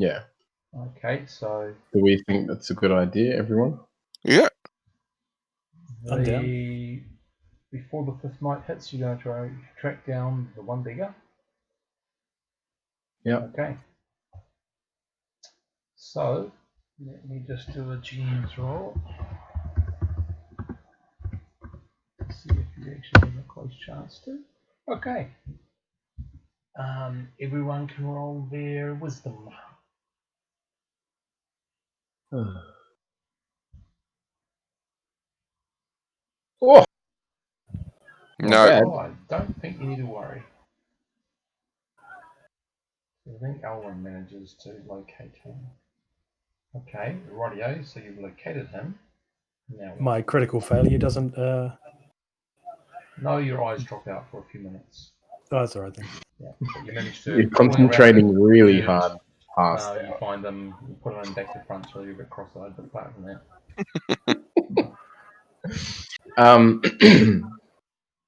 Yeah. Okay, so Do we think that's a good idea, everyone? Yeah. I'm down. Before the fifth night hits, you're going to try to track down the one digger. Yeah. Okay. So let me just do a GM's roll. See if you actually have a close chance to. Okay. Everyone can roll their wisdom. Oh, No. bad. Oh, I don't think you need to worry. I think Elwyn manages to locate him. Okay, rightio, so you've located him. Now My critical failure doesn't. No, your eyes drop out for a few minutes. Oh, that's all right then. Yeah, but you manage to. You're concentrating really and, hard past you find them, you put them back to front, so you're a bit cross-eyed, but apart from that.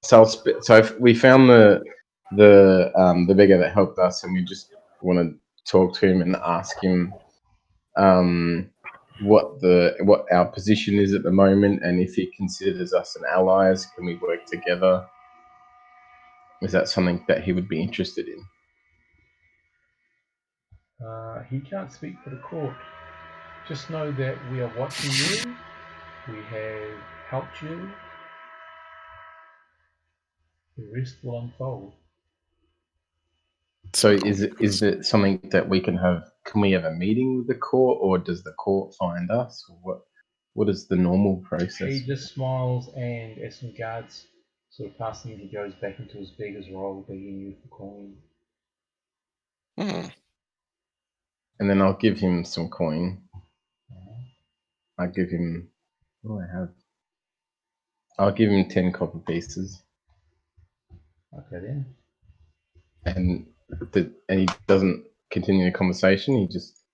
So if we found the beggar that helped us, and we just want to talk to him and ask him what our position is at the moment, and if he considers us an allies, can we work together? Is that something that he would be interested in? He can't speak for the court. Just know that we are watching you. We have helped you. The rest will unfold. So is it something that we can have? Can we have a meeting with the court, or does the court find us? Or what is the normal process? He just smiles, and as some guards sort of passing him, he goes back into his beggar's role, begging you for coin. And then I'll give him some coin. I give him. What do I have? I'll give him 10 copper pieces. Okay then. And he doesn't continue the conversation. He just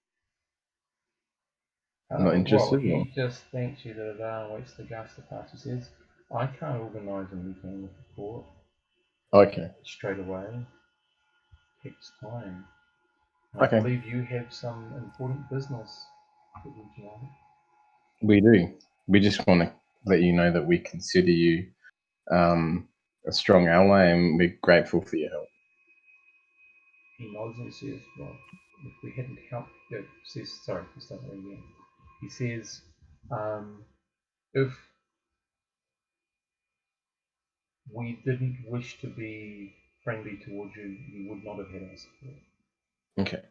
not interested. Well, he just thanks you that waits the guards to pass. He says, "I can't organise a meeting with the court Okay. straight away. It takes time. Okay. I believe you have some important business that you know." We do. We just want to let you know that we consider you a strong ally, and we're grateful for your help. He nods and says, "Well, if we hadn't helped," sorry, I'll start that again. He says, "If we didn't wish to be friendly towards you, you would not have had our support." Okay.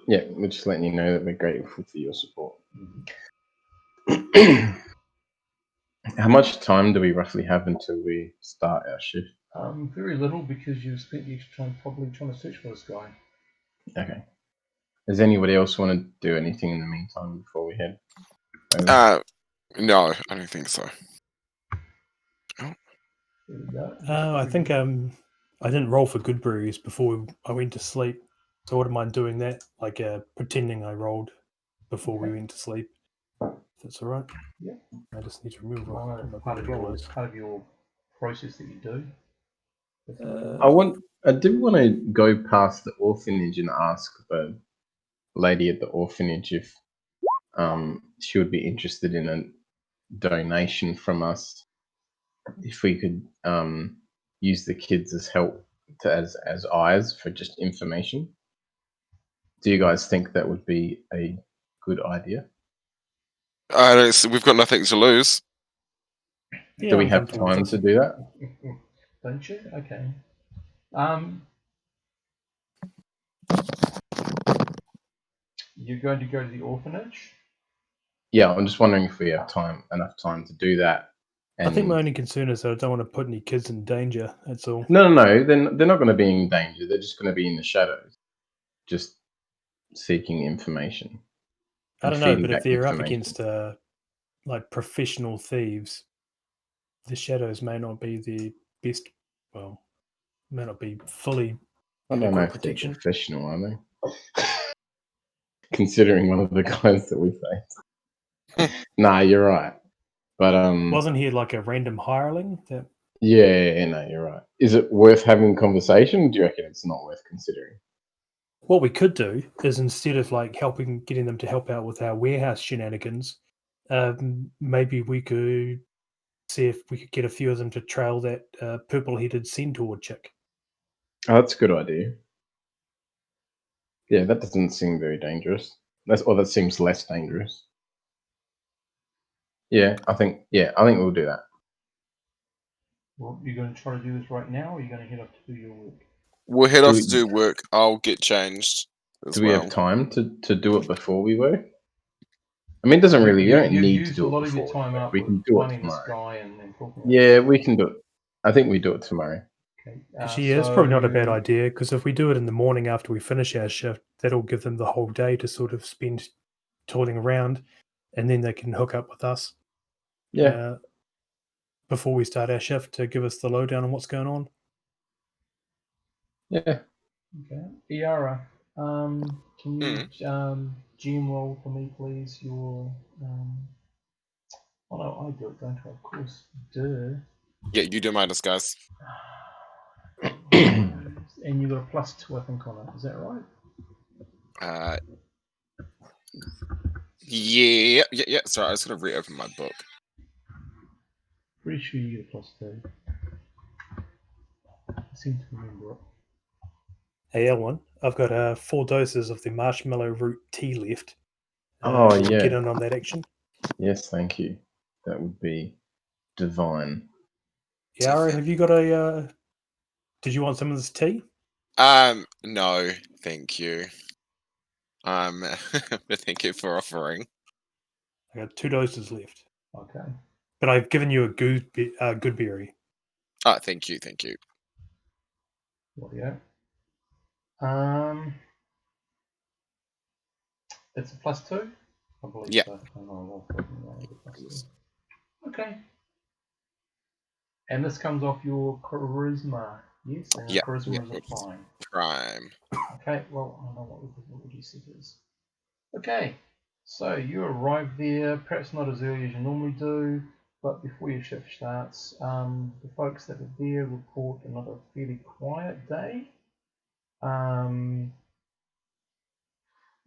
Yeah, we're just letting you know that we're grateful for your support. How much time do we roughly have until we start our shift? Very little, because you've spent the extra time probably trying to search for this guy. Okay. Does anybody else want to do anything in the meantime before we head? No, I don't think so. I think I didn't roll for good brews before I went to sleep, so I wouldn't mind doing that, like pretending I rolled before we went to sleep. If that's all right. Yeah. I just need to remember what part my of roll is. part of your process that you do. I do want to go past the orphanage and ask the lady at the orphanage if she would be interested in a donation from us, if we could use the kids as help as eyes for just information. Do you guys think that would be a good idea? We've got nothing to lose. Yeah, do we have time to do that? Don't you? Okay. You're going to go to the orphanage? Yeah, I'm just wondering if we have enough time to do that. I think my only concern is that I don't want to put any kids in danger. That's all. No. They're not going to be in danger. They're just going to be in the shadows, just seeking information. I don't know, but if they're up against like professional thieves, the shadows may not be the best. Well, may not be fully. I don't know if they're professional, are they? Considering one of the guys that we faced. Nah, you're right. But wasn't he like a random hireling? Yeah, no, you're right. Is it worth having a conversation? Or do you reckon it's not worth considering? What we could do is instead of like getting them to help out with our warehouse shenanigans, maybe we could see if we could get a few of them to trail that purple-headed centaur chick. Oh, that's a good idea. Yeah, that doesn't seem very dangerous. That seems less dangerous. Yeah, I think we'll do that. Well, you're going to try to do this right now, or you're going to head off to do your work? We'll head Do off we- to do work. I'll get changed as Do we well. have time to do it before we work? I mean, it doesn't really. You don't You need to used do a lot it of your before. time up We with can do it finding this tomorrow. guy and talking about Yeah, this. we can do it. I think we do it tomorrow. Okay. Actually, yeah, it's probably not a bad so- idea because if we do it in the morning after we finish our shift, that'll give them the whole day to sort of spend toiling around, and then they can hook up with us Yeah. before we start our shift to give us the lowdown on what's going on. Yeah. Okay. Iara, can you GM roll for me, please? Your oh no, I do it, don't I? Of course. Duh. Yeah, you do mine, guys. And you got a +2, I think, on it. Is that right? Yeah. Sorry, I was gonna reopen my book. Pretty sure you get a +2. I seem to remember it. Hey, Elwin, I've got 4 doses of the marshmallow root tea left. Oh, will you yeah. get in on that action? Yes, thank you. That would be divine. Yara, have you got a? Did you want some of this tea? No, thank you. But thank you for offering. I got 2 doses left, Okay. but I've given you a good berry. Thank you. Well, yeah. It's a +2? I believe Yeah. so. I know, +2. Okay. And this comes off your charisma, yes? And Yeah, charisma yeah, is it's- applying. Prime. Okay, well, I know what you said is. Okay, so you arrive there, perhaps not as early as you normally do, but before your shift starts. The folks that are there report another fairly quiet day.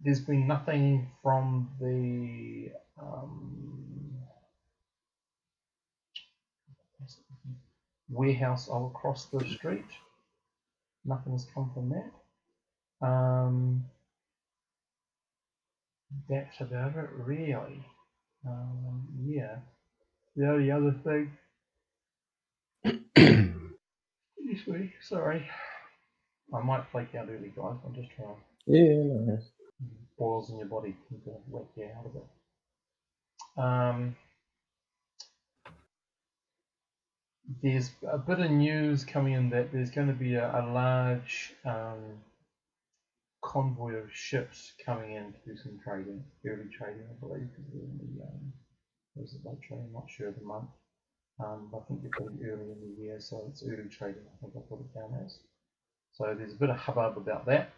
There's been nothing from the warehouse all across the street. Nothing's come from that. That's about it, really. Yeah. The only other thing. Excuse me, sorry. I might flake out early, guys. I'm just trying to. Yeah, no. Boils in your body can wake you out of it. There's a bit of news coming in that there's going to be a large convoy of ships coming in to do some trading, early trading, I believe, because we're in the was it late trading? I'm not sure of the month. I think they're pretty early in the year, so it's early trading. I think I put it down as. So there's a bit of hubbub about that.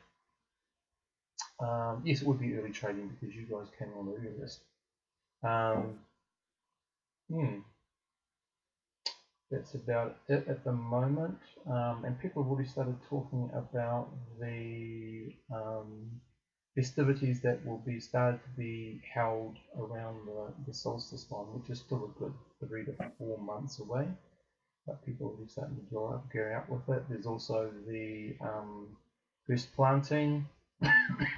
Yes, it would be early trading because you guys came on the earliest. That's about it at the moment. And people have already started talking about the festivities that will be started to be held around the solstice time, which is still a good 3 to 4 months away. But people will be starting to go out with it. There's also the first planting,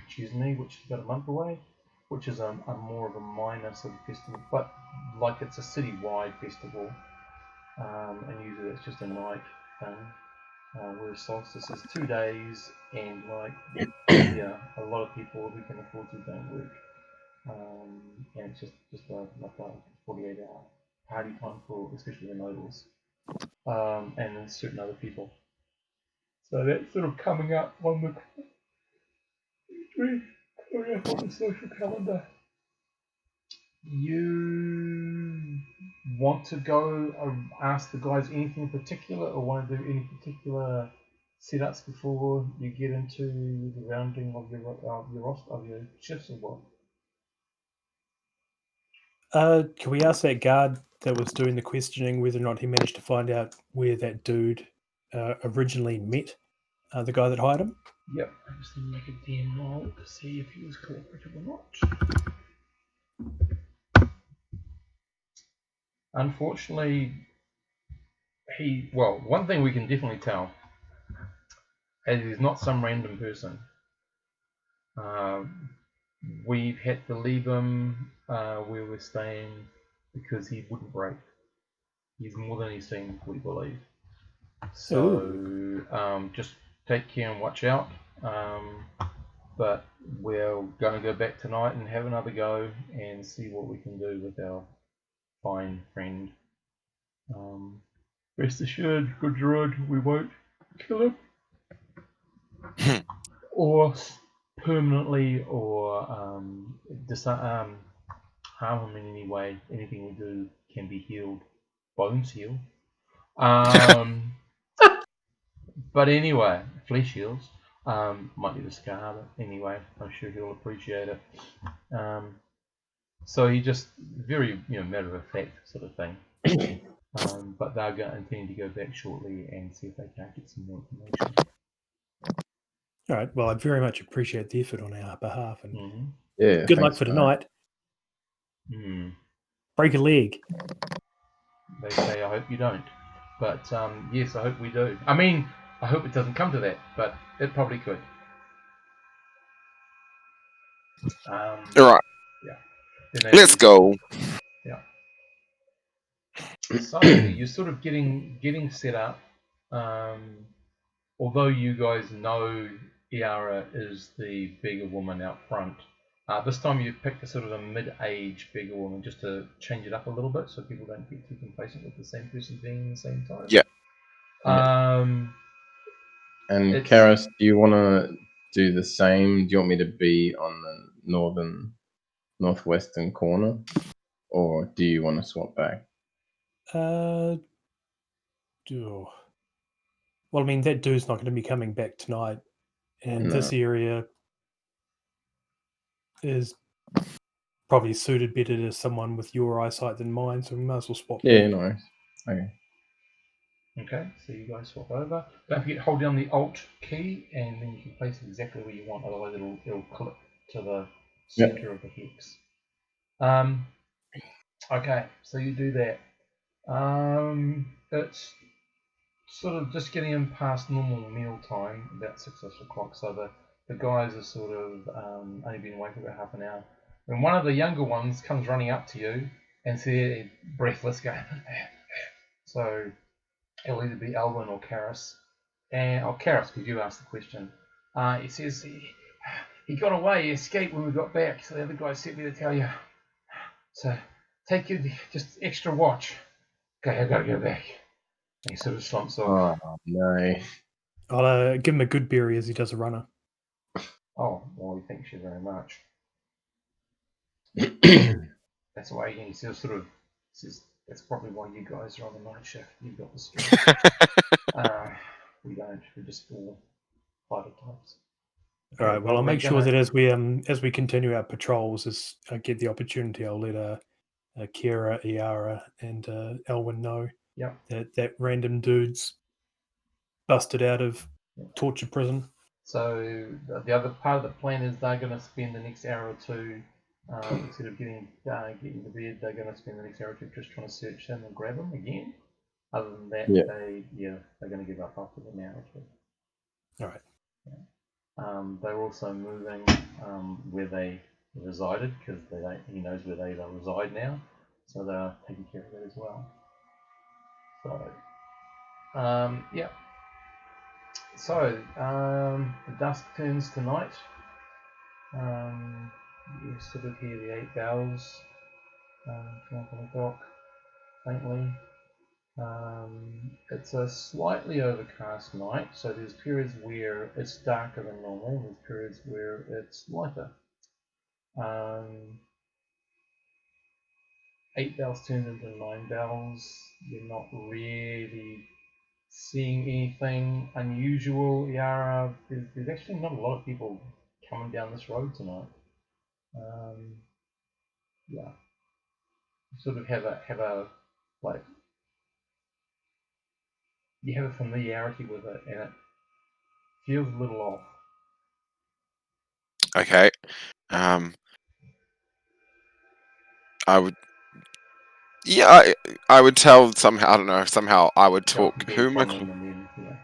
excuse me, which is about a month away, which is a more of a minor sort of festival, but like it's a city-wide festival. And usually it's just a night thing, whereas solstice is 2 days, and like yeah, a lot of people who can afford to don't work, and it's just like a 48-hour party time for especially the nobles, and then certain other people. So that's sort of coming up on the social calendar. You want to go ask the guys anything in particular, or want to do any particular setups before you get into the rounding of your shifts or what? Can we ask that guard that was doing the questioning whether or not he managed to find out where that dude originally met the guy that hired him? Yep. I just need to make a DM roll to see if he was cooperative or not. Unfortunately, one thing we can definitely tell is he's not some random person. We've had to leave him where we're staying because he wouldn't break. He's more than he seems, we believe. So just take care and watch out. But we're going to go back tonight and have another go and see what we can do with our fine friend. Rest assured, good druid, we won't kill him. Or permanently or harm him in any way. Anything we do can be healed. Bones heal. But anyway, flesh heals. Might need a scar, but anyway, I'm sure he'll appreciate it. So he just very matter of fact sort of thing. But they're going to intend to go back shortly and see if they can't get some more information. All right. Well, I very much appreciate the effort on our behalf, and Yeah. good luck thanks for that. tonight. Break a leg. They say, I hope you don't. But yes, I hope we do. I mean, I hope it doesn't come to that, but it probably could. All right. Yeah. Let's go. Yeah. So you're sort of getting set up. Although you guys know Iara is the bigger woman out front, this time you've picked a sort of a mid-age bigger woman just to change it up a little bit so people don't get too complacent with the same person being the same time. Yeah. And Karis, do you want to do the same? Do you want me to be on the northwestern corner, or do you want to swap back? Well, I mean, that dude's not going to be coming back tonight, and this area is probably suited better to someone with your eyesight than mine, so we might as well swap. Yeah, no. Okay. Okay, so you guys swap over. Don't forget, hold down the Alt key, and then you can place it exactly where you want. Otherwise, it'll click to the center of the hex. Okay, so you do that. It's sort of just getting in past normal meal time, about 6 o'clock. So the guys are sort of only been awake for about half an hour. And one of the younger ones comes running up to you and says, breathless, going. So it'll either be Elwyn or Karis. Karis, because you asked the question. He says he got away, he escaped when we got back. So the other guy sent me to tell you. So take your just extra watch. Okay, I gotta go back. And he sort of slumps off. Oh no. I'll give him a good berry as he does a runner. Oh, well, he thanks you very much. That's why he sort of says, that's probably why you guys are on the night shift. You've got the strength. We don't. We're just all fighter types. All right. Well, I'll make sure that as we continue our patrols, as I get the opportunity, I'll let Kira, Iara, and Elwyn know that random dude's busted out of torture prison. So the other part of the plan is they're going to spend the next hour or two, instead of getting to bed, they're going to spend the next hour or two just trying to search him and grab him again. Other than that, they're going to give up after an hour or two. All right. They're also moving where they resided because he knows where they reside now, so they're taking care of that as well. So, So the dusk turns to night. You sort of hear the 8 bells come up on the clock faintly. It's a slightly overcast night, so there's periods where it's darker than normal, there's periods where it's lighter. 8 bells turn into 9 bells. You're not really seeing anything unusual. Yara, there's actually not a lot of people coming down this road tonight. You sort of have a like, you have a familiarity with it, and it Feels a little off. Okay. I would. Yeah, I would tell somehow. I don't know. Somehow I would Tell talk. Ben Who am I? from them and then yeah.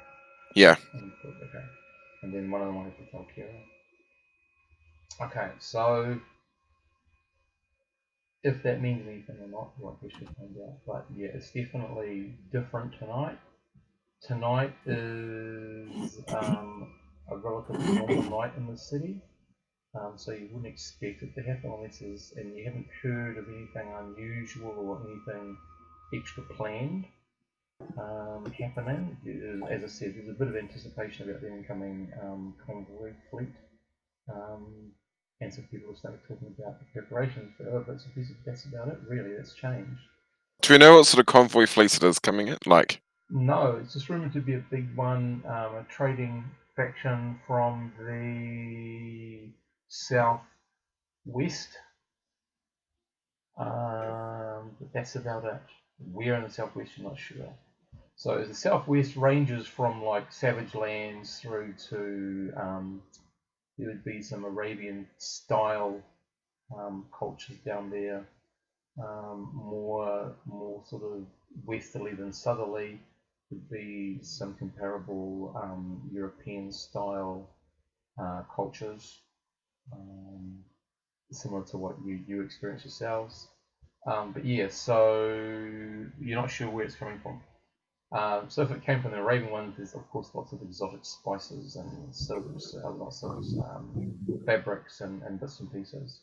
Yeah. Okay. And then one of them will have to tell Kira. Okay, so if that means anything or not, well, we should find out. But yeah, it's definitely different tonight. Tonight is a relatively normal night in the city. So you wouldn't expect it to happen unless and you haven't heard of anything unusual or anything extra planned happening. As I said, there's a bit of anticipation about the incoming convoy fleet. And so people have started talking about the preparations for other bits and pieces. That's about it, really. That's changed. Do we know what sort of convoy fleet it is coming in? Like, No, it's just rumored to be a big one, a trading faction from the southwest. But that's about it. Where in the southwest, I'm not sure. So the southwest ranges from like Savage Lands through to there would be some Arabian style cultures down there, more sort of westerly than southerly. Would be some comparable European style cultures, similar to what you experience yourselves. But yeah, so you're not sure where it's coming from. So if it came from the Arabian one, there's of course lots of exotic spices and silks, not silks, fabrics and bits and pieces.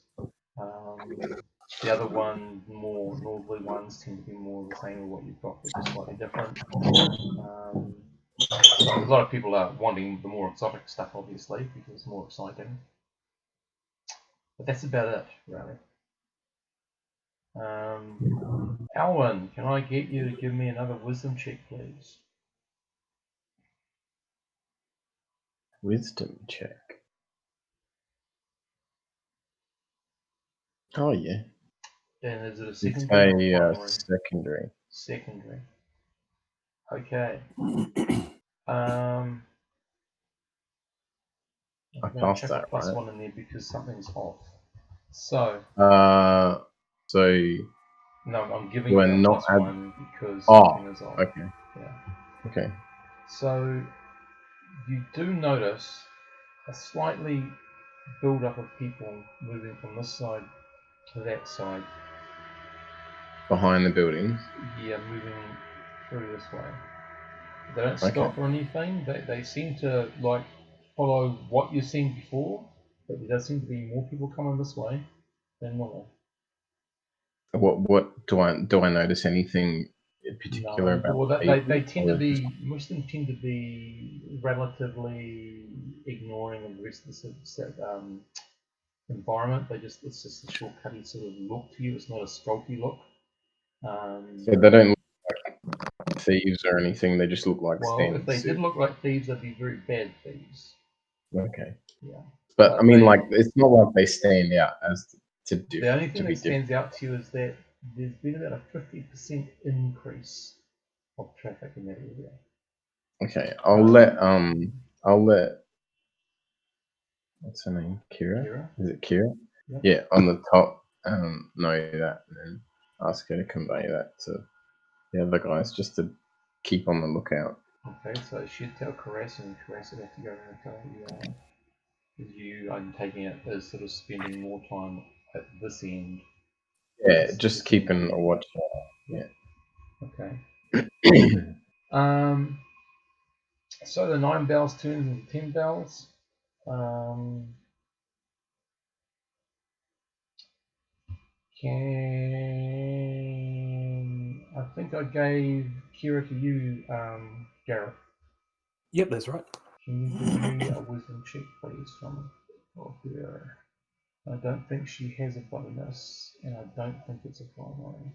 The other one, more northerly ones, tend to be more the same as what you've got, but just slightly different. So a lot of people are wanting the more exotic stuff, obviously, because it's more exciting. But that's about it, really. Alwyn, can I get you to give me another wisdom check, please? Wisdom check. Oh yeah. And is it a It's secondary or a primary? secondary. Secondary. Okay. I I'm going to passed chuck that, a plus right? one in there because something's off. So So no, I'm giving do I you a not plus add? one because Oh, something is off. okay, Yeah. okay. So you do notice a slightly build up of people moving from this side to that side. Behind the buildings. Yeah, moving through this way. They don't Okay. stop or anything. They seem to like follow what you've seen before, but there does seem to be more people coming this way than normal. What do I notice anything in particular No, about well, the they people, tend to or just- be, most of them tend to be relatively ignoring the rest of the environment. It's just a shortcutty sort of look to you. It's not a stealthy look. so they don't look like thieves or anything. They just look like Well, if standard they did suits. look like thieves, they'd be very bad thieves. Okay. Yeah. But I mean, they- like, it's not like they stand out as The only thing be that stands out to you is that there's been about a 50% increase of traffic in that area. Okay, I'll let what's her name? Kira? Kira? Is it Kira? Yep. Yeah, on the top, know that and then ask her to convey that to the other guys just to keep on the lookout. Okay, so she'd tell Caress and Caress would have to go around and tell you, I'm taking it as sort of spending more time at this end. Yeah, This just end keeping here. a watch. Okay. Yeah. So the 9 bells turns into 10 bells. I think I gave Kira to you, Gareth. Yep, that's right. Can you give me a wisdom check, please, from her? I don't think she has a bonus, and I don't think it's a primary.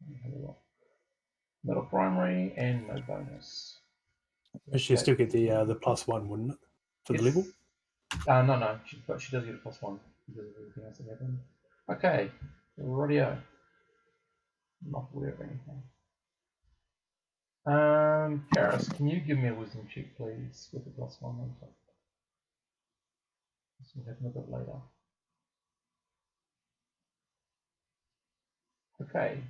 Let me have a look. Not a primary and no bonus. But she'll still get the +1, wouldn't it? For the level? No, but she does get a +1 because of everything else that happened. Okay, radio. Not aware of anything. Karis, can you give me a wisdom check, please, with a +1 on top? This will happen a bit later. Okay.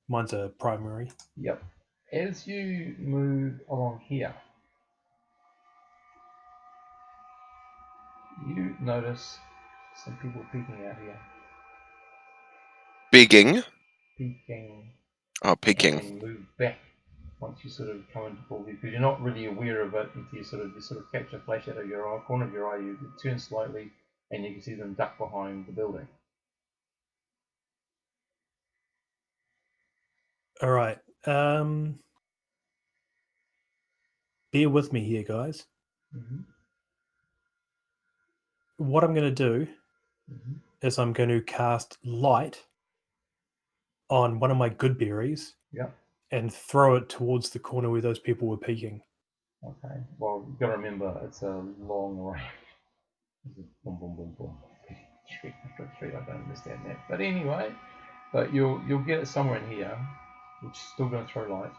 Mine's a primary. Yep. As you move along here, you notice some people peeking out here. Bigging. Peeking. Oh, peeking. And move back once you sort of come into full view, because you're not really aware of it until you sort of catch a flash out of your eye, corner of your eye. You turn slightly, and you can see them duck behind the building. All right. Bear with me here, guys. Mm-hmm. What I'm going to do is I'm going to cast light on one of my good berries. Yep. And throw it towards the corner where those people were peeking. Okay. Well, you've got to remember it's a long range. Boom, boom, boom, boom. Street after street. I don't understand that, but anyway, but you'll get it somewhere in here, which is still going to throw light.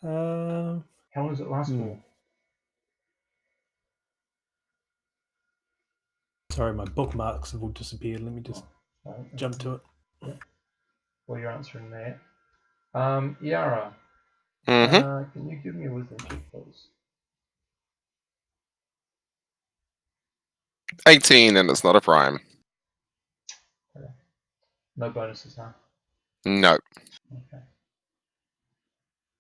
How long does it last for? Sorry, my bookmarks have all disappeared. Let me just jump to it. Yeah. While you're answering that, Yara, can you give me a wisdom check, please? 18, and it's not a prime. Okay. No bonuses, huh? No. Okay.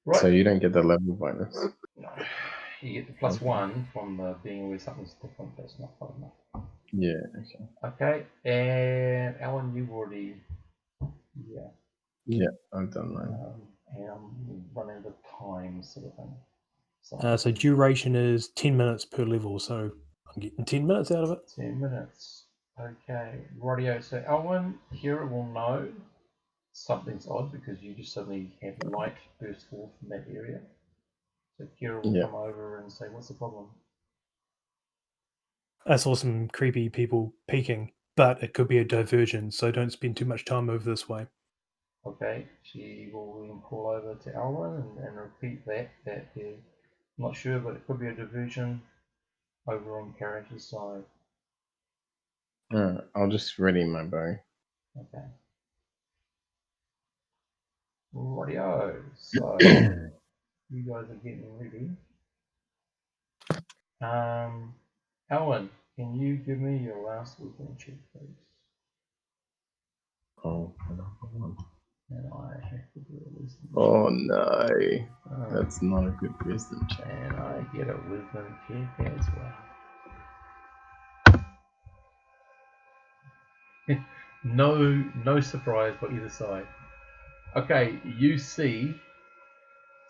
Right. So you don't get the level bonus. No. You get the +1 from being aware something's different. That's not quite enough. Yeah. Okay. Okay. And Alan, you've already. Yeah. Yeah, I've done mine. And I'm running out of time, sort of thing. So duration is 10 minutes per level, so I'm getting 10 minutes out of it. 10 minutes. Okay, radio. So Elwyn, Kira will know something's odd because you just suddenly have light burst forth from that area. So Kira will come over and say, "What's the problem?" I saw some creepy people peeking, but it could be a diversion, so don't spend too much time over this way. Okay, she will then call over to Elwyn and repeat that I'm not sure, but it could be a diversion over on Carriage's side. I'll just ready my bow. Okay. Radio. So you guys are getting ready. Alan, can you give me your last wisdom check, please? Oh, another one. And I have to do a wisdom check. Oh no, that's not a good wisdom check. And I get a wisdom check as well. No surprise by either side. Okay, you see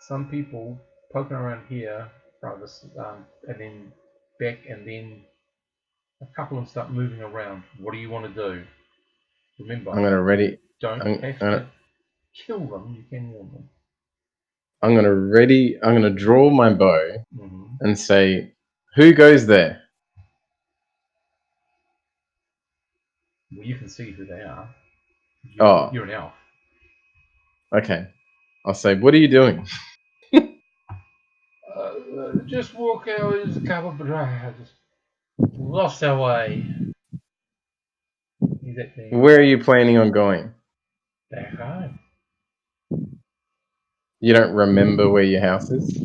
some people poking around here, and then back, and then a couple of them start moving around. What do you want to do? Remember, I'm gonna ready. don't have to kill them. You can warn them. I'm gonna draw my bow and say, "Who goes there?" Well, you can see who they are. You're an elf. Okay. I'll say, "What are you doing?" Just walk out. There's a couple of just lost our way. Where are you planning on going? Back home. You don't remember where your house is?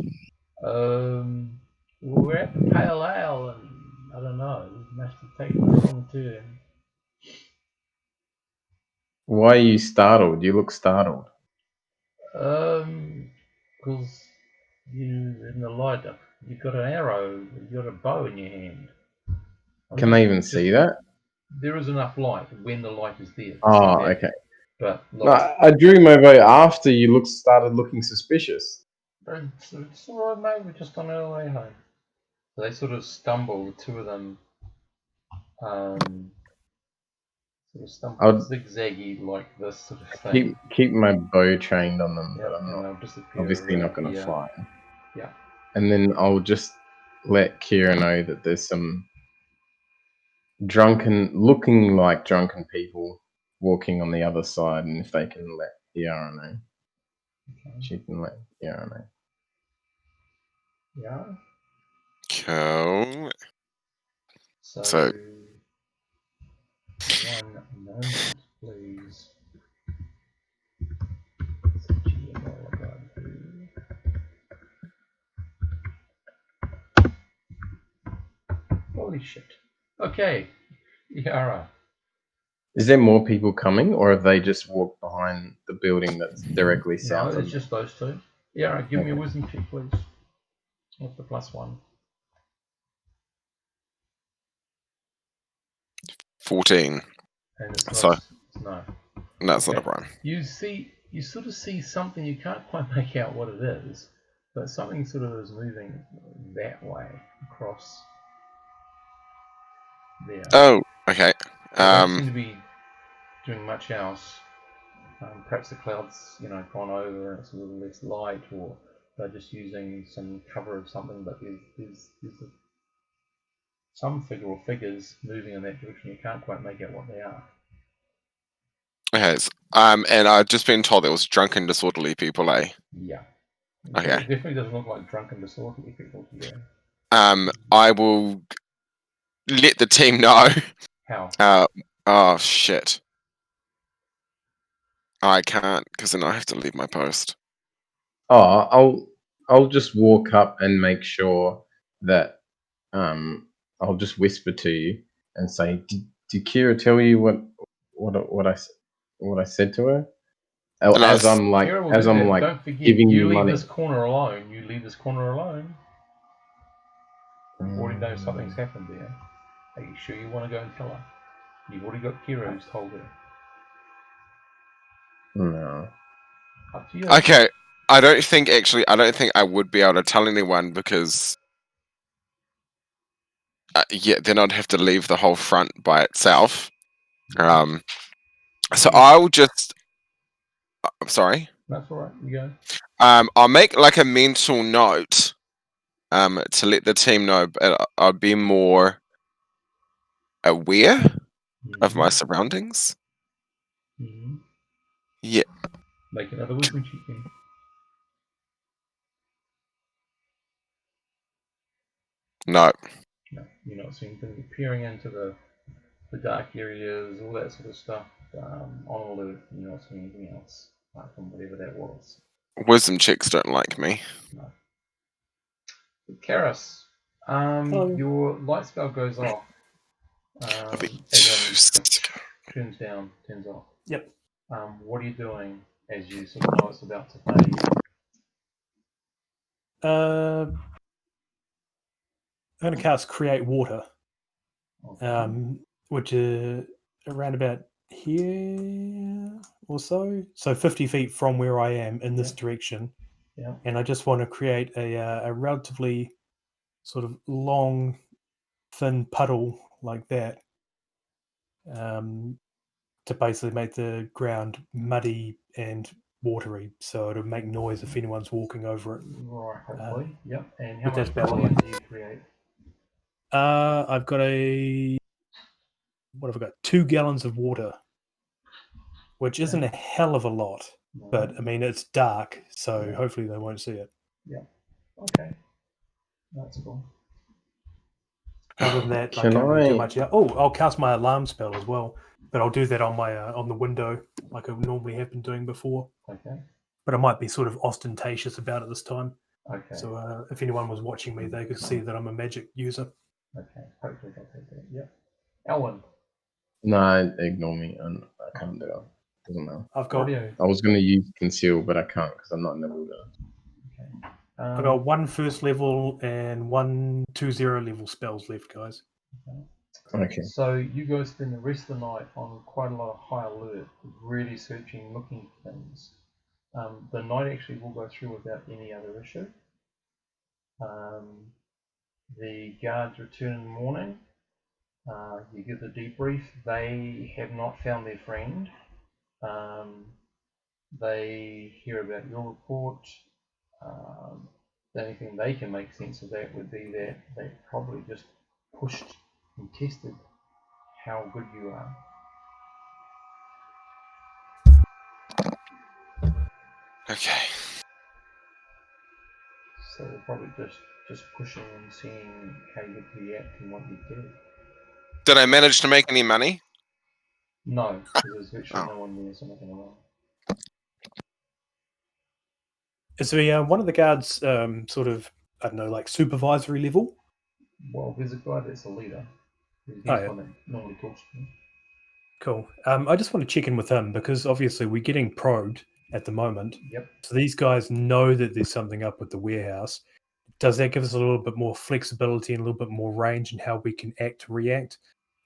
We're at the Pale Ale, and I don't know. We must have taken the wrong turn. Why are you startled? You look startled. Because you in the light, you got an arrow, you got a bow in your hand. Can they even see that? There is enough light when the light is there. Oh, okay. But no, I drew my bow after you started looking suspicious. It's all right, mate. We're just on our way home. So they sort of stumble. The two of them sort of stumble zigzaggy like this sort of thing. Keep my bow trained on them, but I'm not obviously not going to fly. Yeah. And then I'll just let Kira know that there's some looking like drunken people walking on the other side, and if they can let Yara know. Okay. She can let Yara know. Yeah. Cool. So, So- one moment, please. Holy shit. Okay. Yara. Is there more people coming, or have they just walked behind the building that's directly No, south of it's just those two. Yara, give me a Okay. wisdom check, please. With the +1. 14. And it's So- not. No. That's not a Okay. problem. You sort of see something, you can't quite make out what it is, but something sort of is moving that way across there. Oh, okay. They don't seem to be doing much else. Perhaps the clouds, gone over and it's a little less light, or they're just using some cover of something, but there's some figure or figures moving in that direction. You can't quite make out what they are. Okay. And I've just been told there was drunken, disorderly people, eh? Yeah. Okay. It definitely doesn't look like drunken, disorderly people to you. I will let the team know. How? Oh shit. I can't, because then I have to leave my post. Oh, I'll just walk up and make sure that I'll just whisper to you and say, did Kira tell you what I said to her? Oh, And as I'm Kira will do that. like Don't forget, giving you you leave money. this corner alone. You leave this corner alone. You already know something's happened there. Are you sure you want to go and tell her? You've already got Kira who's told her. No. Up to you. Okay. I don't think I would be able to tell anyone because then I'd have to leave the whole front by itself. So I'll just. I'm sorry. That's alright. You go. I'll make like a mental note. To let the team know, but I'll be more aware of my surroundings. Mm-hmm. Yeah. Make another wisdom check then. No. No, you're not seeing things. Peering into the dark areas, all that sort of stuff. On all of it, you're not seeing anything else apart from whatever that was. Wisdom checks don't like me. No. Karis, your light spell goes off. I'll be Turns off. Yep. What are you doing as you sort of know it's about to fade? I'm going to cast Create Water, Okay. which is around about here or so. So 50 feet from where I am in this direction. Yeah. And I just want to create a relatively sort of long, thin puddle like that to basically make the ground muddy and watery, so it'll make noise if anyone's walking over it. Right, hopefully. Yep. And how but that's much about all volume I- do you create? I've got what have I got? 2 gallons of water, which isn't a hell of a lot, No. but I mean it's dark, so Yeah. hopefully they won't see it. Okay. That's cool. Other than that, I Can can't do too I- much. Oh, I'll cast my alarm spell as well, but I'll do that on my on the window like I normally have been doing before. Okay. But I might be sort of ostentatious about it this time. Okay. So if anyone was watching me, they could see that I'm a magic user. Okay. Hopefully they'll take that. Yep. Elwin. No, ignore me. I can't do it. Doesn't matter. I've got Audio. I was going to use conceal, but I can't because I'm not in the wilderness. Okay. I've got 1 first level and 1 2 level spells left, guys. Okay. So you guys spend the rest of the night on quite a lot of high alert, really searching, looking for things. The night actually will go through without any other issue. The guards return in the morning. You give the debrief. They have not found their friend. They hear about your report. The only thing they can make sense of that would be that they probably just pushed and tested how good you are. Okay. So we're probably just pushing and seeing how you react and what you do. Did I manage to make any money? No, because there's virtually Oh. no one there, so I'm not going to roll. Is there one of the guards sort of, I don't know, like supervisory level? Well, there's a guy that's a leader. He's Oh, yeah. one that normally talks to me. Cool. I just want to check in with him because obviously we're getting probed at the moment. Yep. So these guys know that there's something up with the warehouse. Does that give us a little bit more flexibility and a little bit more range in how we can react?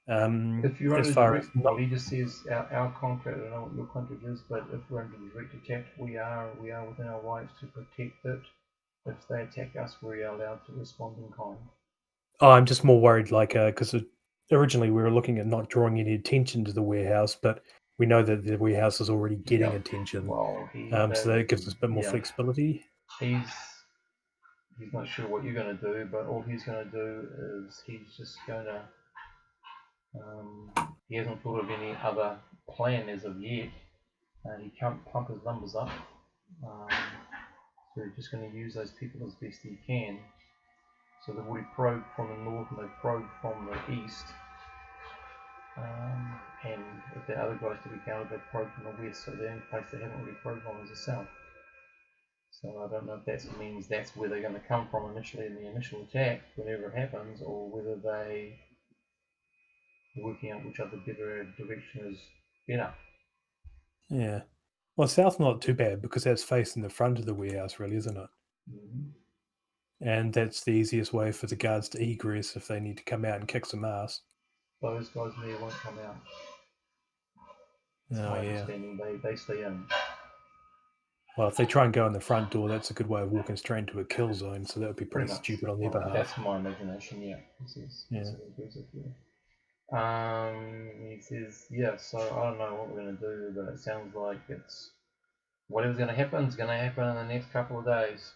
If you're as under far direct, as well, he just says our contract. I don't know what your contract is, but if we're under direct attack, we are within our rights to protect it. If they attack us, we are allowed to respond in kind. I'm just more worried, like, because originally we were looking at not drawing any attention to the warehouse, but we know that the warehouse is already getting Yep. attention. Well, So that gives us a bit more yeah. flexibility. He's not sure what you're going to do, but all he's going to do is he's just going to. He hasn't thought of any other plan as of yet. He can't pump his numbers up. So he's just going to use those people as best he can. So they've already probed from the north and they've probed from the east. And if there are other guys to be counted, they've probed from the west. So the only place they haven't really probed from is the south. So I don't know if that means that's where they're going to come from initially in the initial attack, whenever it happens, or whether they are working out which other direction is better. Yeah. Well, south not too bad because that's facing the front of the warehouse, really, isn't it? Mm-hmm. And that's the easiest way for the guards to egress if they need to come out and kick some ass. Those guys there won't come out. Oh, my yeah. understanding. They stay in. Well, if they try and go in the front door, that's a good way of walking straight into a kill zone, so that would be pretty much. stupid on their Well, behalf. that's my imagination, yeah. Yeah. He says, yeah, so I don't know what we're going to do, but it sounds like it's whatever's going to happen is going to happen in the next couple of days.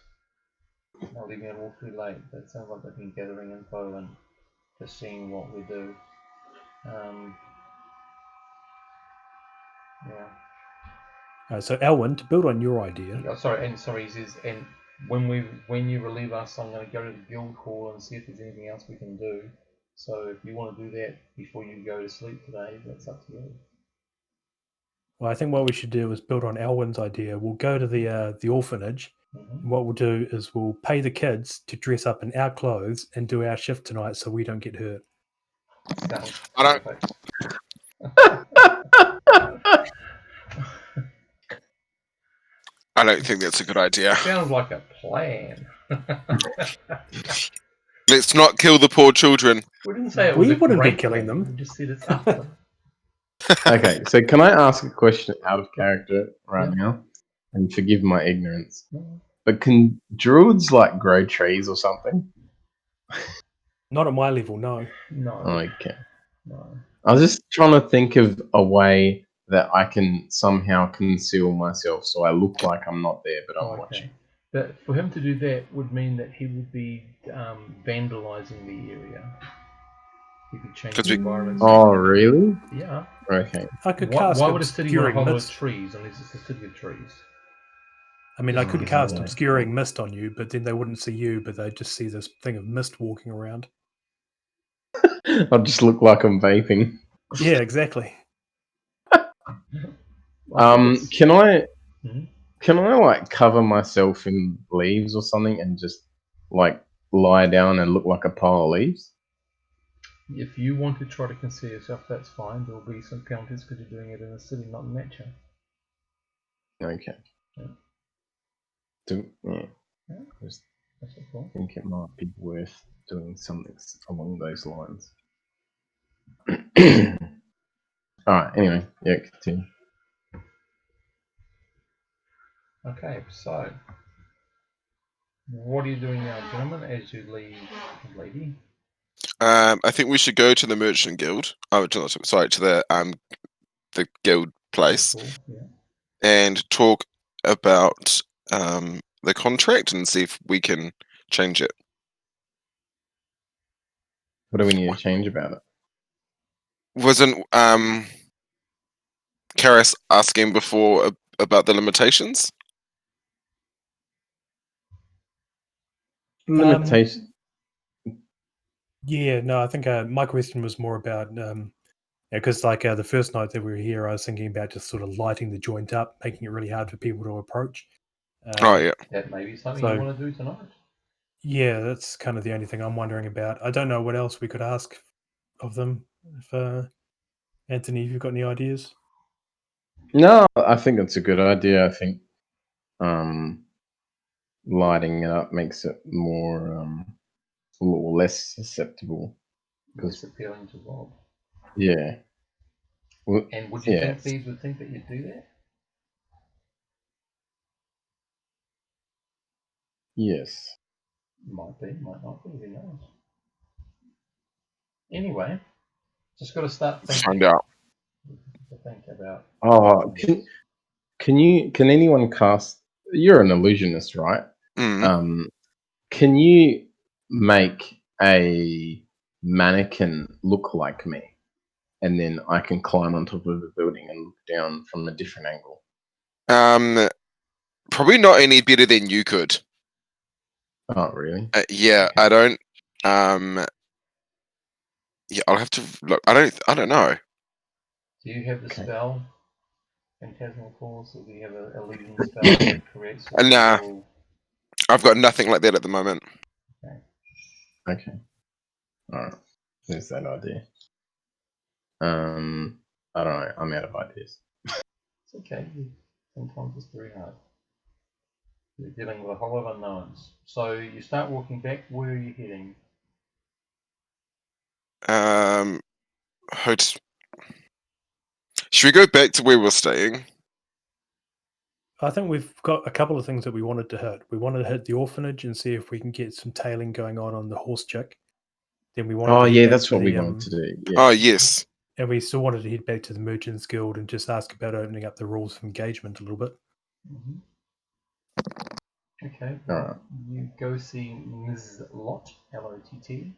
Not leaving it awfully late, but it sounds like they've been gathering info and just seeing what we do. Yeah. So Elwyn, to build on your idea. Oh, sorry, he says, and when you relieve us, I'm going to go to the guild hall and see if there's anything else we can do. So if you want to do that before you go to sleep today, that's up to you. Well, I think what we should do is build on Elwyn's idea. We'll go to the orphanage. Mm-hmm. What we'll do is we'll pay the kids to dress up in our clothes and do our shift tonight, so we don't get hurt. I don't think that's a good idea. Sounds like a plan. Let's not kill the poor children. We didn't say it was We a wouldn't be great killing plan. them. We just said it's up to them. Okay, so can I ask a question out of character right Yeah. now? And forgive my ignorance. No. But can druids like grow trees or something? Not at my level, no. No. Okay. No. I was just trying to think of a way that I can somehow conceal myself so I look like I'm not there, but I'm watching. But for him to do that would mean that he would be vandalizing the area. He could change the environment. Oh, really? Yeah. Okay. I could cast Why would a city want obscuring to hold mist. trees unless it's a city of trees? I mean, I could Oh, cast yeah. obscuring mist on you, but then they wouldn't see you, but they'd just see this thing of mist walking around. I'll just look like I'm vaping. Yeah, exactly. Can I Mhm. can I like cover myself in leaves or something and just like lie down and look like a pile of leaves? If you want to try to conceal yourself, that's fine. There will be some penalties because you're doing it in a city, not in nature. Okay. Yeah. Yeah. Yeah. I just That's the point. think it might be worth doing something along those lines. Alright, anyway, yeah, continue. Okay, so what are you doing now, gentlemen, as you leave lady? I think we should go to the merchant guild. Sorry, to the guild place Cool, yeah. and talk about the contract and see if we can change it. What do we need to change about it? Wasn't Karis asking before about the limitations? limitation. Yeah, no, I think my question was more about because like the first night that we were here, I was thinking about just sort of lighting the joint up, making it really hard for people to approach. Oh yeah. That may be something So- you want to do tonight. Yeah, that's kind of the only thing I'm wondering about. I don't know what else we could ask of them. If Anthony, if you've got any ideas? No, I think that's a good idea. I think lighting it up makes it more or less susceptible. It's appealing to Rob. Yeah. Well, And would you yeah. think thieves would think that you'd do that? Yes. Might be, might not be, who knows? Anyway, just got to start Let's thinking. find out. To think about. Oh, can anyone cast? You're an illusionist, right? Mm. Can you make a mannequin look like me, and then I can climb on top of the building and look down from a different angle? Probably not any better than you could. Oh, really? Yeah, I don't. Yeah, I'll have to look. I don't know. Do you have the Okay. spell? Phantasmal Force, or do you have an illusion spell that creates a Nah. visual- I've got nothing like that at the moment. Okay. All right. There's that idea. I don't know. I'm out of ideas. It's okay. Sometimes it's very hard. You're dealing with a whole lot of unknowns. So you start walking back. Where are you heading? Should we go back to where we're staying? I think we've got a couple of things that we wanted to hit. We wanted to hit the orphanage and see if we can get some tailing going on the horse chick. Then we wanted. Oh, to head yeah, back that's to what we the, wanted to do. Yeah. Oh yes. And we still wanted to head back to the Merchants Guild and just ask about opening up the rules of engagement a little bit. Mm-hmm. Okay. All right. You go see Ms. Lott, L-O-T-T.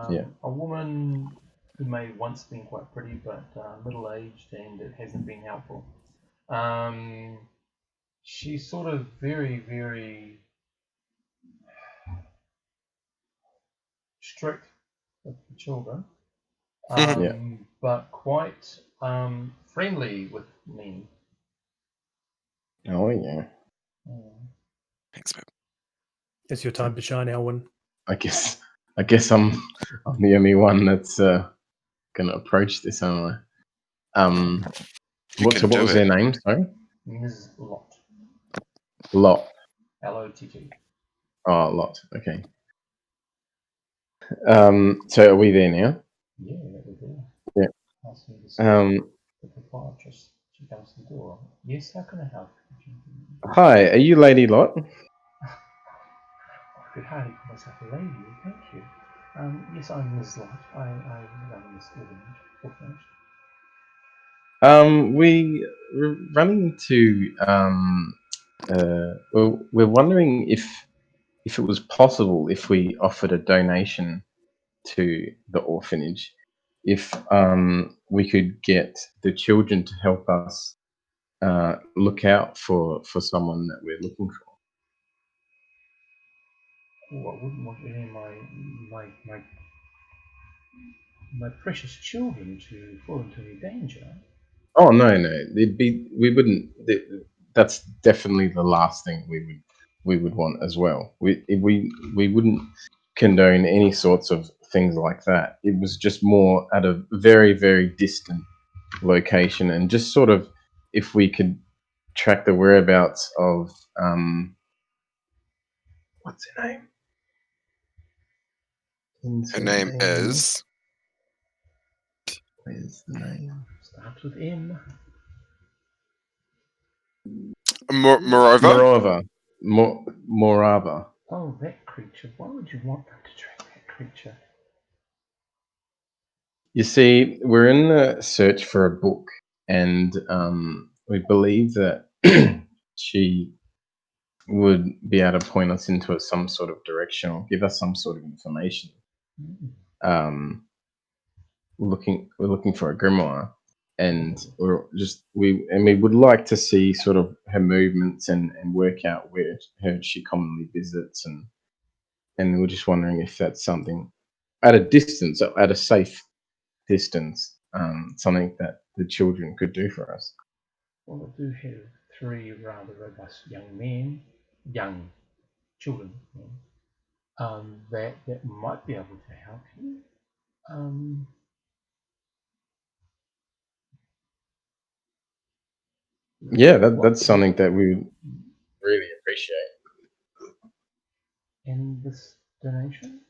Yeah. A woman who may have once been quite pretty, but middle-aged, and it hasn't been helpful. She's sort of very, very strict with the children, Yeah. but quite friendly with me. Oh, yeah. Thanks, babe. It's your time to shine, Elwyn. I guess I'm the only one that's gonna approach this, aren't I? You What can do was it. their name? Sorry. Ms. Lott, Lot. L-O-T-T. Oh, Lot. Okay. So are we there now? Yeah, that would be. Yeah. Ask me to see the proprietress. She comes to the door. Yes, how can I help? Hi, are you Lady Lot? I could hardly call myself a lady, thank you. Yes, I'm Ms. Lott. I run this orphanage. We're running into we're wondering if it was possible if we offered a donation to the orphanage, if we could get the children to help us look out for someone that we're looking for. Oh, I wouldn't want any of my precious children to fall into any danger. Oh no, we wouldn't. That's definitely the last thing we would want as well. We wouldn't condone any sorts of things like that. It was just more at a very, very distant location, and just sort of if we could track the whereabouts of what's her name? Her name is Where's the name? Starts with M. Morova. Morava. Oh, that creature. Why would you want them to track that creature? You see, we're in the search for a book, and we believe that she would be able to point us into some sort of direction or give us some sort of information. We're looking for a grimoire, and we would like to see sort of her movements and work out where she commonly visits and and we're just wondering if that's something at a distance, at a safe distance, something that the children could do for us. Well, I do have 3 rather robust young children, that might be able to help you. Yeah, that's something that we would really appreciate. And this donation,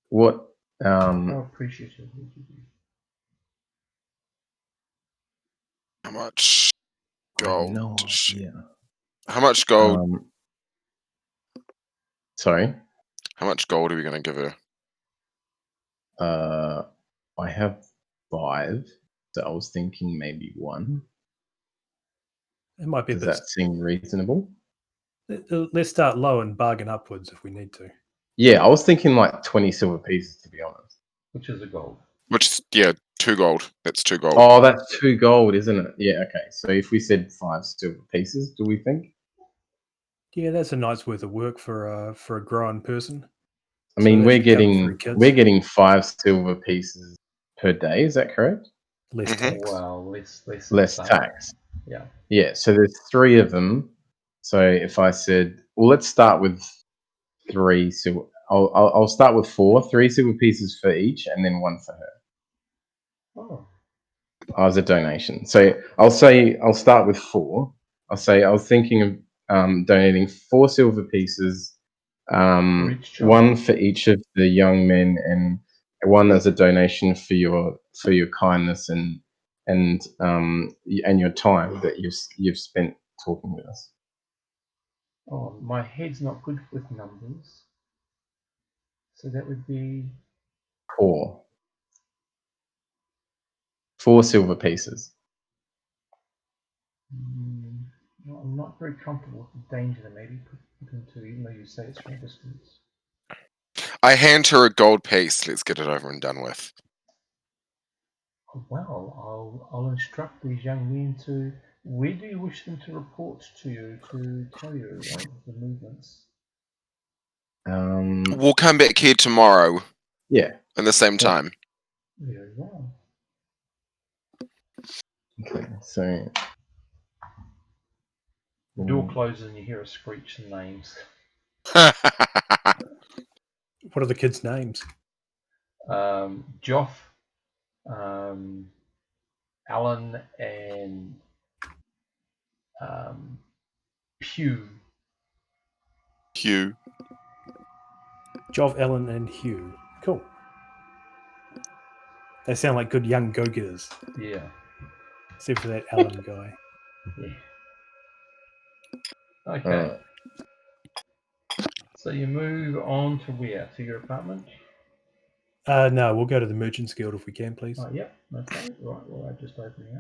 What? how appreciative would you be? How much gold? No does she- idea. How much gold? Sorry. How much gold are we going to give her? I have 5, so I was thinking maybe 1. It might be a Does bit. that seem reasonable? Let's start low and bargain upwards if we need to. Yeah, I was thinking like 20 silver pieces, to be honest. Which is a gold. Which is, yeah, 2 gold. That's 2 gold. Oh, that's 2 gold, isn't it? Yeah, okay. So if we said 5 silver pieces, do we think? Yeah, that's a night's worth of work for a grown person. I mean, that we're should cover 3 kids. getting 5 silver pieces per day. Is that correct? Less Mhm. tax. Well, less Less than tax. Yeah. Yeah. So there's 3 of them. So if I said, well, let's start with 3 silver. I'll start with 4, 3 silver pieces for each, and then 1 for her Oh, as a donation. So I'll start with 4. I'll say I was thinking of donating 4 silver pieces, For each child. 1 for each of the young men, and 1 as a donation for your kindness and your time that you've spent talking with us. oh, my head's not good with numbers. So that would be 4 silver pieces. no, I'm not very comfortable with the danger that maybe put into, even though you say it's from a distance. I hand her a gold piece. Let's get it over and done with. Well, I'll instruct these young men to. Where do you wish them to report to you to tell you of the movements? We'll come back here tomorrow Yeah. at the same time. Very well. Okay. So The door closes and you hear a screech and names. What are the kids' names? Joff, Alan, and Pew. Hugh. Jov, Ellen, and Hugh. Cool. They sound like good young go-getters, Yeah. except for that Alan guy. Yeah. Okay. Alright. So you move on to where? To your apartment? No, we'll go to the Merchants Guild if we can, please. Oh, yep. Okay. Right. Well, I'm just opening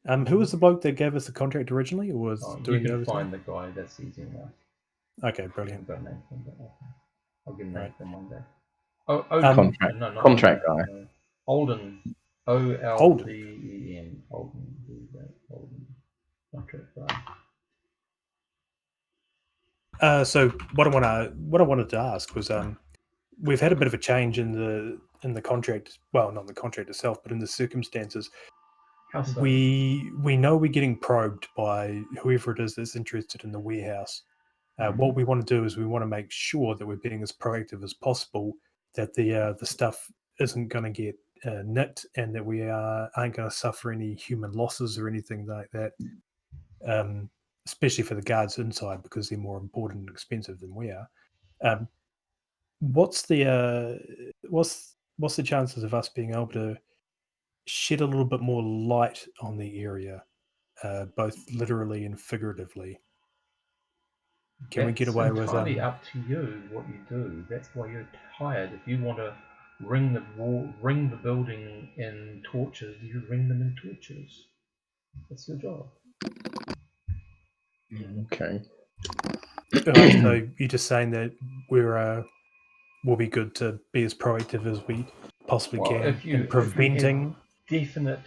up. Who was the bloke that gave us the contract originally, or was Oh, you doing the can overtime? find the guy. That's easy enough. Okay, I've brilliant. got a name for him, but I'll get a name Right. for him one day. Oh, Contract- no, not contract Olden, guy. no. Olden. Olden. Olden. Olden. Contract guy. So what I wanted to ask was, we've had a bit of a change in the contract. Well, not the contract itself, but in the circumstances. How so? We know we're getting probed by whoever it is that's interested in the warehouse. What we want to do is we want to make sure that we're being as proactive as possible, that the stuff isn't going to get nicked, and that we aren't going to suffer any human losses or anything like that. Especially for the guards inside, because they're more important and expensive than we are. What's the chances of us being able to shed a little bit more light on the area, both literally and figuratively? Can we get away with entirely up to you what you do. That's why you're tired. If you want to ring the building in torches, you ring them in torches. That's your job. Okay. So you're just saying that we'll be good to be as proactive as we possibly can if you in preventing. have definite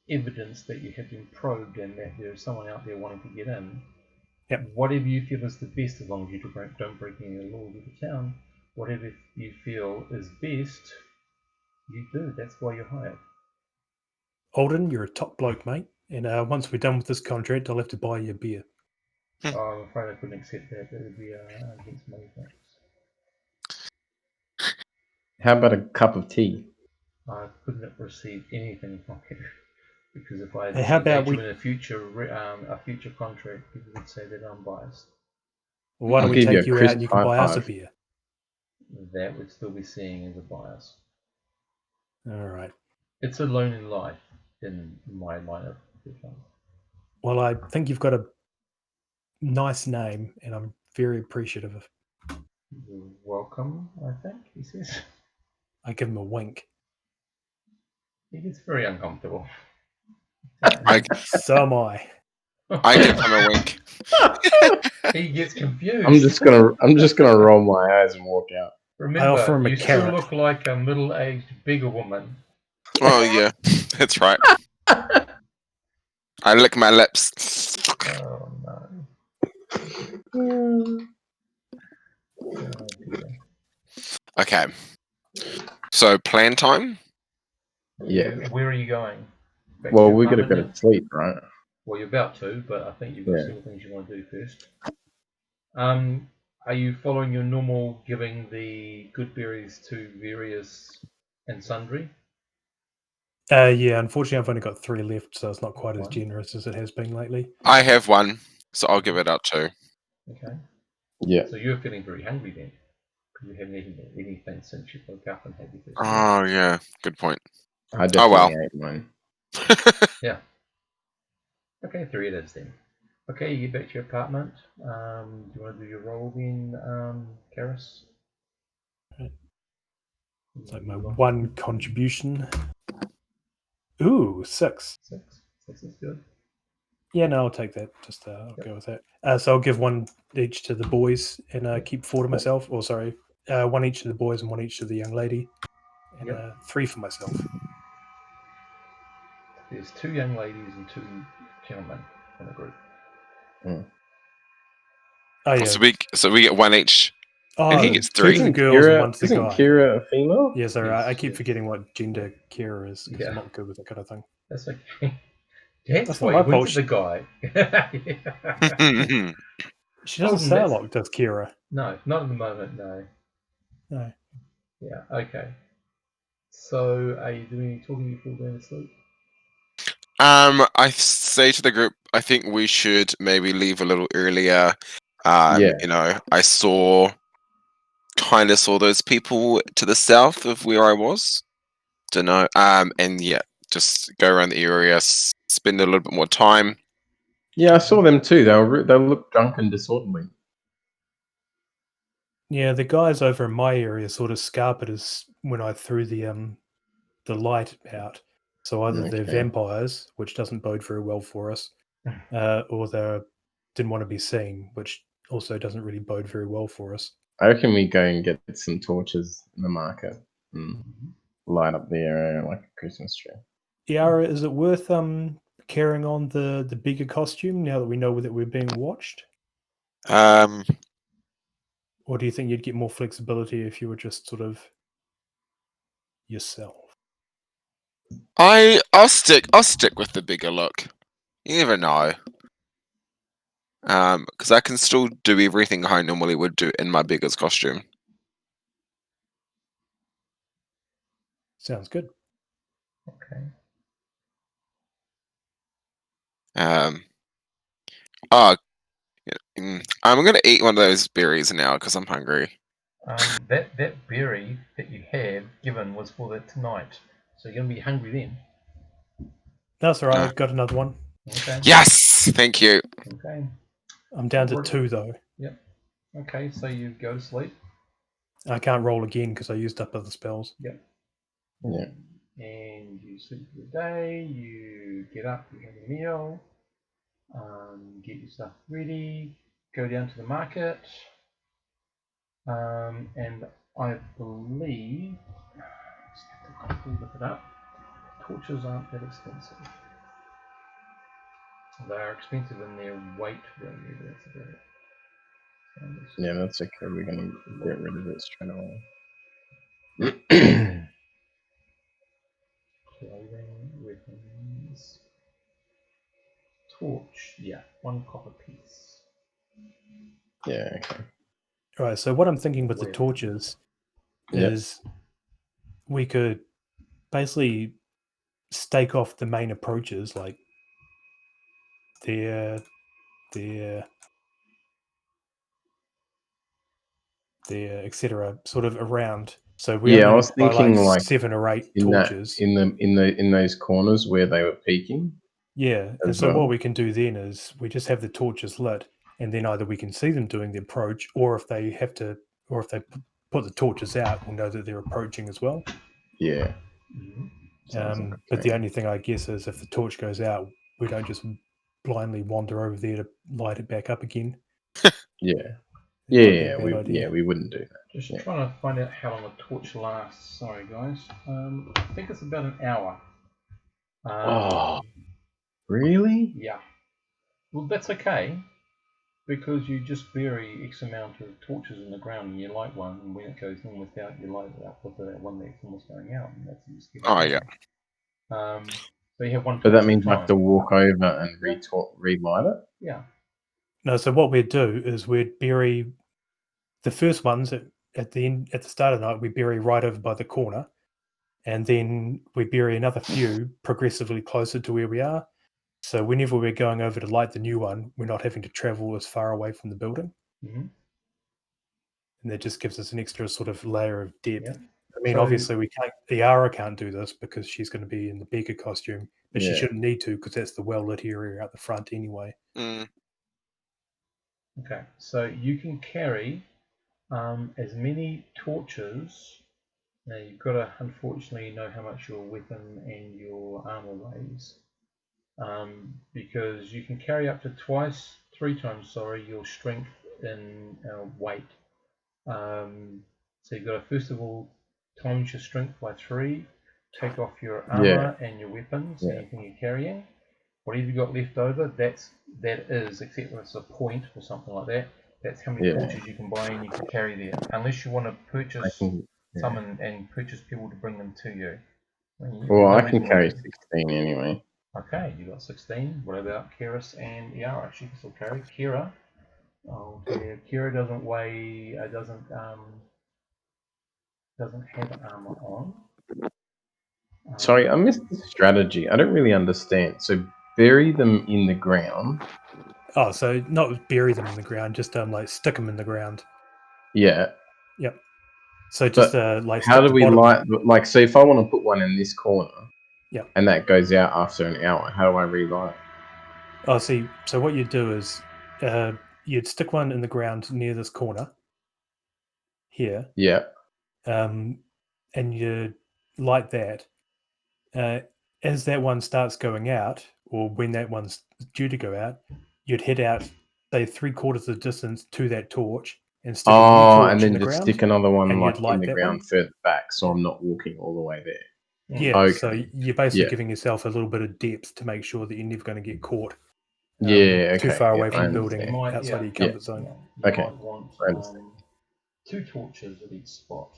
evidence that you have been probed and that there's someone out there wanting to get in, Yep. Whatever you feel is the best, as long as you don't break any laws of the town, whatever you feel is best, you do. That's why you're hired. Alden, you're a top bloke, mate. And once we're done with this contract, I'll have to buy you a beer. Oh, I'm afraid I couldn't accept that. That would be against money thanks. How about a cup of tea? I couldn't receive anything from you because if I Hey, how about engage you we- in a future contract, people would say that I'm biased. Well, why don't I'll we give you take a you out crisp and you can high buy us a five. beer? That would still be seen as a bias. All right. It's a lonely life in my line of profession. Well, I think you've got a nice name, and I'm very appreciative of. You're welcome, I think, he says. I give him a wink. He gets very uncomfortable. So am I. I give him a wink. He gets confused. I'm just gonna roll my eyes and walk out. Remember, offer him a you still carrot. look like a middle-aged bigger woman. Oh yeah, that's right. I lick my lips. Oh no. Oh, dear. Okay. So plan time. Yeah. Where are you going? Back Well, to your we gotta go apartment to sleep, right? now? Well, you're about to, but I think you've got Yeah. several things you want to do first. Are you following your normal giving the good berries to various and sundry? Yeah, unfortunately, I've only got 3 left, so it's not quite as Fine. generous as it has been lately. I have one, so I'll give it out too. Okay. Yeah. So you're feeling very hungry then, because you haven't eaten anything since you woke up and had your first meal. Oh yeah, good point. I definitely well. ate mine. Yeah. Okay, 3 it is then. Okay, you get back to your apartment. Do you want to do your roll then, Karis? It's like my one contribution. Ooh, 6. 6. 6 is good. Yeah, no, I'll take that. Just I'll Yep. go with that. So I'll give 1 each to the boys and Yep. keep 4 to myself. Or sorry, 1 each to the boys and 1 each to the young lady, and Yep. 3 for myself. There's 2 young ladies and 2 gentlemen in the group. Oh yeah. So we get 1 each. Oh, and he gets 3. 2 to the Isn't girls and Kira, 1 to the isn't guy. Kira a female? Yeah, sorry, Yes, I keep yes. forgetting what gender Kira is because Yeah. I'm not good with that kind of thing. That's okay. That's That's why not you my went fault. to the guy. She doesn't Oh, sound that's- like does Kira. No, not at the moment, no. No. Yeah, okay. So, are you doing any talking before going to sleep? I say to the group, I think we should maybe leave a little earlier. Yeah. You know, I kind of saw those people to the south of where I was. Don't know. And yeah, just go around the area, spend a little bit more time. Yeah, I saw them too. They looked drunk and disorderly. Yeah, the guys over in my area sort of scarpered us when I threw the light out. So either they're Okay. vampires, which doesn't bode very well for us, or they didn't want to be seen, which also doesn't really bode very well for us. I reckon we go and get some torches in the market and light up the area like a Christmas tree. Yara, is it worth carrying on the bigger costume now that we know that we're being watched? Or do you think you'd get more flexibility if you were just sort of yourself? I'll stick with the bigger look. You never know. Because I can still do everything I normally would do in my beggar's costume. Sounds good. Okay. I'm gonna eat one of those berries now because I'm hungry. That berry that you have given was for the tonight, so you're gonna be hungry then. That's all right. Ah. I've got another one. Okay. Yes, thank you. Okay. I'm down to Right. 2 though. Yep. Okay, so you go to sleep. I can't roll again because I used up other spells. Yep. Yeah. And you sleep for the day. You get up, you have a meal, get your stuff ready, go down to the market, and I believe just have to quickly look it up. Torches aren't that expensive. They are expensive in their weight value. That's about it. Yeah, that's okay. We're gonna get rid of it straight away. Clothing, weapons, torch. Yeah, 1 copper piece. Yeah, okay. Right. So what I'm thinking with the Web. torches Yep. is we could basically stake off the main approaches, like there, etc., sort of around. So we Yeah, I only was need to buy thinking like like 7 or 8 in that torches. in those corners where they were peaking. Yeah, and as so well. what we can do then is we just have the torches lit, and then either we can see them doing the approach, or if they have to, or if they put the torches out, we'll know that they're approaching as well. Yeah. Mhm. Sounds like a But the plan. only thing I guess is if the torch goes out, we don't just blindly wander over there to light it back up again. Yeah. It might be a Yeah, bad we idea. wouldn't do that. Just Yeah. trying to find out how long a torch lasts. Sorry, guys. I think it's about an hour. Oh, really? Yeah. Well, that's okay because you just bury X amount of torches in the ground and you light one, and when it goes in without, you light it up with that one that's almost going out, and that's just keep it Oh, yeah. going. So you have one. But torch that at a means I have to time. walk over and Yeah. relight it. Yeah. No, so what we'd do is we'd bury the first ones at the end, at the start of the night. We bury right over by the corner, and then we bury another few progressively closer to where we are. So whenever we're going over to light the new one, we're not having to travel as far away from the building, Mhm. and that just gives us an extra sort of layer of depth. Yeah. I mean, So- obviously, we can't. Iara can't do this because she's going to be in the Beaker costume, but she Yeah. shouldn't need to because that's the well-lit area out the front anyway. Mm. Okay, so you can carry as many torches. Now you've got to unfortunately know how much your weapon and your armor weighs, because you can carry up to 3 times, your strength in weight. So you've got to first of all times your strength by 3, take off your armor and your weapons, Yeah. anything you're carrying. Whatever you got left over, that is, except when it's a point or something like that, that's how many Yeah. torches you can buy and you can carry there. Unless you want to I purchase can, some and purchase people to bring them to you. well, I can carry 16 anyway. Okay, you got 16. What about Keris and Iara? She can still carry. Kira. Oh dear. Kira doesn't weigh. Doesn't have armor on. Sorry, I missed the strategy. I don't really understand. So bury them in the ground. Oh, so not bury them in the ground, just like stick them in the ground. Yeah. Yep. So just like how stick do the we bottom- light? Like, so if I want to put one in this corner, Yep. and that goes out after an hour, how do I relight? Oh, see. So what you'd do is you'd stick one in the ground near this corner here, Yeah. and you light that. As that one starts going out, or when that one's due to go out, you'd head out, say 3/4 of the distance to that torch and stick a new torch and in then the just ground. stick another one and like you'd light in the that ground one. further back, so Yeah. I'm not walking all the way there. Yeah, Okay. so you're basically Yeah. giving yourself a little bit of depth to make sure that you're never going to get caught Yeah. too Okay. far Yeah, away I from the understand. building, You might, outside of your Yeah. comfort zone. You Okay, might want I understand. 2 torches at each spot,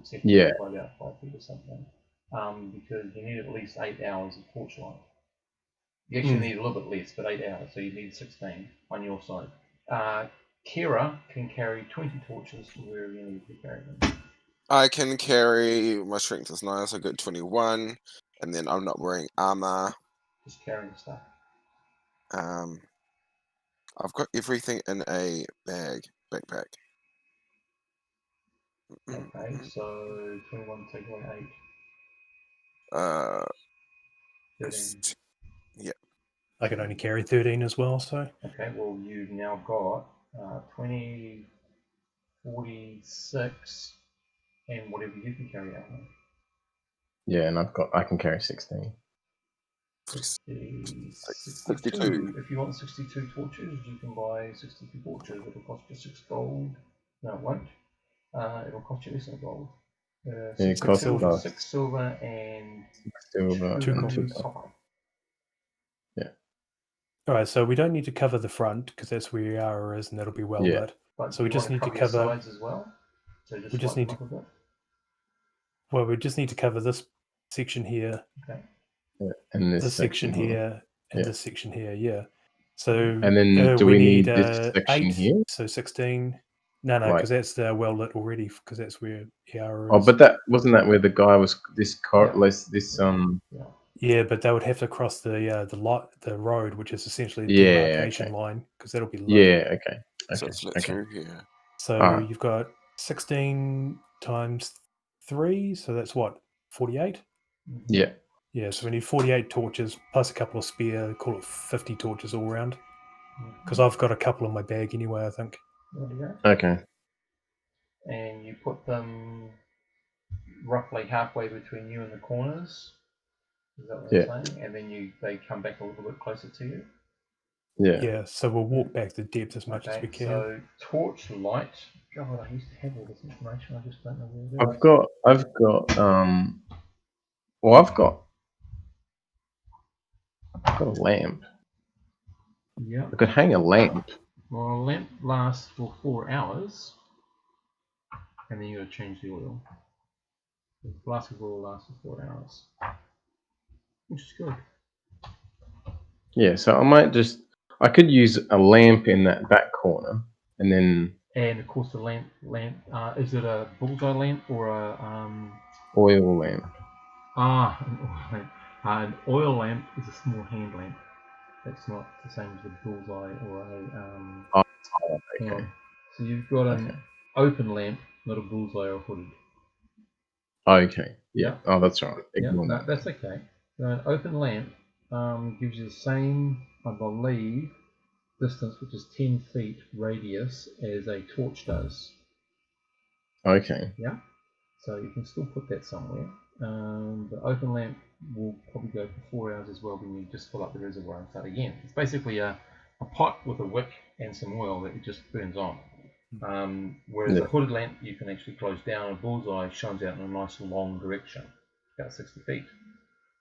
separated Yeah. by about 5 feet or something, because you need at least 8 hours of torchlight. You actually need a little bit less, but 8 hours, so you need 16 on your side. Kira can carry 20 torches to wherever you need to carry them. I can carry, my strength is 9, so I got 21, and then I'm not wearing armor. Just carrying stuff. I've got everything in a backpack. Okay, so 21 take away 8. 13. I can only carry 13 as well, so Okay, well, you've now got 20, 46, and whatever you can carry out. Yeah, and I can carry 16. 62. If you want 62 torches, you can buy 62 torches. It'll cost you 6 gold. No, it won't. It'll cost you less than gold. It costs 6 silver and silver 2 and gold. 2 copper. Yeah. All right, so we don't need to cover the front because that's where Yara is, and that'll be well Yeah. lit. But So we do you just want need to your cover. sides as well. So just We just lighten need to. up a bit. Well, we just need to cover this section here, Okay. Yeah. And this this section here, and Yeah. this section here. Yeah. So And then do we need this section 8, here? so 16. No, Like- because that's well lit already. Because that's where Yara Oh, is. but that wasn't that where the guy was. This Yeah. this Yeah. Yeah, but they would have to cross the road, which is essentially the Yeah, demarcation okay. line, because that'll be lit. Yeah. Okay. So Okay. it's lit Okay. through here. So Alright. you've got 16 times 3, so that's what, 48? Mhm. Yeah. Yeah, so we need 48 torches plus a couple of spare, call it 50 torches all around. Because I've got a couple in my bag anyway, I think. There you go. Okay. And you put them roughly halfway between you and the corners. Is that what Yeah. I'm saying? And then they come back a little bit closer to you. Yeah. Yeah, so we'll walk back the depth as much as we can. So torch light. God, I used to have all this information. I just don't know where it is. I've got well, I've got a lamp. Yeah. I could hang a lamp. Well, a lamp lasts for 4 hours, and then you got to change the oil. The plastic oil lasts for 4 hours, which is good. Yeah, so I could use a lamp in that back corner, and then And of course, the lamp. Is it a bullseye lamp or a oil lamp. an oil lamp? An oil lamp is a small hand lamp. It's not the same as a bullseye or a Oh, hang okay. on. So you've got an Okay. open lamp, not a bullseye or hooded. Okay. Yeah. Yeah. Oh, that's right. Yeah, Ignore no, that. that's okay. So an open lamp gives you the same, I believe, distance, which is 10 feet radius, as a torch does. Okay. Yeah. So you can still put that somewhere. The open lamp will probably go for 4 hours as well when you just fill up the reservoir and start again. It's basically a pot with a wick and some oil that it just burns on. Whereas Yeah. a hooded lamp you can actually close down. A bullseye shines out in a nice long direction, about 60 feet.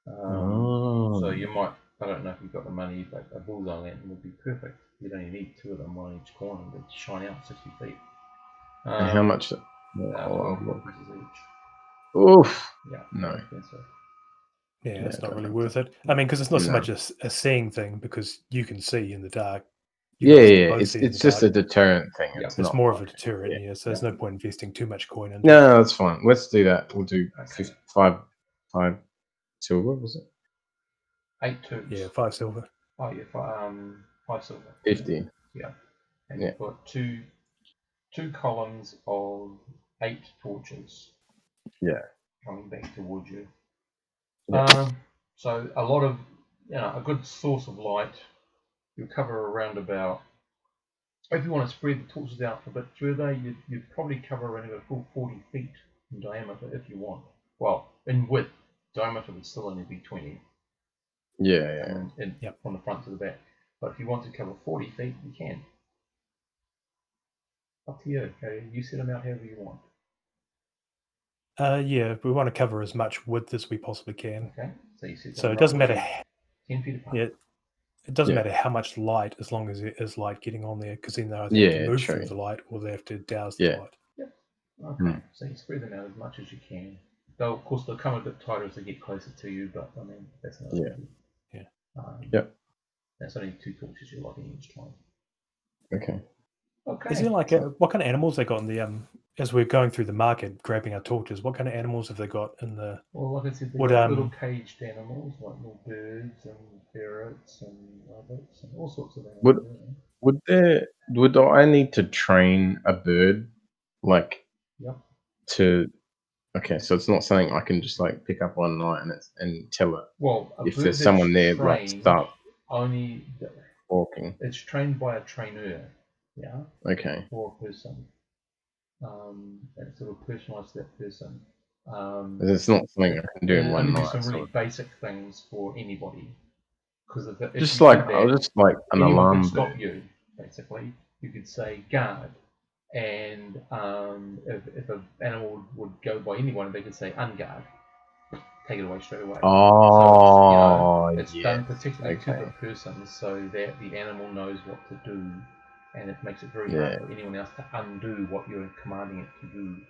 Oh. So you might, I don't know if you've got the money, but a bullseye lamp would be perfect. You'd only need 2 of them, one in each corner, but shine out 60 feet. And how much? $12 each. Oof. Yeah, No. very expensive. Yeah, Yeah, it's not don't really have worth it. I mean, because it's not so No. much a seeing thing, because you can see in the dark. Yeah, guys can yeah. both It's see in it's the just a dark. deterrent thing. Yeah. It's It's not more of a like- deterrent, yeah. so there's no point investing too much coin into it. No, that's fine. Let's do that. We'll do Okay. 5 silver. Was it 8 tubes. Yeah, 5 silver. Oh yeah, 5 silver. 50? Yeah. And Yeah. you've got two columns of 8 torches. Yeah. Coming back towards you. Yeah. So a lot of, a good source of light. You'll cover around about. If you want to spread the torches out a bit further, you'd probably cover around about a full 40 feet in diameter if you want. Well, in width, diameter would still only be 20. Yeah. Yep. From the front to the back. But if you want to cover 40 feet, you can. Up to you. Okay, you set them out however you want. Yeah, we want to cover as much width as we possibly can. Okay, so you set them So it doesn't roughly matter. 10 feet apart. Yeah, it doesn't Yeah. matter how much light, as long as it is light getting on there, because then they either have Yeah, to move true. through the light or they have to douse Yeah. the light. Okay, so you spread them out as much as you can. Though, of course, they'll come a bit tighter as they get closer to you, but I mean, that's another Yeah. thing. Yeah. Yep. That's only 2 torches you're lighting each time. Okay. Okay. Is there like what kind of animals they got in the as we're going through the market grabbing our torches? What kind of animals have they got in the? Well, like I said, they've Would, got little caged animals, like little birds and ferrets and rabbits and all sorts of animals. Would I need to train a bird, like, Yep. to? Okay, so it's not something I can just like pick up one night and tell it Well, a if bird there's that's someone there, like trained start only walking. it's trained by a trainer, yeah, Okay. or a person, and sort of personalised to that person. It's not something I can do in And one only do night. some so really basic things for anybody, because if just you like did I was that, just like an anyone alarm could stop bird. you. Basically, you could say guard, and if an animal would go by anyone, they could say unguard. take it away straight away. Oh, It's yeah. done particularly to Okay. the person so that the animal knows what to do, and it makes it very Yeah. hard for anyone else to undo what you're commanding it to do.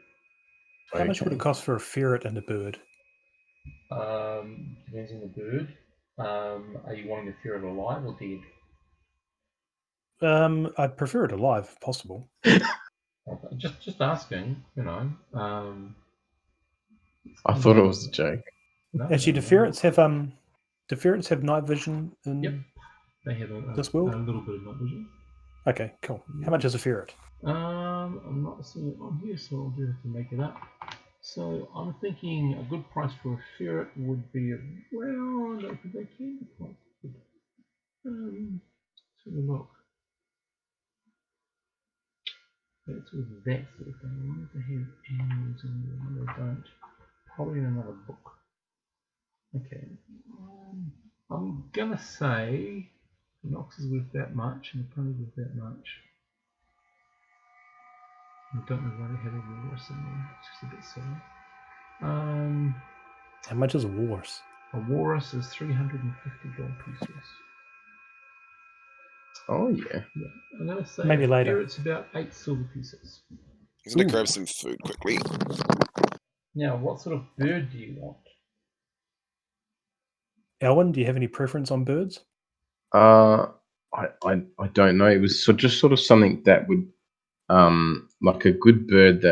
How much would it Okay. cost for a ferret and a bird? Depends on the bird. Are you wanting the ferret alive or dead? I'd prefer it alive if possible. Just asking, you know. I thought it was a joke. No, Actually, no, do no. ferrets have night vision in Yep. They have this world? a little bit of night vision. Okay, cool. How much is a ferret? I'm not seeing it on here, so I'll do have to make it up. So I'm thinking a good price for a ferret would be around. I think they can be quite good. Let's have a look. That's with that sort of thing. I wonder if they have animals in there. No, they don't. Probably in another book. Okay. I'm gonna say Nox is worth that much, and the pony's worth that much. I don't know why they have a walrus in there. It's just a bit silly. How much is a walrus? A walrus is 350 gold pieces. Oh, yeah. Yeah, I'm gonna say Maybe later. ferret's about 8 silver pieces. I'm gonna Ooh. grab some food quickly. Now, what sort of bird do you want? Elwyn, do you have any preference on birds? I don't know. It was just sort of something that would, like a good bird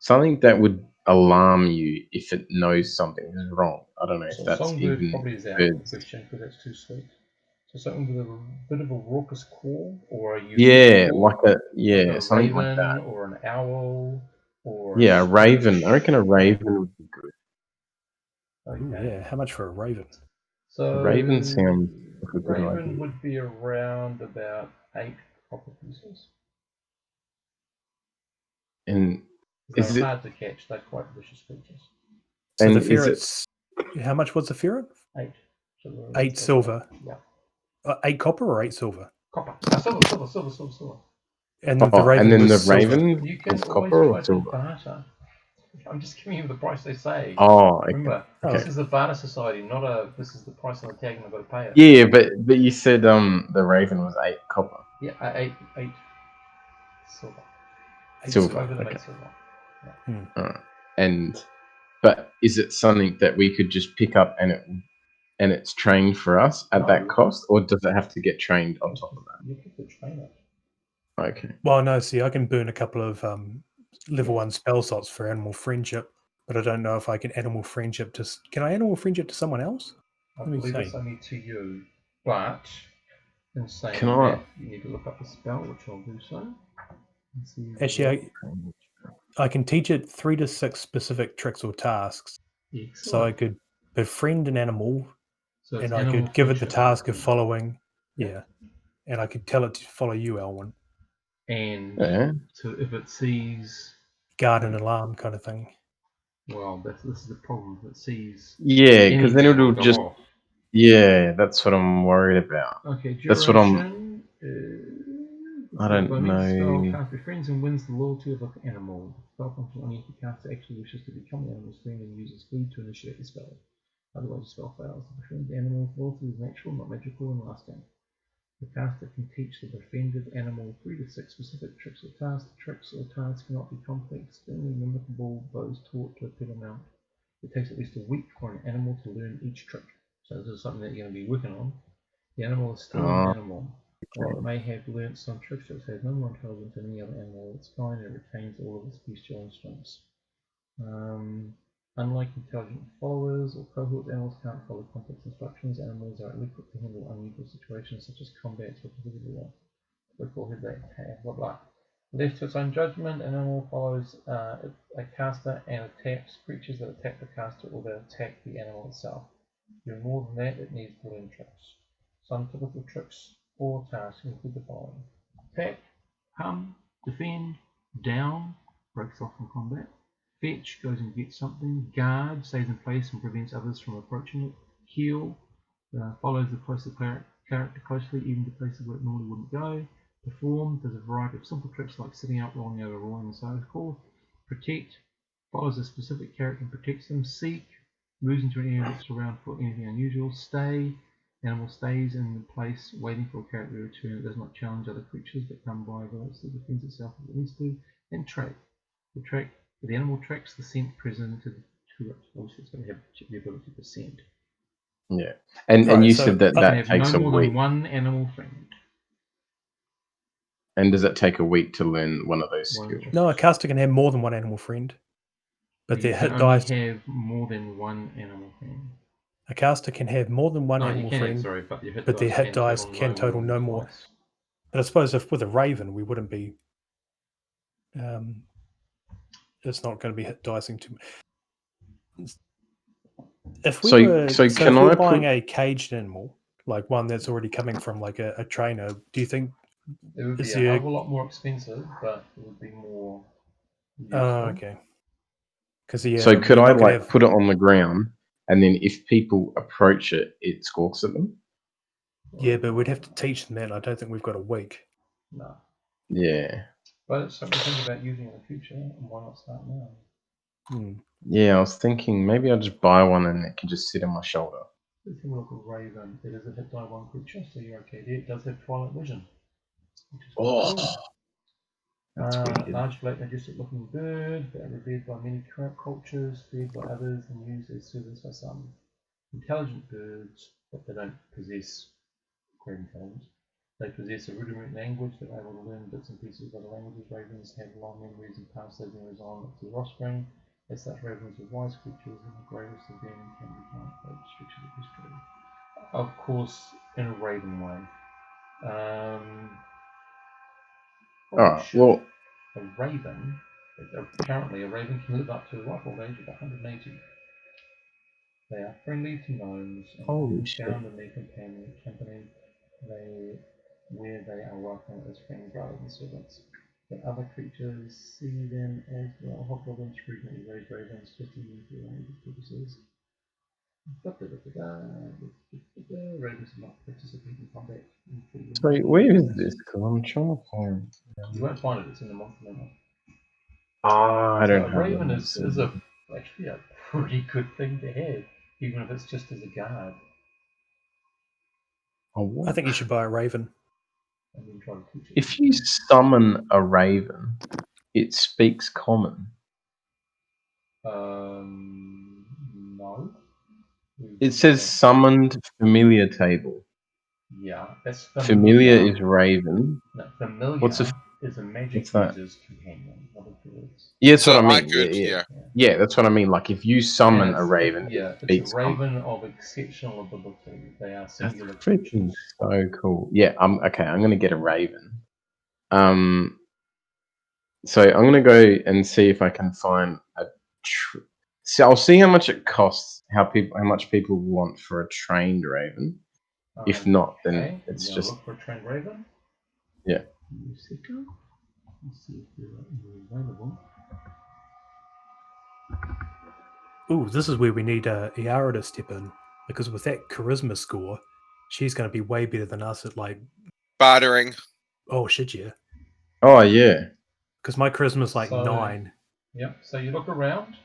something that would alarm you if it knows something is wrong. I don't know if So that's songbird even probably is out of the birds. question because that's too sweet. So something with a bit of a raucous call, or a unique Yeah, call, like a something like raven, that. or an owl, or Yeah, a a raven. I screech. reckon a raven would be good. Ooh, Okay. yeah. How much for a raven? So A raven sounds like a good raven idea. would be around about 8 copper pieces. And They're is it hard to catch. They're quite vicious creatures. So and the is it ferrets. How much was the ferret? 8. So they're 8 silver. Yeah. 8 copper or 8 silver? Copper. Silver. And the and raven then was the silver. raven You can was always copper or try to silver? barter. I'm just giving you the price they say. Oh, okay. Remember, Oh, this is a barter society, not a this is the price on the tag and I've got to pay it. Yeah, but you said the raven was 8 copper. Yeah, 8 silver. 8 Silver. Over the Okay. mate silver. Alright. But is it something that we could just pick up and it's trained for us at that No. cost, or does it have to get trained on top of You have to train it. that? Okay. Well, no, see, I can burn a couple of level 1 spell slots for animal friendship, but I don't know if I can animal friendship to. Can I animal friendship to someone else? I Let me believe it's see. only to you, but in saying Can I- that, you need to look up the spell, which I'll do so. And see Actually, I can teach it 3 to 6 specific tricks or tasks. So I could befriend an animal, So it's and I animal could give it the friendship. task of following. Yeah. Yeah. And I could tell it to follow you, Elwyn. And Yeah. so if it sees, Guard and alarm kind of thing. well, this is the problem. If it sees Yeah, because then anything, it'll go just. off. Yeah, that's what I'm worried about. Okay, That's what I'm. duration. I don't By means spell know. cast befriends and wins the loyalty of the animal. Spell function only if the caster actually wishes to become the animal's friend and uses food to initiate the spell. Otherwise, the spell fails. The befriended animal's loyalty is natural, not magical, and lasting. The caster can teach the befriended animal 3 to 6 specific tricks or tasks. The tricks or tasks cannot be complex, extremely memorable, those taught to a pet amount. It takes at least a week for an animal to learn each trick. So this is something that you're going to be working on. The animal is still an animal. While it may have learnt some tricks, it has no more intelligence than any other animal. It's fine, it retains all of its bestial instincts. Unlike intelligent followers or cohorts, animals can't follow complex instructions. Animals are equipped to handle unusual situations such as combat with a visible one. Before who they have, blah blah. Left to its own judgment, an animal follows a caster and attacks creatures that attack the caster or that attack the animal itself. Doing more than that, it needs to learn tricks. Some typical tricks or tasks include the following: attack, come, defend, down, breaks off from combat, fetch, goes and gets something, guard, stays in place and prevents others from approaching it, heal, follows the closer character closely even to places where it normally wouldn't go, perform, does a variety of simple tricks like sitting up, rolling over, rolling, and so forth, protect, Follows a specific character and protects them. Seek. Moves into an area and looks around for anything unusual. Stay. Animal stays in the place waiting for a character to return. It does not challenge other creatures that come by, but it defends itself as it needs to. And track. The animal tracks the scent present to the tourist. Obviously, it's going to have the ability to scent. Yeah, and Right, you so said that You can that have takes no a more week. than one animal friend. And does it take a week to learn one of those One skills? No, a caster can have more than one animal friend, but You their can hit only dice. have more than one animal friend. A caster can have more than one No, you animal can, friend, sorry, but your hit but their dice hit dice can total no more. twice. But I suppose if with a raven, we wouldn't be. It's not going to be hit dicing too much. If we were So if can we're I buying put? a caged animal, like one that's already coming from like a trainer, do you think? It would be Is a there- hell of a lot more expensive, but it would be more useful. Oh, okay. Because So could we're I not gonna like have. put it on the ground, and then if people approach it, it squawks at them? Yeah, but we'd have to teach them that. And I don't think we've got a week. No. Yeah, But it's something to think about using in the future, and why not start now? yeah. I was thinking maybe I'll just buy one and it can just sit on my shoulder. Let's have a look at Raven. It is a hit die one creature, so you're okay there. It does have Twilight Vision, which is quite Oh, cool. that's weird. Large black majestic looking bird, revered by many cultures, feared by others, and used as servants by some. Intelligent birds, but they don't possess great intelligence. They possess a rudimentary language. They're able to learn bits and pieces of other languages. Ravens have long memories and pass those memories on to their offspring. As such, ravens are wise creatures, and the greatest of them can be counted by the restrictions of history. Of course, in a raven way. Alright, well, a raven, apparently a raven can live up to a ripe old age of 180. They are friendly to gnomes and Holy often shit. found in their company where they are welcome as friends rather than servants. But other creatures see them as well. Hobgoblins frequently raise ravens just to use their language purposes. Ravens do not participate in combat. sorry, where is this? Because I'm trying to find. You won't find it, it's in the monthly memo. I So don't a have raven it. is actually a pretty good thing to have, even if it's just as a guard. Oh, what? I think you should buy a raven. And then try to teach it. If you summon a raven, it speaks common. No. It says summoned familiar table. Yeah, that's Familiar is raven. No, familiar What's a is a magic what's that? user's companion, not a druid's. Yeah, that's So what I I mean. could, Yeah. That's what I mean. Like if you summon a raven, Yeah, it it's speaks a raven of exceptional ability. They are That's singular freaking creatures. so cool. Yeah, I'm gonna get a raven. So I'm gonna go and see if I can find a. So I'll see how much it costs. How much people want for a trained raven. If not, then it's just look for a trained raven. Yeah. Let's see if they're available. Ooh, this is where we need Iara to step in, because with that charisma score, she's going to be way better than us at like. bartering. Oh shit, yeah. Oh yeah. Because my charisma's like So- 9. Yep. So you look around.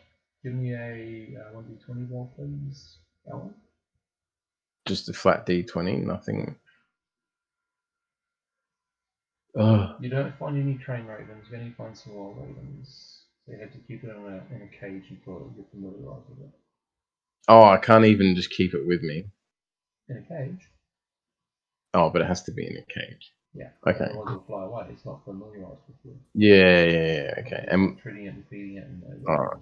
Give me a 1d20 roll, please, Alan. Just a flat D20, nothing. Oh, You don't find any trained ravens. You only find some wild ravens. So you have to keep it in a cage until you get familiarized with it. oh, I can't even just keep it with me. In a cage? Oh, but it has to be in a cage. Yeah. Okay. Otherwise it'll fly away. It's not familiarized with you. Yeah. Okay. And Treating it and feeding it and Alright.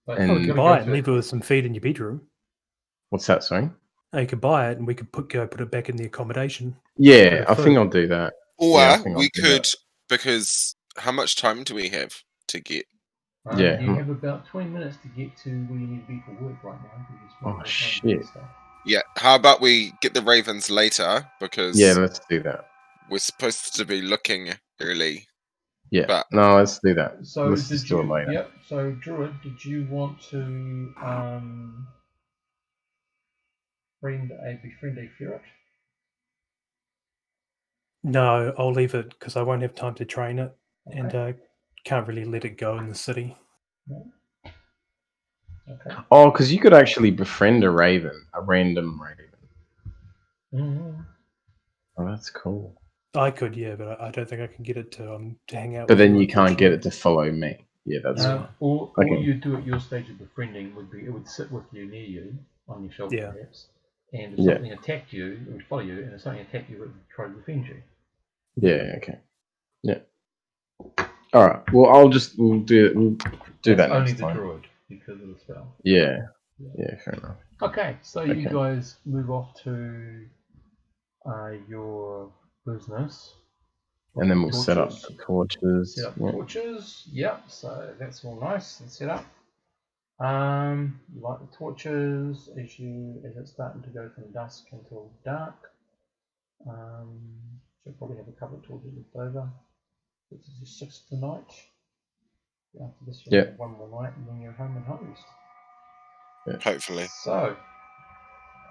But And- Oh, you've you got could to buy go it and to leave it with some feed in your bedroom. what's that? Sorry. Oh, you could buy it and we could put it back in the accommodation. Yeah, Put I it think through. I'll do that. Or Yeah, I think I'll we do could, that. because how much time do we have to get? Yeah. You have about 20 minutes to get to where you need to be for work right now. because you spent Oh, more time doing shit. stuff. Yeah, how about we get the ravens later, because Yeah, let's do that. we're supposed to be looking early. Yeah. But- No, let's do that. So Let's just do it later. Yep. So Druid, did you want to befriend a ferret? No, I'll leave it because I won't have time to train it Okay. and can't really let it go in the city. Okay. Oh, because you could actually befriend a raven, a random raven. Mm-hmm. Oh, that's cool. I could, yeah, but I don't think I can get it to hang out. But with then you, you can't get unfortunately. it to follow me. Yeah, that's Yeah. fine. All Okay. you do at your stage of befriending would be it would sit with you near you on your shoulder, Yeah. perhaps. And if Yeah. something attacked you, it would follow you. And if something attacked you, it would try to defend you. Yeah. Okay. Yeah. All right. Well, we'll do That's that only next the time. druid because of the spell. Yeah. Yeah. Fair enough. Okay, so you Okay. guys move off to your business. And then we'll Torches. set up the torches. Set up Yeah. torches. Yep. So that's all nice and set up. Light the torches as it's starting to go from dusk until dark. So probably have a couple of torches left over. This is your sixth night. After this, you'll have one more night, and then you're home and hosed. Hopefully. So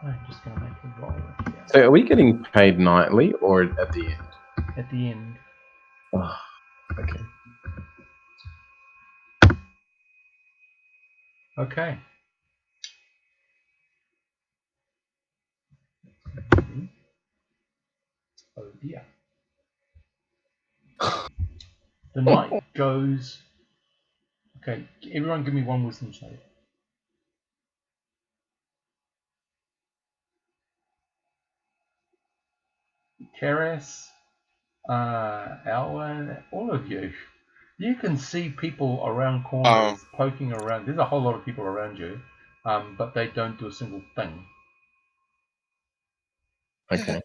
I'm just going to make a roll here. So, are we getting paid nightly or at the end? At the end. Oh, okay. Okay. Oh dear. The night goes. Okay, everyone give me one wisdom save. Karis, Alwyn, all of you. You can see people around corners poking around. There's a whole lot of people around you, but they don't do a single thing. Okay.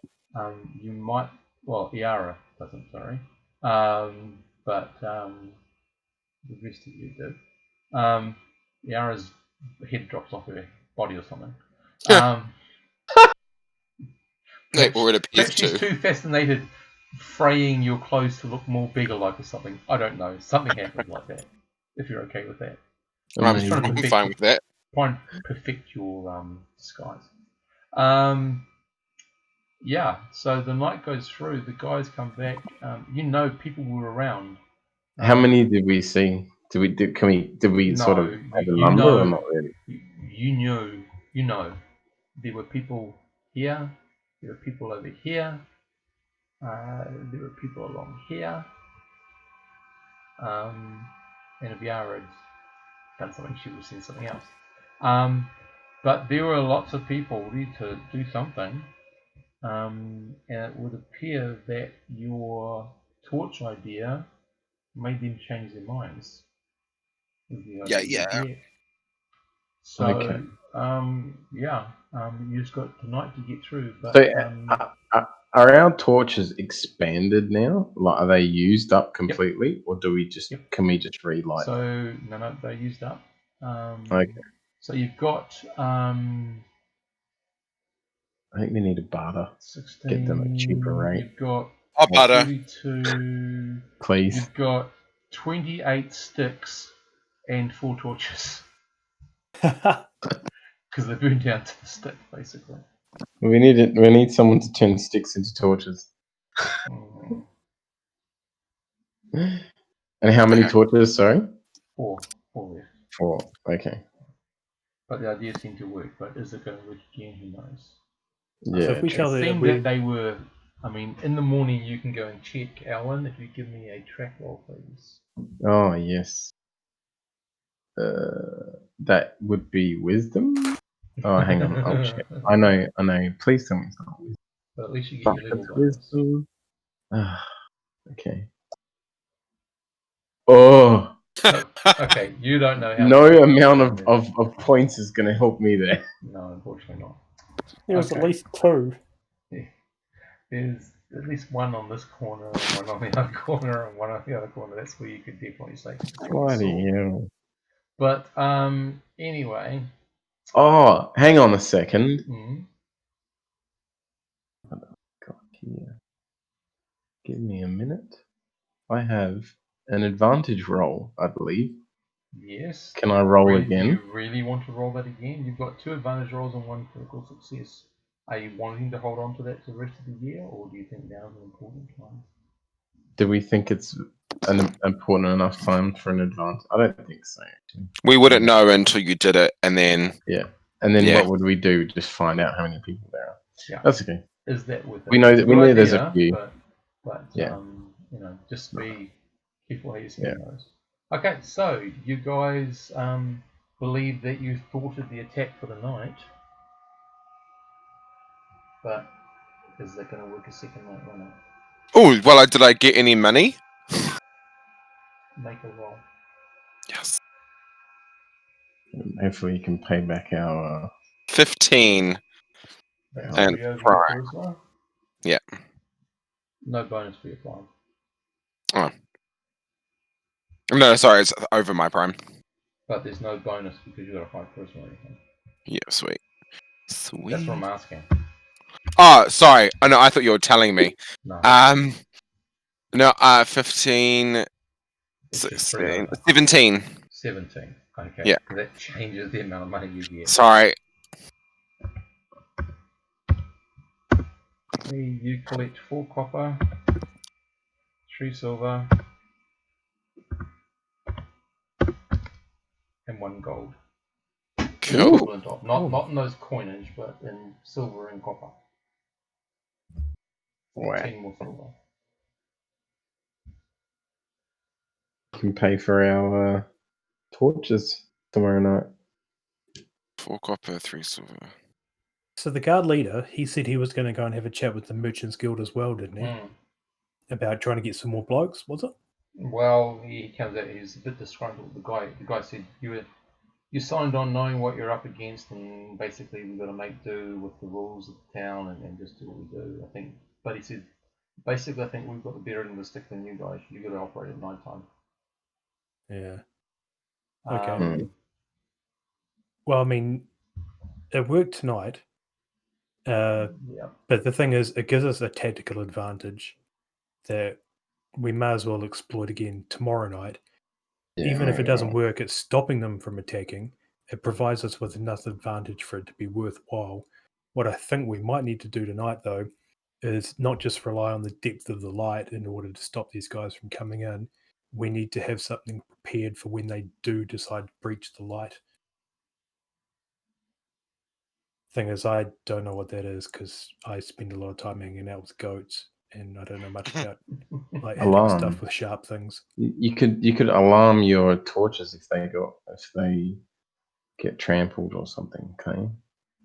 You might. Well, Iara doesn't. Sorry. But the rest of you do. Iara's head drops off her body or something. Or it appears Perhaps she's to. too fascinated fraying your clothes to look more beggar-like or something. I don't know. Something happens like that. If you're okay with that. I'm just trying to fine with that. Try and perfect your disguise. Yeah. So the night goes through. The guys come back. People were around. How many did we see? Did we sort of have a number or not really? You know, there were people here. There were people over here. There were people along here. And if Yara had done something, she would have seen something else. But there were lots of people ready to do something. And it would appear that your torch idea made them change their minds. Yeah. So, Okay. you just got tonight to get through. But, so, are our torches expanded now? Like, are they used up completely, or do we just can we just relight them? So no, they're used up. Okay. So you've got I think we need a barter. 16. Get them a cheaper rate. You've got barter. 32. Please. You've got 28 sticks and 4 torches because they burn down to the stick, basically. We need someone to turn sticks into torches. And how many torches? Sorry. 4 left. 4. Okay. But the idea seemed to work. But is it going to work again? Who knows? Yeah. So if we tell It them seemed that they were. I mean, in the morning you can go and check. Alan, if you give me a track roll, please. Oh yes. That would be wisdom. Oh, hang on. I'll check. I know. Please tell me it's not wisdom. But at least you get your level bonus. Wisdom. Okay. Oh. Okay, you don't know how. No amount of points is going to help me there. No, unfortunately not. There was at least 2. Yeah. There's at least one on this corner, and one on the other corner, and one on the other corner. That's where you could definitely say. Bloody hell. But anyway. Oh, hang on a second. What have I got here? Give me a minute. I have an advantage roll, I believe. Yes. Can I roll again? You really want to roll that again? You've got 2 advantage rolls and 1 critical success. Are you wanting to hold on to that for the rest of the year, or do you think now is an important time? Do we think it's an important enough time for an advance? I don't think so. Actually. We wouldn't know until you did it, and then Yeah. And then Yeah. what would we do? Just find out how many people there are. Yeah. That's okay. Is that with it? We know It's that a we good know there's a idea, few. but Yeah. just be careful how you spend those. Okay, so you guys believe that you thwarted the attack for the night, but is that going to work a second night or not? oh well, did I get any money? Make a roll. Yes, Hopefully you can pay back our 15. That's And three over your prime. charisma. Yeah. No bonus for your prime. No, sorry, it's over my prime. But there's no bonus because you got a high charisma or anything. Yeah, sweet. Sweet. That's what I'm asking. Oh, sorry. Oh, no, I thought you were telling me. No. No, 15, It's just three 16, over. 17. 17. Okay. Yeah. That changes the amount of money you get. Sorry. You collect 4 copper, 3 silver, and 1 gold. Cool. Equivalent of. Not in those coinage, but in silver and copper. wow. 10 more silver. Can pay for our torches tomorrow night. 4 copper, 3 silver. So the guard leader, he said he was going to go and have a chat with the Merchants Guild as well, didn't he? About trying to get some more blokes, was it? Well, he comes out. He's a bit disgruntled. The guy said you signed on knowing what you're up against, and basically we've got to make do with the rules of the town and just do what we do. I think, but he said basically I think we've got the better end of the stick than you guys. You got to operate at night time. Yeah. Okay. Hmm. Well, I mean, it worked tonight. Yeah. But the thing is, it gives us a tactical advantage that we may as well exploit again tomorrow night. Yeah, Even if it maybe doesn't not. work at stopping them from attacking, it provides us with enough advantage for it to be worthwhile. What I think we might need to do tonight, though, is not just rely on the depth of the light in order to stop these guys from coming in. We need to have something prepared for when they do decide to breach the light. Thing is, I don't know what that is because I spend a lot of time hanging out with goats, and I don't know much about like hitting Alarm. stuff with sharp things. You could alarm your torches if they get trampled or something. Okay.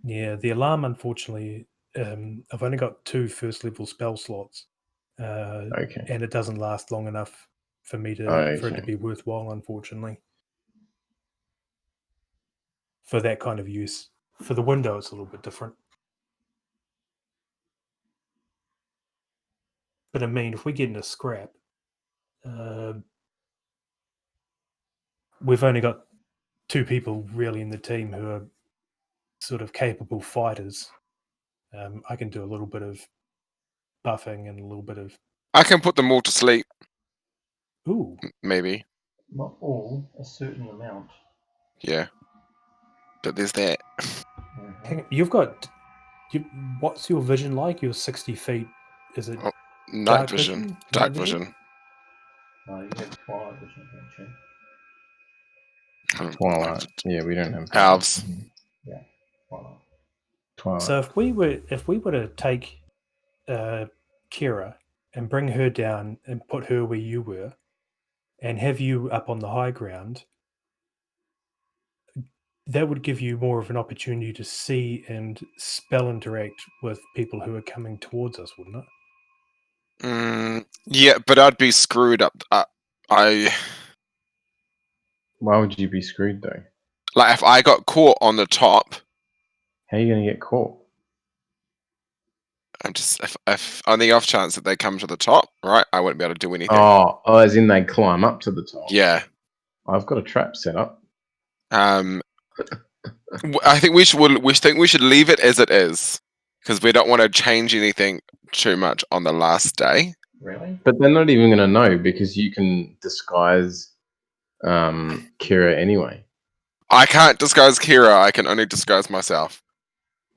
Yeah, the alarm, unfortunately, I've only got 2 first level spell slots, Okay. and it doesn't last long enough for me to for it to Okay. be worthwhile. Unfortunately, for that kind of use, for the window, it's a little bit different. But I mean, if we get in a scrap, we've only got 2 people really in the team who are sort of capable fighters. I can do a little bit of buffing and a little bit of I can put them all to sleep, ooh. maybe. Not all, a certain amount. Yeah. But there's that. Hang on, you've got what's your vision like? You're 60 feet. Is it Night dark vision. Night Dark vision. No, you have twilight vision, don't you? Twilight. Yeah, we don't have Elves. Yeah, twilight. Twilight. So if we were to take Kira and bring her down and put her where you were, and have you up on the high ground, that would give you more of an opportunity to see and spell interact with people who are coming towards us, wouldn't it? Yeah, but I'd be screwed up. Why would you be screwed though? Like if I got caught on the top, How are you gonna get caught? and just if on the off chance that they come to the top, right, I wouldn't be able to do anything. Oh, as in they climb up to the top. Yeah. I've got a trap set up. I think we should leave it as it is because we don't want to change anything too much on the last day. Really? But they're not even gonna know because you can disguise Kira anyway. I can't disguise Kira. I can only disguise myself.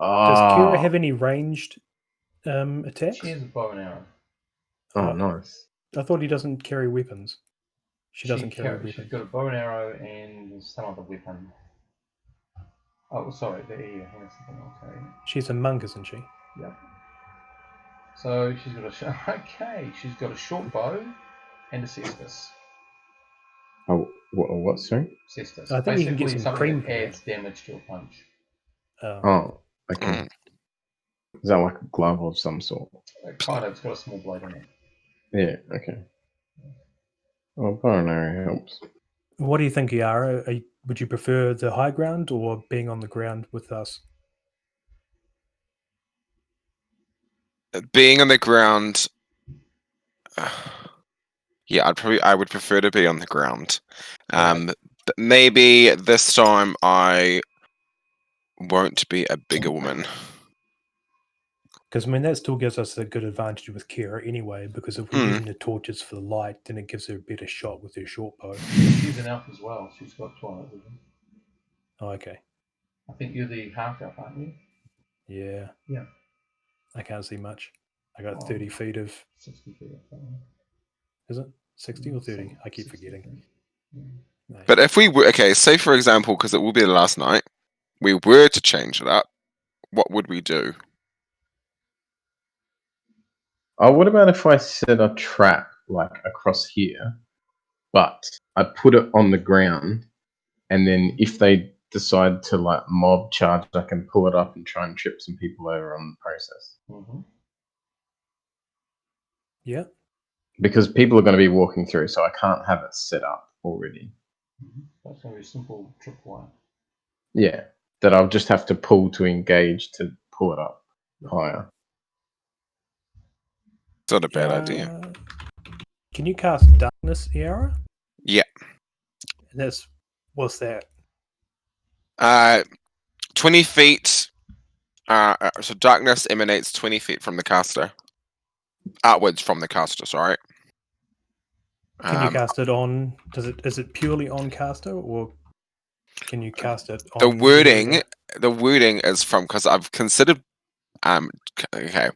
Does Kira Oh, have any ranged attacks? She has a bow and arrow. oh, nice. I thought he doesn't carry weapons. She doesn't carry She's weapons. got a bow and arrow and some other weapon. Oh, sorry, hang on a second, I'll tell you. She's a monk, isn't she? Yep. So she's got she's got a short bow and a cestus. Oh, what, sorry? Cestus. I think you can get Basically some something cream that for that. adds damage to a punch. Oh, okay. Is that like a glove of some sort? Kind of, it's got a small blade in it. Yeah, okay. Well, bow and arrow helps. What do you think, Yara? Would you prefer the high ground or being on the ground with us? Being on the ground. Yeah, I would prefer to be on the ground. Maybe this time I won't be a bigger woman. Because, I mean, that still gives us a good advantage with Kira anyway, because if we're using the torches for the light, then it gives her a better shot with her short bow. She's an elf as well. She's got Twilight Vision. Oh, okay. I think you're the half elf, aren't you? Yeah. Yeah. I can't see much. I got 30 feet of... 60 feet or something. Is it? 60 or 30? I keep forgetting. Yeah. But if we were... Okay, say for example, because it will be the last night, we were to change it up, what would we do? Oh, what about if I set a trap like across here, but I put it on the ground, and then if they decide to like mob charge, I can pull it up and try and trip some people over on the process. Mm-hmm. Yeah. Because people are going to be walking through, so I can't have it set up already. Mm-hmm. That's going to be a simple tripwire. Yeah, that I'll just have to pull to engage to pull it up higher. It's not a bad idea. Can you cast Darkness, Yara? Yeah. And what's that? 20 feet. So darkness emanates 20 feet from the caster. Outwards from the caster, sorry. Can you cast it on... Is it purely on caster, or can you cast it on... The wording is from... Because I've considered... Okay.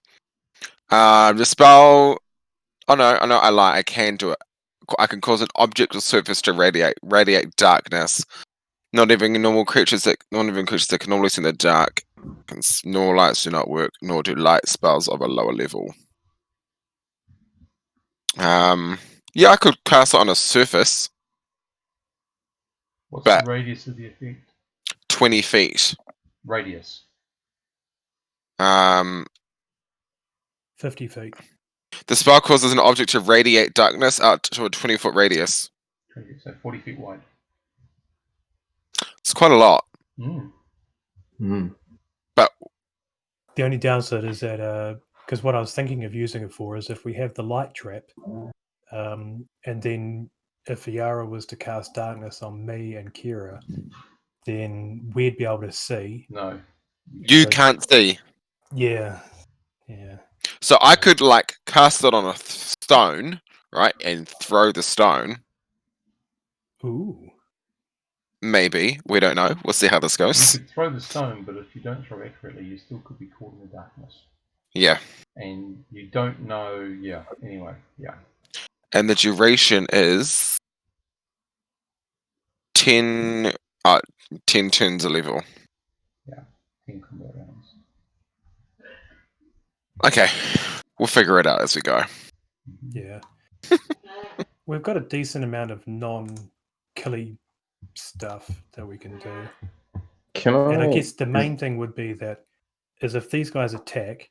The spell... Oh no, I lie. I can do it. I can cause an object or surface to radiate darkness. Not even creatures that can normally see in the dark. Normal lights do not work, nor do light spells of a lower level. Yeah, I could cast it on a surface. What's the radius of the effect? 20 feet. Radius. 50 feet. The spell causes an object to radiate darkness out to a 20-foot radius. 20, so 40 feet wide. It's quite a lot. But the only downside is that because what I was thinking of using it for is if we have the light trap, and then if Yara was to cast darkness on me and Kira, then we'd be able to see. No. You can't see. Yeah. So I could like cast it on a stone, right, and throw the stone. Ooh. Maybe. We don't know. We'll see how this goes. You could throw the stone, but if you don't throw accurately, you still could be caught in the darkness. Yeah. And you don't know... Yeah, anyway, yeah. And the duration is 10 turns a level. Yeah, 10 combat rounds. Okay. We'll figure it out as we go. Yeah. We've got a decent amount of non-killy stuff that we can do. And I guess the main thing would be that is if these guys attack,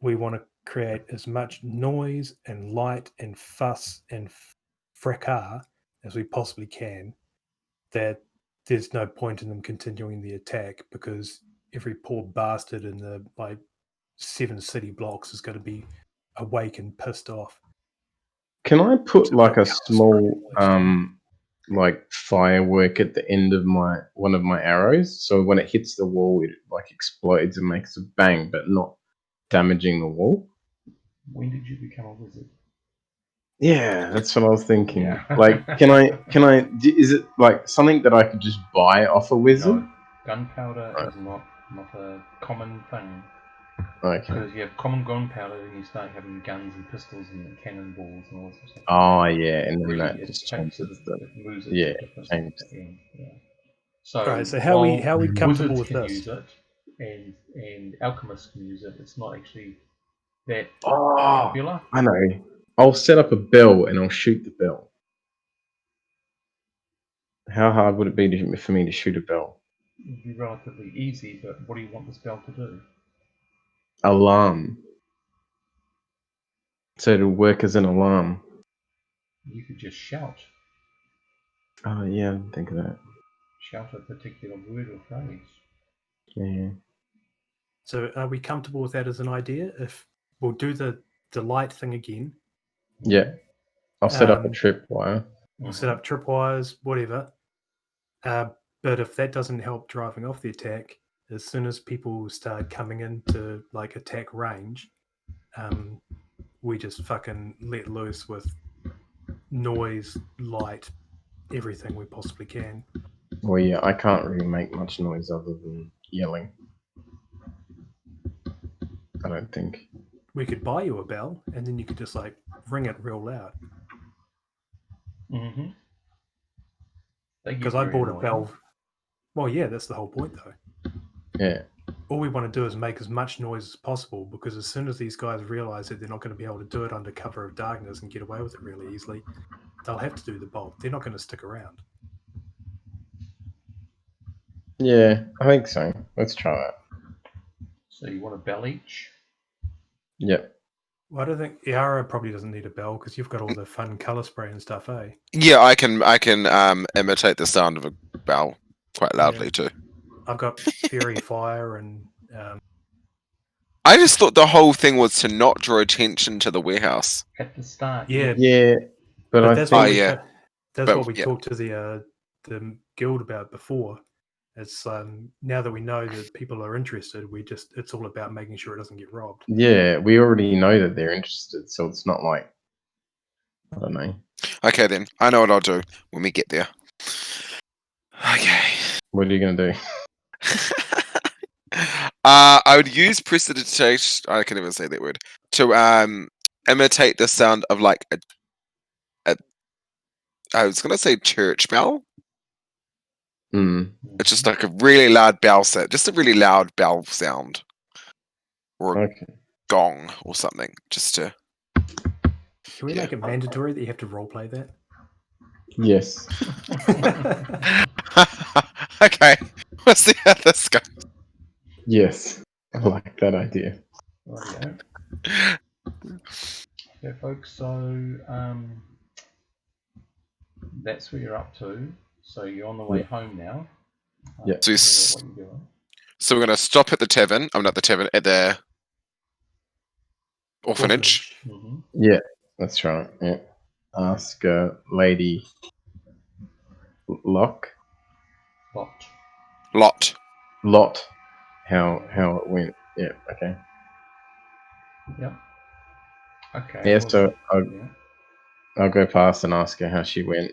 we want to create as much noise and light and fuss and fracas as we possibly can, that there's no point in them continuing the attack, because every poor bastard in the 7 city blocks is going to be awake and pissed off. Can I put like a small like firework at the end of one of my arrows, so when it hits the wall it like explodes and makes a bang, but not damaging the wall? When did you become a wizard? Yeah, that's what I was thinking. Yeah. Like, can I? Is it like something that I could just buy off a wizard? No, gunpowder is not a common thing. Okay. Because you have common gunpowder, and you start having guns and pistols and cannonballs and all this sort of stuff. Oh yeah, and then Really, that it just takes changes it, the it moves it yeah, to a different changes. at the end. Yeah. So, Right, so how we while comfortable wizards with can this? use it and alchemists can use it, it's not actually that Oh, popular. I know. I'll set up a bell and I'll shoot the bell. How hard would it be for me to shoot a bell? It would be relatively easy, but what do you want the spell to do? Alarm. So it'll work as an alarm. You could just shout Oh yeah, I didn't think of that. a particular word or phrase. Yeah. So are we comfortable with that as an idea? If we'll do the light thing again, Yeah. I'll set up a Um, tripwire. we'll set up tripwires, whatever. But if that doesn't help driving off the attack, as soon as people start coming into like attack range, we just fucking let loose with noise, light, everything we possibly can. Well, yeah, I can't really make much noise other than yelling. I don't think. We could buy you a bell, and then you could just like ring it real loud. Mm-hmm. Because I bought a bell. Well, yeah, that's the whole point, though. Yeah. All we want to do is make as much noise as possible, because as soon as these guys realize that they're not going to be able to do it under cover of darkness and get away with it really easily, they'll have to do the bolt. They're not going to stick around. Yeah, I think so. Let's try that. So you want a bell each? Yep. Well, I don't think Yara probably doesn't need a bell because you've got all the fun color spray and stuff, eh? Yeah, I can imitate the sound of a bell quite loudly too. I've got fairy fire and I just thought the whole thing was to not draw attention to the warehouse. At the start, Yeah. Yeah, but I that's think what we yeah. that's But, what we yeah. talked to the guild about before. It's now that we know that people are interested, it's all about making sure it doesn't get robbed. yeah, we already know that they're interested, so it's not like I don't know. Okay, then I know what I'll do when we get there. Okay. What are you gonna do? I would use prestidigitation. I can never say that word to imitate the sound of like a. I was gonna say church bell. Mm. It's just like a really loud bell set, just a really loud bell sound, or a Okay. gong or something, just to. Can we Yeah. make it mandatory that you have to roleplay that? Yes. Okay, we'll see how this goes. Yes. I like that idea. Rightio. Okay, folks. So that's what you're up to. So you're on the way Yeah. home now. Yeah. So you Tell me what you're doing. So we're gonna stop at the tavern. I'm not the tavern, at the orphanage. Mm-hmm. Yeah, that's right. Yeah. Ask Lady Lot how it went. Yeah. Okay. Yep. Okay. Yeah. well, So yeah. I'll go past and ask her how she went,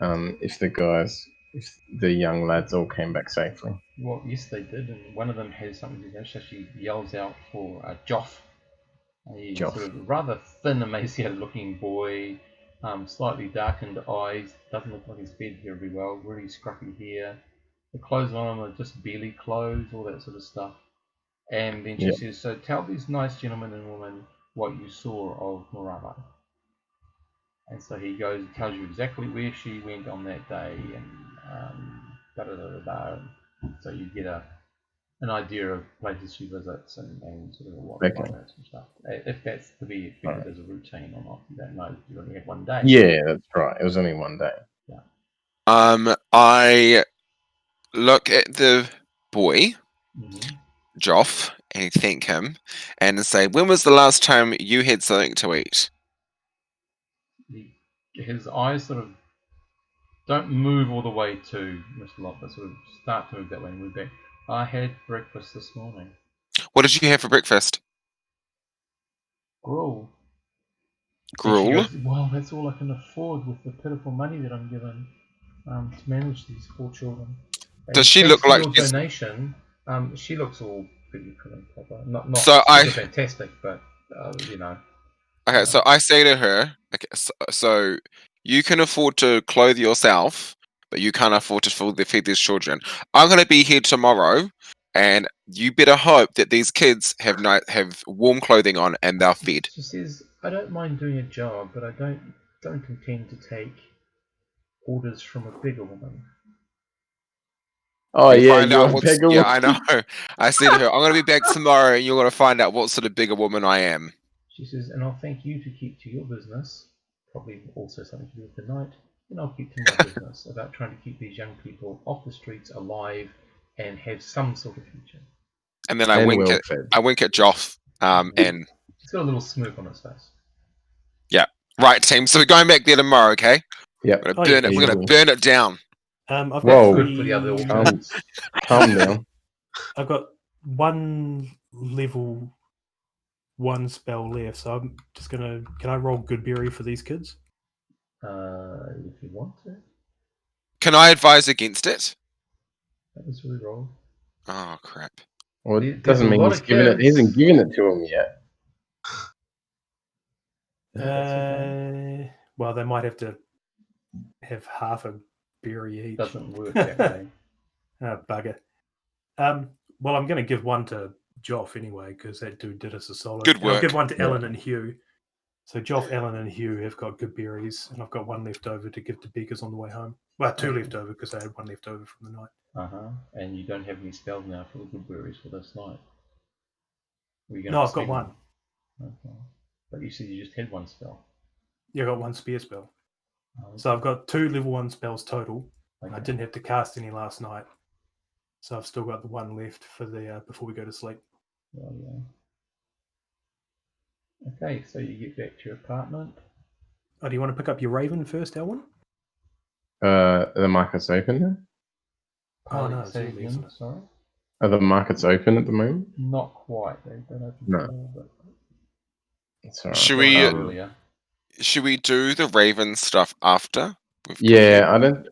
and if the young lads all came back safely. Well, yes, they did, and one of them has something to do. So she yells out for Joff, a Joff. sort of rather thin, emaciated-looking boy, slightly darkened eyes. Doesn't look like he's fed very well. Really scruffy hair. The clothes on him are just barely clothes, all that sort of stuff. And then she Yeah. says, "So tell these nice gentlemen and women what you saw of Morava." And so he goes and tells you exactly where she went on that day, and da da da da da. So you get an idea of places she visits and sort of what Okay. that sort of stuff. If that's to be expected as a routine or not, you don't know. You only have one day. Yeah, that's right. It was only one day. I look at the boy, Mm-hmm. Joff, and thank him, and say, "When was the last time you had something to eat?" His eyes sort of don't move all the way to Mr. Locke, but sort of start to move that way and move back. I had breakfast this morning. What did you have for breakfast? Gruel. And she Gruel. goes, well, that's all I can afford with the pitiful money that I'm given to manage these poor children. And Does she thanks look for like your she's- donation? She looks all pretty proper. Not So super fantastic, but you know. Okay, so I say to her, okay, so you can afford to clothe yourself, but you can't afford to feed these children. I'm going to be here tomorrow, and you better hope that these kids have warm clothing on and they're fed. She says, "I don't mind doing a job, but I don't intend to take orders from a bigger woman." Oh You yeah, find you're out a what's beggar. yeah, I know. I say to her, I'm going to be back tomorrow, and you're going to find out what sort of bigger woman I am. She says, "And I'll thank you to keep to your business, probably also something to do with the night, and I'll keep to my business about trying to keep these young people off the streets alive and have some sort of future." And then I And wink well at fed. Joff, and He's got a little smirk on his face. right, team. So we're going back there tomorrow, okay? Yep. We're Oh, gonna burn yeah. it. We're gonna Easy. burn it down. I've Whoa. got Good for the other three. alternates. Calm down. I've got one level 1 spell left, so I'm just gonna. Can I roll Goodberry for these kids? If you want to, Can I advise against it? that was really wrong. Oh crap! Well, There's it doesn't a mean lot he's of given it. He hasn't kids. given it to him yet. That's okay. Well, they might have to have half a berry each. Doesn't work that way. Bugger. Well, I'm going to give one to Joff anyway because that dude did us a solid. Good And I'll work. give one to Yeah. Ellen and Hugh. So Joff, Ellen, and Hugh have got good berries, and I've got one left over to give to beggars on the way home. Well, two Okay. left over because I had one left over from the night. And you don't have any spells now for the good berries for this night. No, I've got one. Okay. But you said you just had one spell. Yeah, I got one spear spell. Oh, So I've got 2 level 1 spells total. okay. I didn't have to cast any last night, so I've still got the one left for the before we go to sleep. Well, yeah. Okay, so you get back to your apartment. Oh, do you want to pick up your raven first, Elwyn? The market's open now? Oh, no, Say it's early, isn't it? Sorry. Are the markets open at the moment? Not quite. They don't open No. tomorrow, but It's alright. Should they we- open earlier. Should we do the Raven stuff after? Yeah, I don't.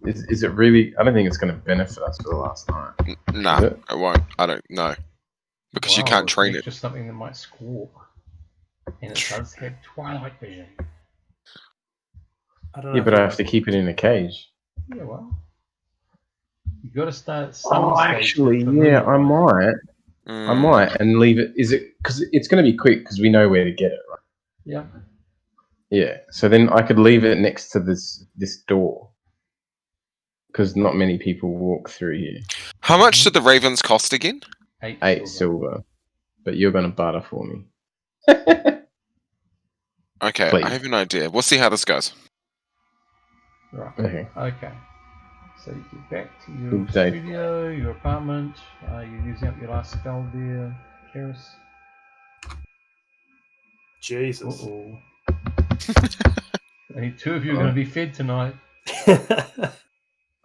Is it really? I don't think it's going to benefit us for the last night. Nah, Is it? it won't. I don't know because you Wow, can't it's train it. just something that might squawk, and it does have twilight vision. I don't know. Yeah, but I have to keep it in a cage. Yeah, well, you got to start at some Oh, stage. actually, to yeah, I familiarise. might. I Mm. might and leave it. Is it because it's going to be quick because we know where to get it, right? Yeah. Yeah. So then I could leave it next to this door because not many people walk through here. How much did the Ravens cost again? 8 silver, but you're going to barter for me. Okay, Please. I have an idea. We'll see how this goes. Right. Okay. Okay. So you get back to your Good day. studio, your apartment. You're using up your last spell there, Karis. Jesus. Uh-oh. Only 2 of you are going to be fed tonight.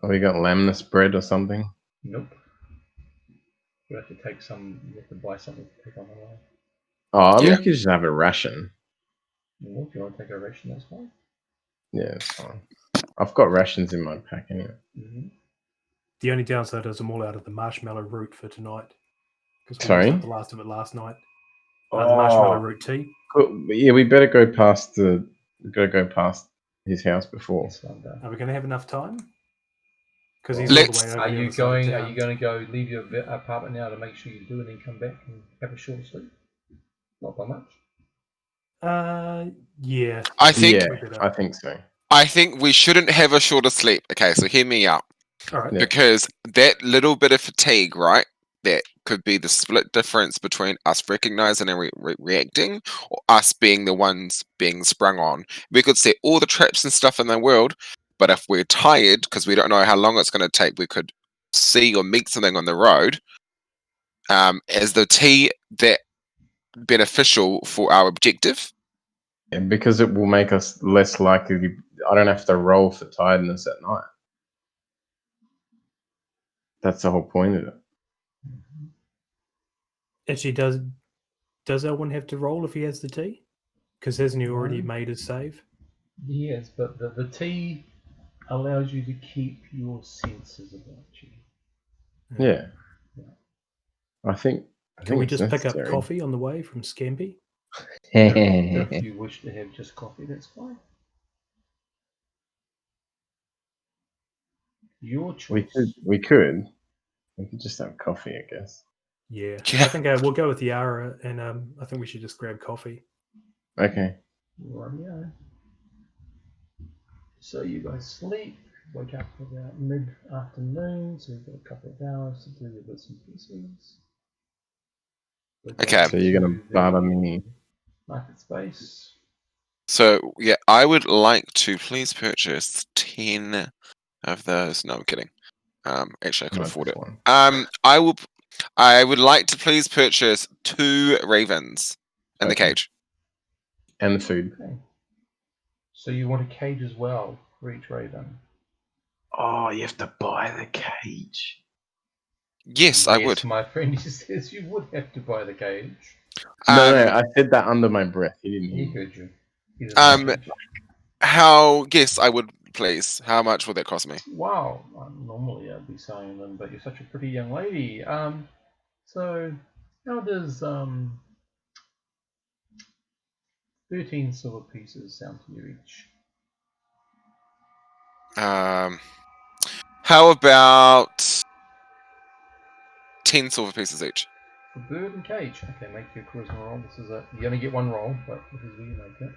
Oh, we got lamnus bread or something. Nope. You have to take some. You have to buy something to take on the way. Oh, I mean, Yeah. you could just have a ration. Well, if you want to take a ration, that's fine. Yeah, it's fine. I've got rations in my pack anyway. Mm-hmm. The only downside is I'm all out of the marshmallow root for tonight. Because we Sorry? used up the last of it last night. The marshmallow Oh, root tea. cool. Yeah, we better go past his house before. That's one day. Are we going to have enough time? Because he's Let's- all the way over Are the you other side of going? Are town. you going to go leave your apartment now to make sure you do, and then come back and have a short sleep? Not by much. Yeah. I think Yeah, I think so. I think we shouldn't have a shorter sleep. Okay, so hear me out. All right. Yeah. Because that little bit of fatigue, right? That could be the split difference between us recognizing and reacting, or us being the ones being sprung on. We could set all the traps and stuff in the world, but if we're tired because we don't know how long it's going to take, we could see or meet something on the road. Is the tea that beneficial for our objective? Yeah, because it will make us less likely to. I don't have to roll for tiredness at night. That's the whole point of it. Actually, does Elwyn have to roll if he has the tea? Because hasn't he already made his save? Yes, but the tea allows you to keep your senses about you. Yeah. I think Can we it's just pick up necessary. coffee on the way from Scampy? If you wish to have just coffee, that's fine. Your choice. We could just have coffee, I guess. Yeah. Yeah. I think we'll go with Yara, and I think we should just grab coffee. Okay. Rightio. So you guys sleep, wake up about mid-afternoon, so you've got a couple of hours to do your bits and pieces. We're Okay. going So you're gonna to barter the me. market space. So yeah, I would like to please purchase 10 of those. No, I'm kidding. Actually, I can Not afford this it. one. I would like to please purchase 2 ravens in the Okay. cage. And the food. Okay. So you want a cage as well for each raven? Oh, you have to buy the cage. Yes, I would. my friend, he says you would have to buy the cage. No, Um, I said that under my breath. He didn't He hear me. heard you. He doesn't hear you. how? Yes, I would. Please. How much would that cost me? Wow. Normally I'd be saying them, but you're such a pretty young lady. So how does 13 silver pieces sound to you each? How about 10 silver pieces each? For bird and cage. Okay, make your charisma roll. This is you only get one roll, but this is where you make it.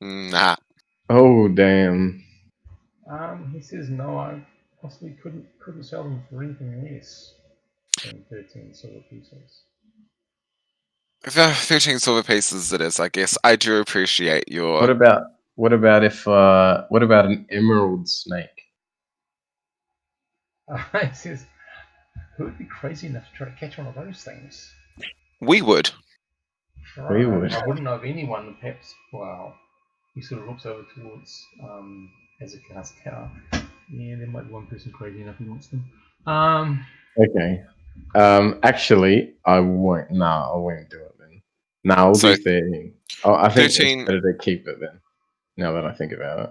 Nah. Oh, damn. He says no. I possibly couldn't sell them for anything less than 13 silver pieces. 13 silver pieces it is, I guess. I do appreciate your... What about an emerald snake? He says, who would be crazy enough to try to catch one of those things? We would. We would. I wouldn't know of anyone, perhaps. Well, he sort of looks over towards Azaka's tower. Yeah, there might be one person crazy enough who wants them. Okay. Actually, I won't. Nah, I won't do it then. Nah, I'll So, do 13. Oh, I think 13 it's better to keep it then. Now that I think about it.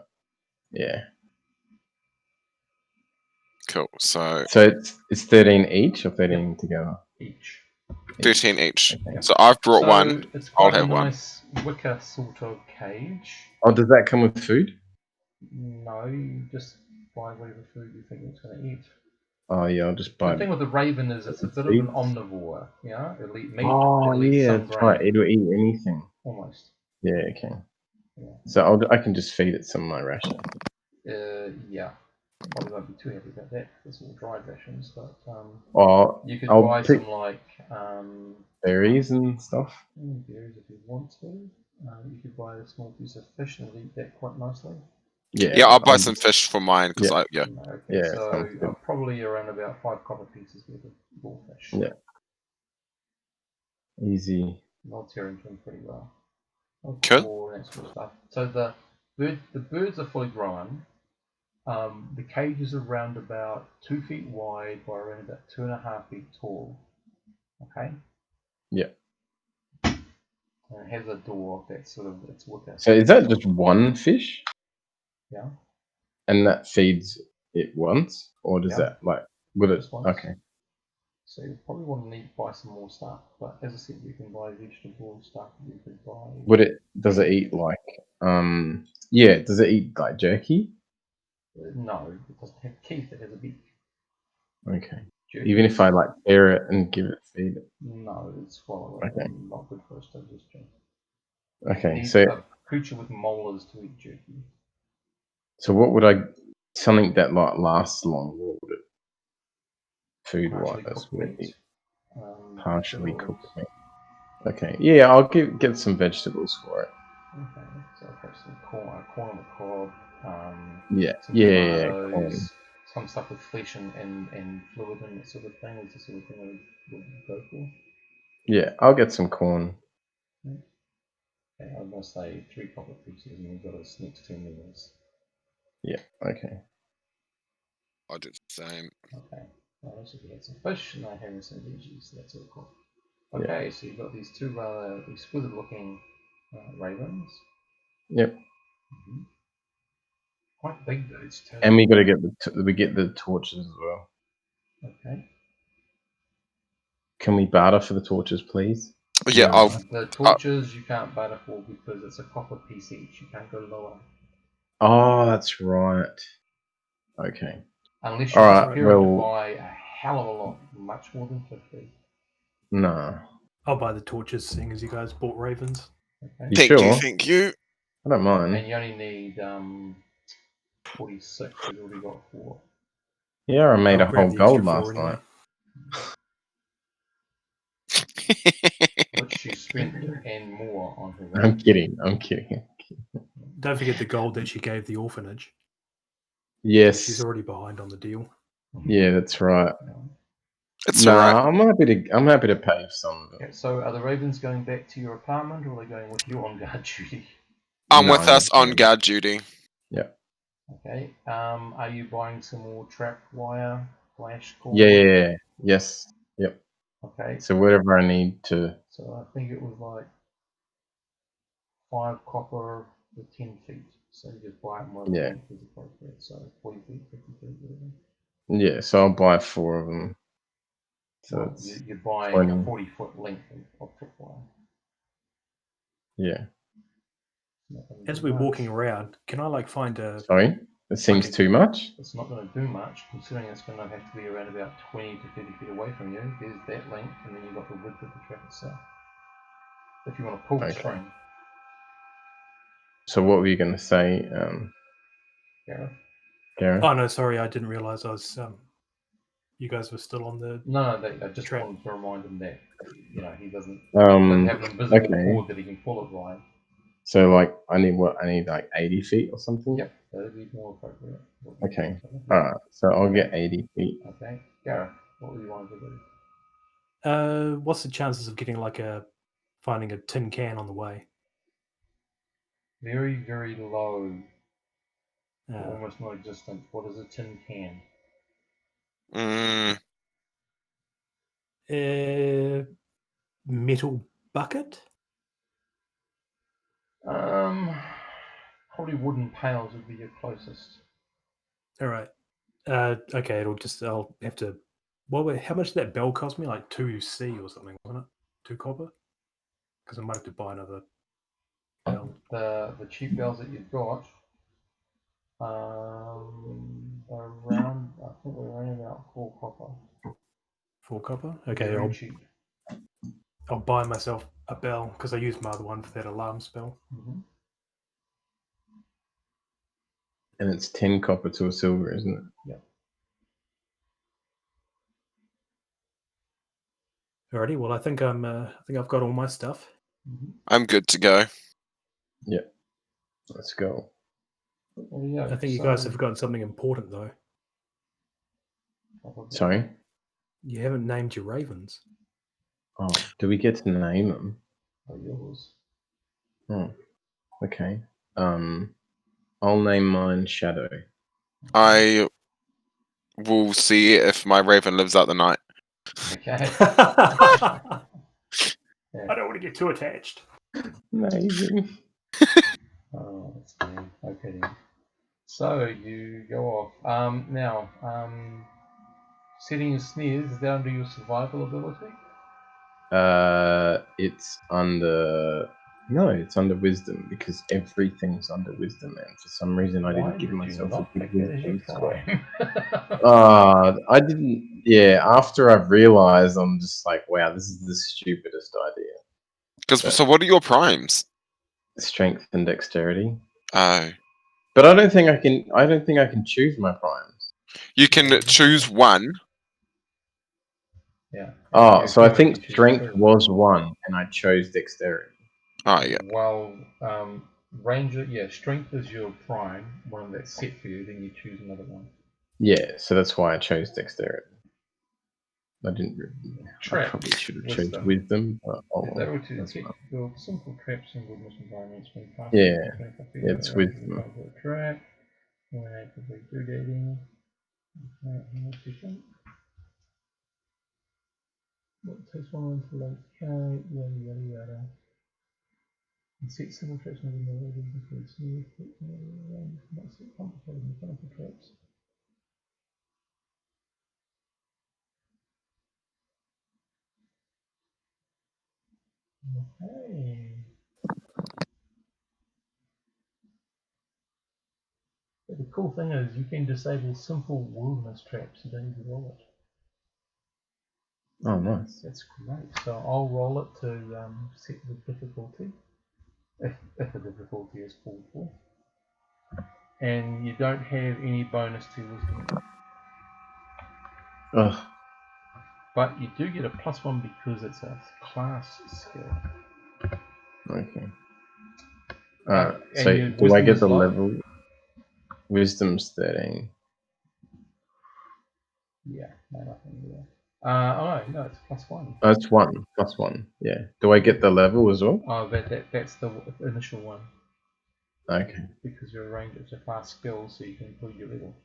Yeah. Cool. So So it's 13 each or 13 together? Each. 13 each. Okay. So I've brought So one. it's I'll quite a have one. nice wicker sort of cage. Oh, does that come with food? No, you just buy whatever food you think it's going to eat. Oh yeah, I'll just buy The thing it. with the raven is it's a bit of an omnivore. Yeah, it'll eat meat. Oh it'll eat yeah, some that's grain. right. It'll eat anything. Almost. Yeah, okay. Yeah. So I can just feed it some of my ration. Yeah. Probably won't be too happy about that. It's all dried rations, but Oh, you could I'll buy pick some like berries and stuff. berries if you want to. You could buy a small piece of fish and it'll eat that quite nicely. Yeah, I'll buy some fish for mine because Yeah. Okay, Yeah, so sounds good. probably around about 5 copper pieces worth of raw fish. Yeah. Easy. They'll tear into them pretty well. Cool. That sort of stuff. So the birds are fully grown. The cage is around about 2 feet wide by around about 2.5 feet tall. Okay. Yeah. And it has a door that's sort of it's wicker. So is that just one fish? Yeah. And that feeds it once, or does Yeah. that would it? Just once. Okay. So you probably want to need to buy some more stuff. But as I said, you can buy vegetable stuff. You can buy. Does it eat yeah? Does it eat like jerky? No, it doesn't have teeth. It has a beak. Okay. Jerky. Even if I tear it and feed it. No, it's swallow it. Okay. Not good for a digestion. Okay. Need So a creature with molars to eat jerky. what would something that lasts long? What would it food Partially wise cooked would it meat. eat? Partially vegetables. cooked meat. Okay. Yeah, I'll get some vegetables for it. Okay, so perhaps some corn on the cob. Yeah. Some Yeah. tomatoes, Corn. some stuff with flesh and fluid and that sort of thing is the sort of thing I would go for. Yeah, I'll get some corn. Okay, I'm going to say 3 copper pieces and we've got a sneak 2 meals. Yeah. Okay. I'll do the same. Okay, so we had some fish and I have some veggies, so that's all cool. Okay, so you've got these 2 rather exquisite looking ravens. Yep. Mm-hmm. Quite big birds too. And we got to get we get the torches as well. Okay. Can we barter for the torches, please? Yeah, No, I'll. the torches you can't barter for because it's a copper piece each. You can't go lower. Oh, that's right. Okay. Unless you're Alright, preparing to well, buy a hell of a lot, much more than 50. no. I'll buy the torches, seeing as you guys bought ravens. Okay. You Thank sure? you, thank you. I don't mind. And you only need 46. You've already got 4. Yeah, I made I'll a grab whole the gold extra 4 last anyway. night. Which she spent and more on her I'm ravens. kidding. I'm kidding. Don't forget the gold that she gave the orphanage. Yes. She's already behind on the deal. Yeah, that's right. It's Nah, alright. I'm happy to pay for some of it. Okay, so are the ravens going back to your apartment or are they going with you on guard duty? I'm No, with us on fine. guard duty. Okay. Are you buying some more trap wire, flash cord? Yeah. Yes. Okay. So whatever I need to. So I think it was like 5 copper for 10 feet. So you just buy it more Yeah. length is appropriate. So 40 feet, 50 feet, whatever. Yeah, so I'll buy 4 of them. So Well, it's you're buying 20. a 40-foot length of tripwire. Yeah. Not gonna As do we're much. walking around, can I like find a Sorry, it seems Okay. too much. It's not going to do much, considering it's going to have to be around about 20 to 30 feet away from you. There's that length, and then you've got the width of the trap itself. If you want to pull the Okay. string, So what were you going to say, Gareth? Gareth? Oh no, sorry, I didn't realize I was you guys were still on the No, I just Trap. wanted to remind him that he doesn't Um, have an invisible okay. cord that he can pull it by. So like I need like 80 feet or something. Yep, that'd be more appropriate. Okay. All right. So I'll get 80 feet. Okay, Gareth, what would you want to do? what's the chances of getting finding a tin can on the way? Very, very low, Uh, almost non-existent. What is a tin can? metal bucket? Probably wooden pails would be your closest. All right. Okay, I'll have to. How much did that bell cost me? Like 2C or something, wasn't it? 2 copper? Because I might have to buy another bell. The cheap bells that you've got, around I think we're around about 4 copper. 4 copper? They're Okay, very cheap. I'll buy myself a bell because I used my other one for that alarm spell. Mm-hmm. And it's 10 copper to a silver, isn't it? Yep. Alrighty, well I think I've got all my stuff. Mm-hmm. I'm good to go. Let's go. There you go. I think you guys have forgotten something important though. Probably. Sorry. You haven't named your ravens. Oh, do we get to name them? Are yours. Oh, okay. I'll name mine Shadow. I will see if my raven lives out the night. Okay. I don't want to get too attached. Amazing. Oh, that's funny. Okay then. So you go off. Now, setting your snares is that under your survival ability? It's under. No, it's under wisdom because everything's under wisdom, and for some reason I Why didn't give did you myself a not good pick that as your wisdom score. prime? I didn't. Yeah, after I've realized, I'm just like, wow, this is the stupidest idea. So what are your primes? Strength and dexterity. Oh. But I don't think I can. I don't think I can choose my primes. You can choose one. Yeah. Oh, You so I could if think you choose strength to. was 1, and I chose dexterity. Oh yeah. Well, ranger, yeah, strength is your prime, one that's set for you, then you choose another one. Yeah, so that's why I chose dexterity. I didn't. I Trap, probably should have chose wisdom. wisdom. But, If they were to that's get fine. build simple traps in wilderness environments, when past Yeah, 25 feet it's away, wisdom. you can't a trap. When actively do dating. Okay, hang on a second. What takes one to locate, yada yada yada. And set simple traps in the world include smooth, not so complicated mechanical traps. Okay. But the cool thing is you can disable simple wilderness traps. You don't need to roll it. Oh, nice. That's great. So I'll roll it to set the difficulty, if the difficulty is called for. And you don't have any bonus to wisdom. Ugh. But you do get a +1 because it's a class skill. Okay. Alright. And So your do I wisdom get is the low. level? Wisdom's 13. Yeah, no, nothing there. Oh no, it's +1. Oh, it's 1. +1. Yeah. Do I get the level as well? Oh, that's the initial one. Okay. Because you're a ranger, it's a class skill, so you can include your level.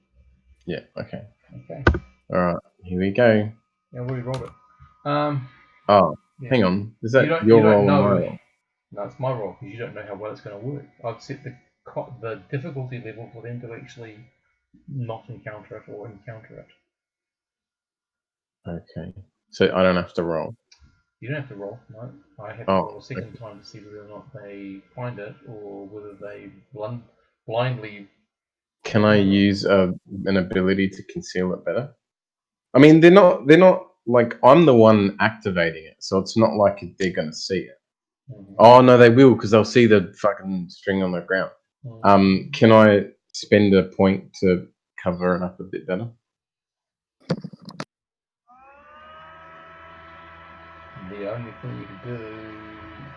Yeah. Okay. Okay. Alright. Here we go. Yeah, we rolled it. Oh, Yeah. hang on. Is You that don't- your you don't roll and know. my roll? No, it's my roll because you don't know how well it's going to work. I've set the difficulty level for them to actually not encounter it or encounter it. Okay. So I don't have to roll. You don't have to roll. No, I have to Oh, roll a second time to see whether or not they find it or whether they blindly. Can I use an ability to conceal it better? I mean, they're not like I'm the one activating it, so it's not like they're gonna see it. Oh no, they will because they'll see the fucking string on the ground. Can I spend a point to cover it up a bit better? The only thing you can do,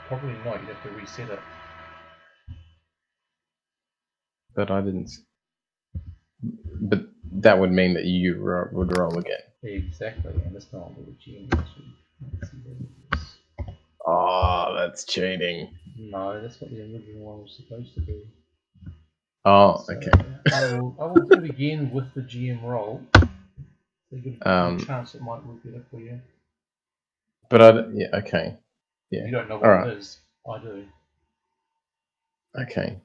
probably not. You'd have to reset it. But I didn't. But that would mean that you would roll again. Exactly, and it's not with the GM actually. Let's see what it is. Oh, that's cheating. No, that's what the original one was supposed to be. Oh, So, okay. I will do it again with the GM roll. There's a chance it might work better for you. But yeah, okay. Yeah. You don't know what Alright. it is. I do. Okay.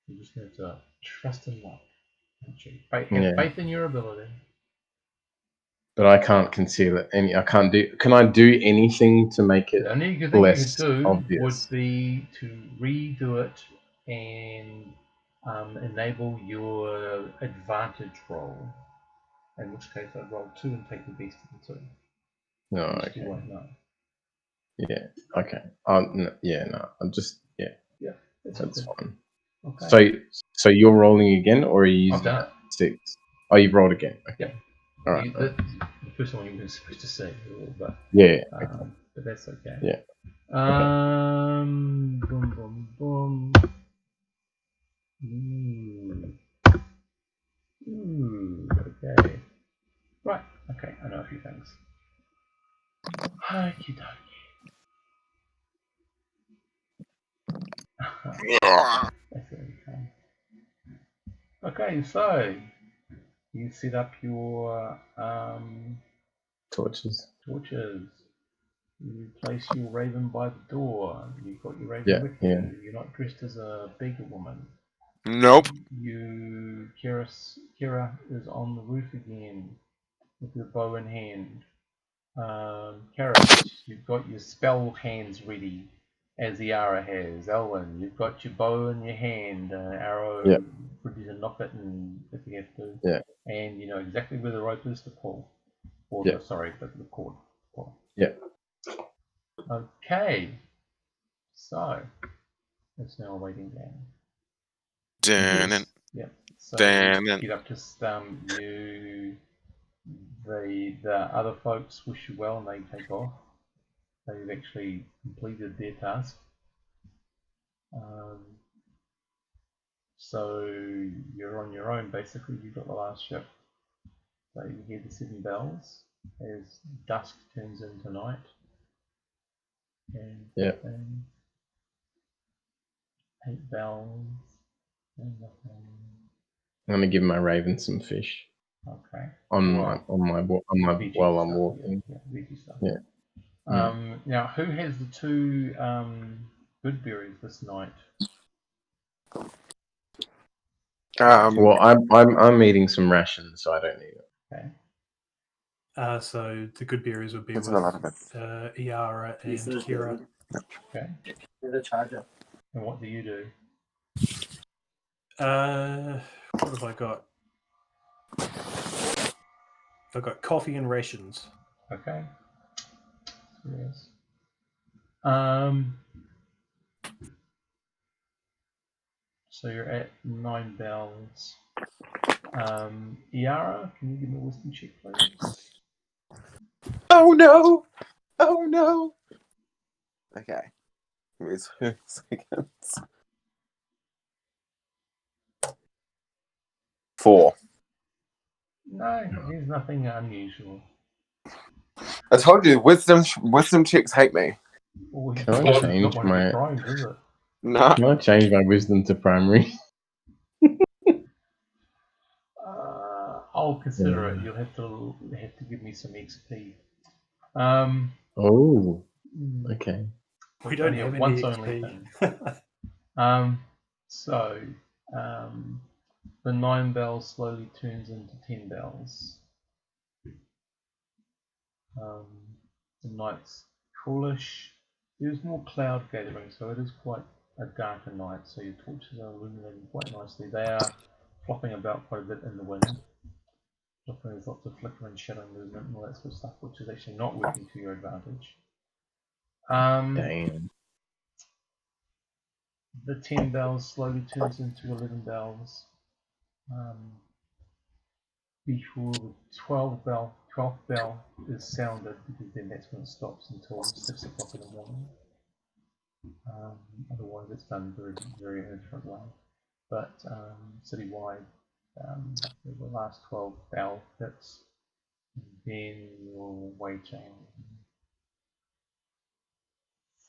You just need to trust in luck. Have faith in your ability. But I can't conceal it. I can't do. Can I do anything to make it The only good thing less you could do obvious? would be to redo it and enable your advantage roll. In which case, I'd roll 2 and take the best of the 2. No. Which Okay. you won't know. Yeah. Okay. No, yeah. No. I'm just. Yeah. Yeah. That's That's okay. fine. Okay. So you're rolling again, or are you I've using done it. 6? Oh, you've rolled again. Okay. Yeah. All right. The first one you were supposed to say, but Yeah. but that's okay. Yeah. Boom, boom, boom. Okay. Right. Okay. I know a few things. Okie dokie. That's okay. Okay, so you set up your Torches. torches. You place your raven by the door. You've got your raven Yeah, with yeah. you. You're not dressed as a beggar woman. Nope. Kira is on the roof again with your bow in hand. Karis, you've got your spell hands ready, as Yara has. Elwyn, you've got your bow in your hand, arrow Yeah. ready to knock it in if you have to. Yeah. And you know exactly where the rope is to pull. Or Yeah. the cord. Pull. Yeah. Okay. So it's now a waiting game. Damn Yes. it. Yep. So Damn you it. get up to the other folks wish you well and they take off. They've actually completed their task. So you're on your own basically. You've got the last shift. So you hear the 7 bells as dusk turns into night. And Yeah. 8 bells and nothing. I'm gonna give my raven some fish Okay. on Well, my veggie while I'm stuff, walking. Yeah, veggie stuff. Yeah. Now, who has the 2 good berries this night? Well, I'm eating some rations, so I don't need it. Okay. So the good berries would be It's with a lot of it. Iara and Kira. Okay. The charger. And what do you do? What have I got? I've got coffee and rations. Okay. Yes. So you're at 9 bells. Iara, can you give me a wisdom check, please? Oh no! Oh no! Okay. Give me 2 seconds. 4. No, there's nothing unusual. I told you, wisdom checks hate me. Well, Can I it's change not one of your my- crimes, is it? No. Can I change my wisdom to primary? I'll consider it. Yeah. You'll have to give me some XP. Oh, okay. We don't Only a have any once only XP. thing. So the 9 bells slowly turns into 10 bells. The night's coolish. There's more cloud gathering, so it is quite a darker night. So your torches are illuminating quite nicely. They are flopping about quite a bit in the wind. There's lots of flickering shadow movement and all that sort of stuff, which is actually not working to your advantage. Damn. The 10 bells slowly turns into 11 bells. Before the 12th bell is sounded, because then that's when it stops until 6 o'clock in the morning. Otherwise, it's done very, very in a different way. But citywide, the last 12 bell hits, then you're waiting.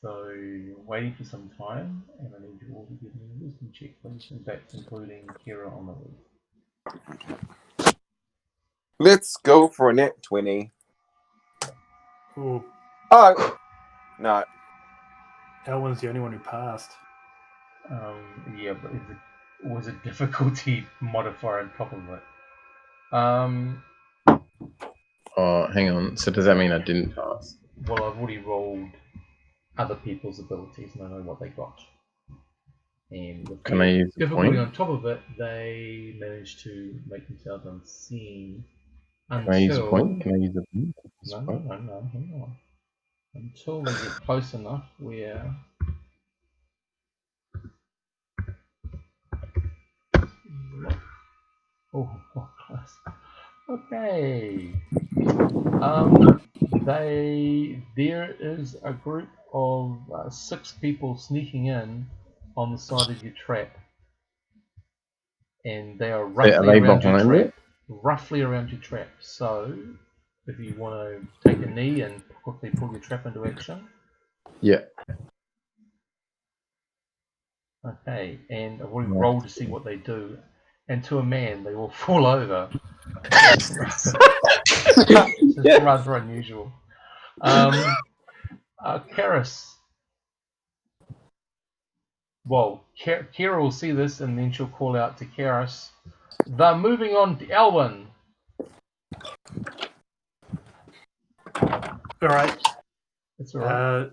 So you're waiting for some time, and I need you all to give me a wisdom check, please. In fact, including Kira on the roof. Let's go for a net 20. Ooh, Oh! No. Elwyn's the only one who passed. Yeah, but was a difficulty modifier on top of it. Oh, hang on. So does that mean I didn't pass? Well, I've already rolled other people's abilities and I know what they got. And with Can I the use the difficulty point? on top of it, they managed to make themselves unseen Can I use a until... point? Can I use a point? No, hang on. Until they get close enough where... Oh, close. Okay. There is a group of 6 people sneaking in on the side of your trap, and they are roughly Are they around your behind trap. it? Roughly around your trap. So, if you want to take a knee and quickly pull your trap into action. Yeah. Okay, and I've already Nice. rolled to see what they do, and to a man, they will fall over. It's rather unusual. Karis. Well, Kira will see this and then she'll call out to Karis. They're moving on to Elwyn. Alright. That's alright.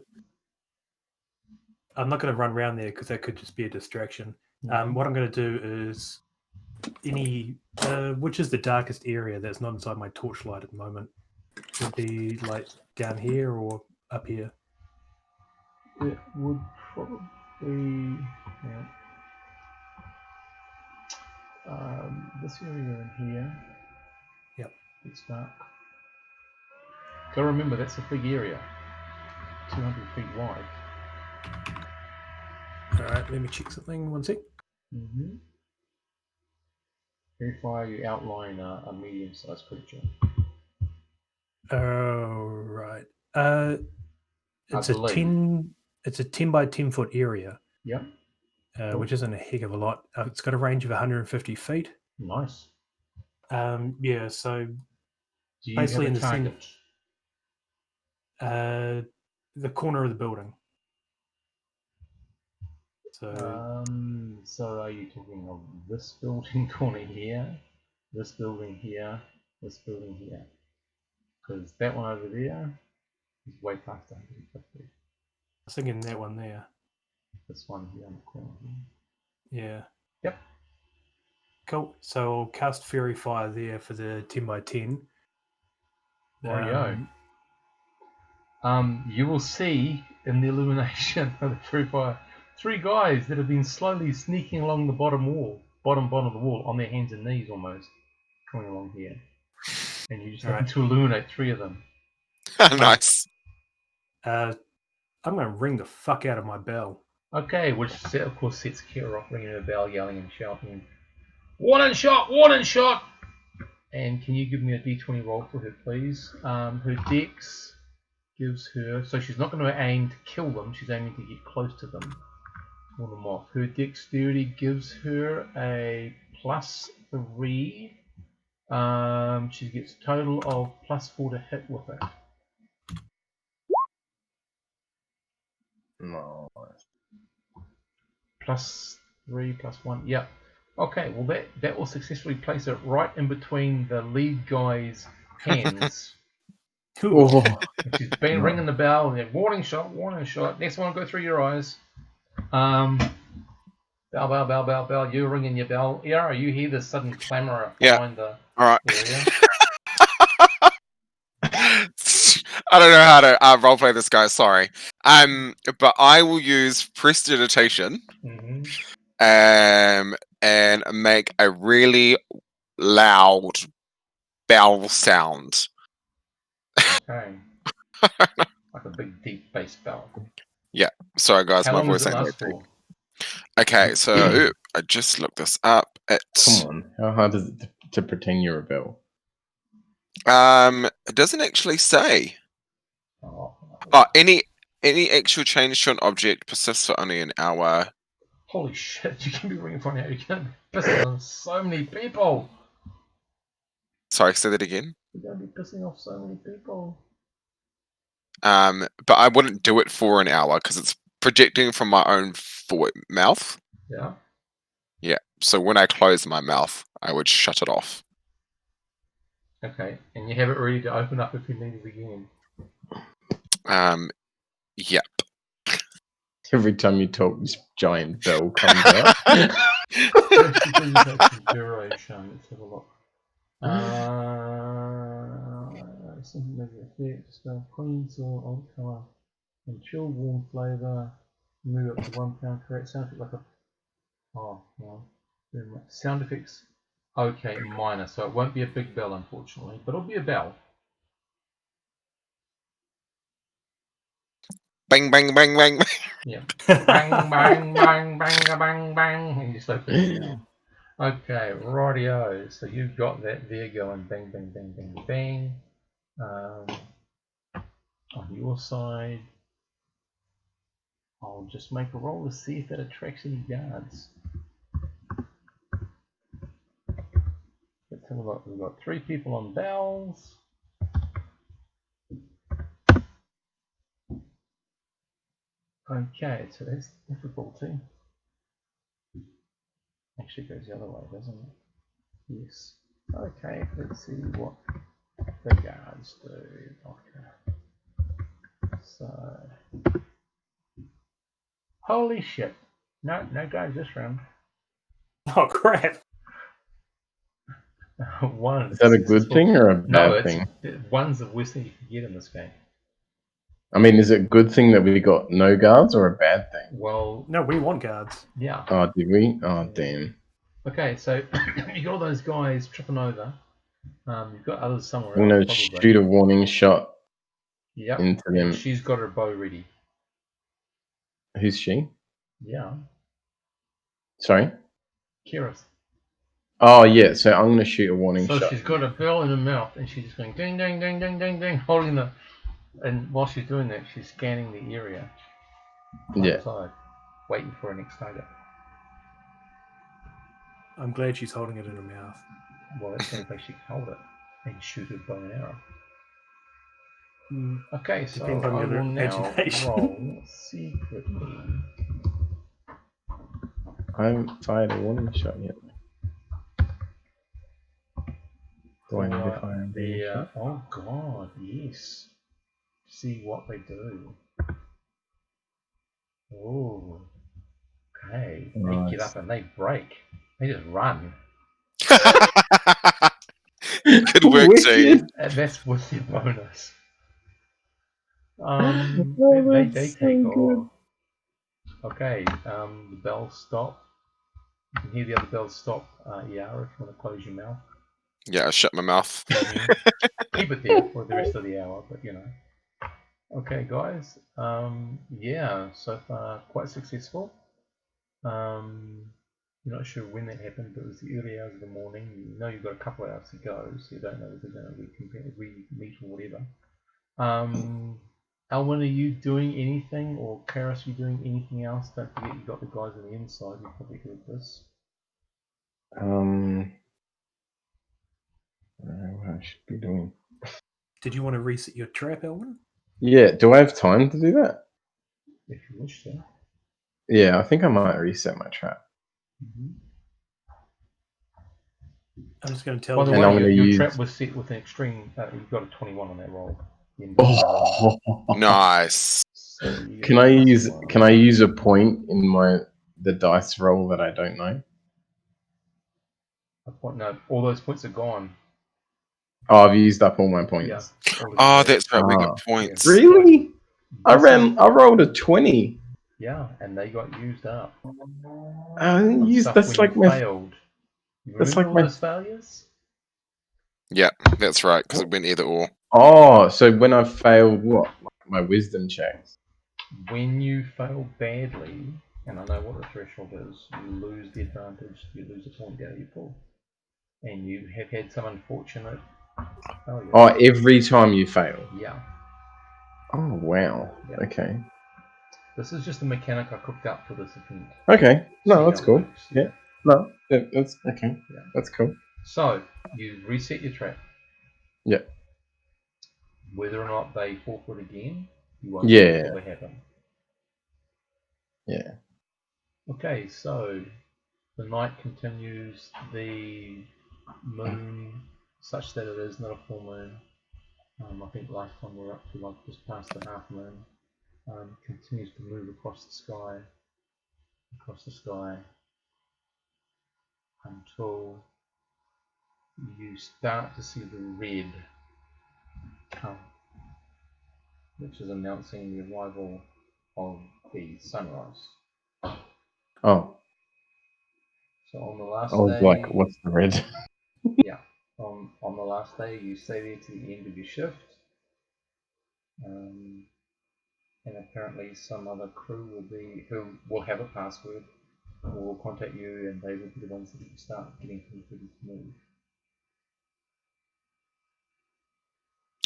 I'm not going to run around there because that could just be a distraction. What I'm going to do is which is the darkest area that's not inside my torchlight at the moment? Would be like down here or up here? It would probably... Yeah. This area in here. Yep. It's dark. So remember, that's a big area. 200 feet wide. Alright, let me check something. One sec. Mm-hmm. Verify you outline a medium-sized creature. Oh, right. It's I a believe. 10. It's a 10 by 10 foot area. Yep. Which isn't a heck of a lot. It's got a range of 150 feet. Nice. Yeah. So Do you basically have in a the target? The corner of the building. So So are you talking of this building corner here, this building here, this building here? Because that one over there is way past 150. I was thinking that one there. This one here on the corner. Yeah. Yep. Cool. So I'll cast Fairy Fire there for the 10 by 10. Rightio. You will see in the illumination of the Fairy Fire 3 guys that have been slowly sneaking along the bottom of the wall, on their hands and knees almost, coming along here. And you just have to illuminate 3 of them. Nice. I'm going to ring the fuck out of my bell. Okay, which of course sets Kira off, ringing her bell, yelling and shouting, "Warning shot! Warning shot!" And can you give me a d20 roll for her, please? Her dex gives her, so she's not going to aim to kill them, she's aiming to get close to them, warn them off. Her dexterity gives her a +3. She gets a total of +4 to hit with it. No. +3, +1. Yep. Okay, well that will successfully place it right in between the lead guy's hands. Cool. Oh, She's been ringing the bell and then warning shot, warning shot. Next one will go through your eyes. Bell, bell, bell, bell, bell. You're ringing your bell. Yeah, you hear the sudden clamour behind the All right. area. I don't know how to roleplay this guy. Sorry. But I will use prestidigitation. Mm-hmm. And make a really loud bell sound. Okay. Like a big, deep bass bell. Sorry, guys, How my long voice does it ain't last that deep. for? Okay, so I just looked this up. It's come on. How hard is it to pretend you're a bell? it doesn't actually say. Oh, Any actual change to an object persists for only an hour. holy shit, you can be ringing for an hour. You're going to be pissing on so many people. Sorry, say that again. You're going to be pissing off so many people. But I wouldn't do it for an hour because it's projecting from my own mouth. Yeah. Yeah. So when I close my mouth, I would shut it off. Okay, and you have it ready to open up if you need it again. Yep. Every time you talk, this giant bell comes out. Duration. Let's have a look. Something like that. Just go clean soil, old colour, and chill, warm flavour. Move up to £1. Correct. Sound effect like a. Oh no. Sound effects. Okay, minor. So it won't be a big bell, unfortunately, but it'll be a bell. Bang, bang, bang, bang. Yeah. Bang, bang, bang, bang, bang, bang. And you just open it now. Okay, rightio. So you've got that there going bang, bang, bang, bang, bang. On your side, I'll just make a roll to see if that attracts any guards. Let's have a look. We've got 3 people on bells. Okay, so that's difficulty. Actually goes the other way, doesn't it? Yes. Okay, let's see what the guards do. Okay. So, holy shit! No guards this round. Oh, crap. One. Is that a good thing or a bad No, thing? one's the worst thing you can get in this game. I mean, is it a good thing that we got no guards or a bad thing? Well, No, we want guards. yeah. Oh, did we? Oh, damn. Okay, so you got all those guys tripping over. You've got others somewhere I'm going else, to probably. shoot a warning shot Yep. into And them. she's got her bow ready. Who's she? Yeah. Sorry? Kira. Oh, yeah, so I'm going to shoot a warning So shot. she's got a bell in her mouth and she's just going ding, ding, ding, ding, ding, ding, holding the. And while she's doing that, she's scanning the area Yeah. outside, waiting for her next target. I'm glad she's holding it in her mouth. Well, that's the only way she can hold it and shoot her bow and arrow. Mm. Okay, so Depends on I your will now imagination. roll secretly. I haven't fired a warning shot yet. Do I need to for fire and be their, oh god, yes. See what they do. Oh, okay. They get Nice. up and they break. They just run. Good work, team. And that's with their bonus. Oh, they that's take so good. off. Okay, the bells stop. You can hear the other bells stop. Yara, if you want to close your mouth. Yeah, I shut my mouth. Keep it there for the rest of the hour, but you know. Okay, guys. Yeah, so far quite successful. You're not sure when that happened, but it was the early hours of the morning. You know you've got a couple of hours to go, so you don't know if they're going to re-meet or whatever. Alwyn, are you doing anything, or Karis, are you doing anything else? Don't forget you got the guys on the inside. You probably heard this. I don't know what I should be doing. Did you want to reset your trap, Elwyn? Yeah, do I have time to do that? If you wish to. Yeah, I think I might reset my trap. I'm just going to tell By the you. And I'm way, gonna your use- trap was set with an extreme. You got a 21 on that roll. The invisible roll. Oh, Nice. So you Can get I plus use 1. can I use a point in the dice roll that I don't know? A point? No, all those points are gone. Oh, I've used up all my points. Yeah. all of Oh, yours. that's right. We Ah. got points. Really? I This is- rolled a 20. Yeah, and they got used up. I didn't On use stuff that's when like you my failed. You that's remember like all my- those failures? Yeah, that's right. Because it went either or. Oh, so when I failed what? Like my wisdom checks. When you fail badly, and I know what the threshold is, you lose the advantage, you lose a point out of your pool. And you have had some unfortunate failures. Oh, every time you fail. Yeah. Oh wow. Yeah. Okay. This is just a mechanic I cooked up for this event. Okay. See No, how that's it cool. works. Yeah. No, that's okay. Yeah. That's cool. So, you reset your trap. Yeah. Whether or not they fall for it again, you won't Yeah. know until they happen. Yeah. Okay, so the night continues, the moon, such that it is not a full moon. I think last time we were up to like just past the half moon. Continues to move across the sky, until you start to see the red come, which is announcing the arrival of the sunrise. Oh, So on the last I was day, like, what's the red? yeah, on the last day, you stay there to the end of your shift, and apparently some other crew who will have a password, will contact you, and they will be the ones that you start getting things ready to move.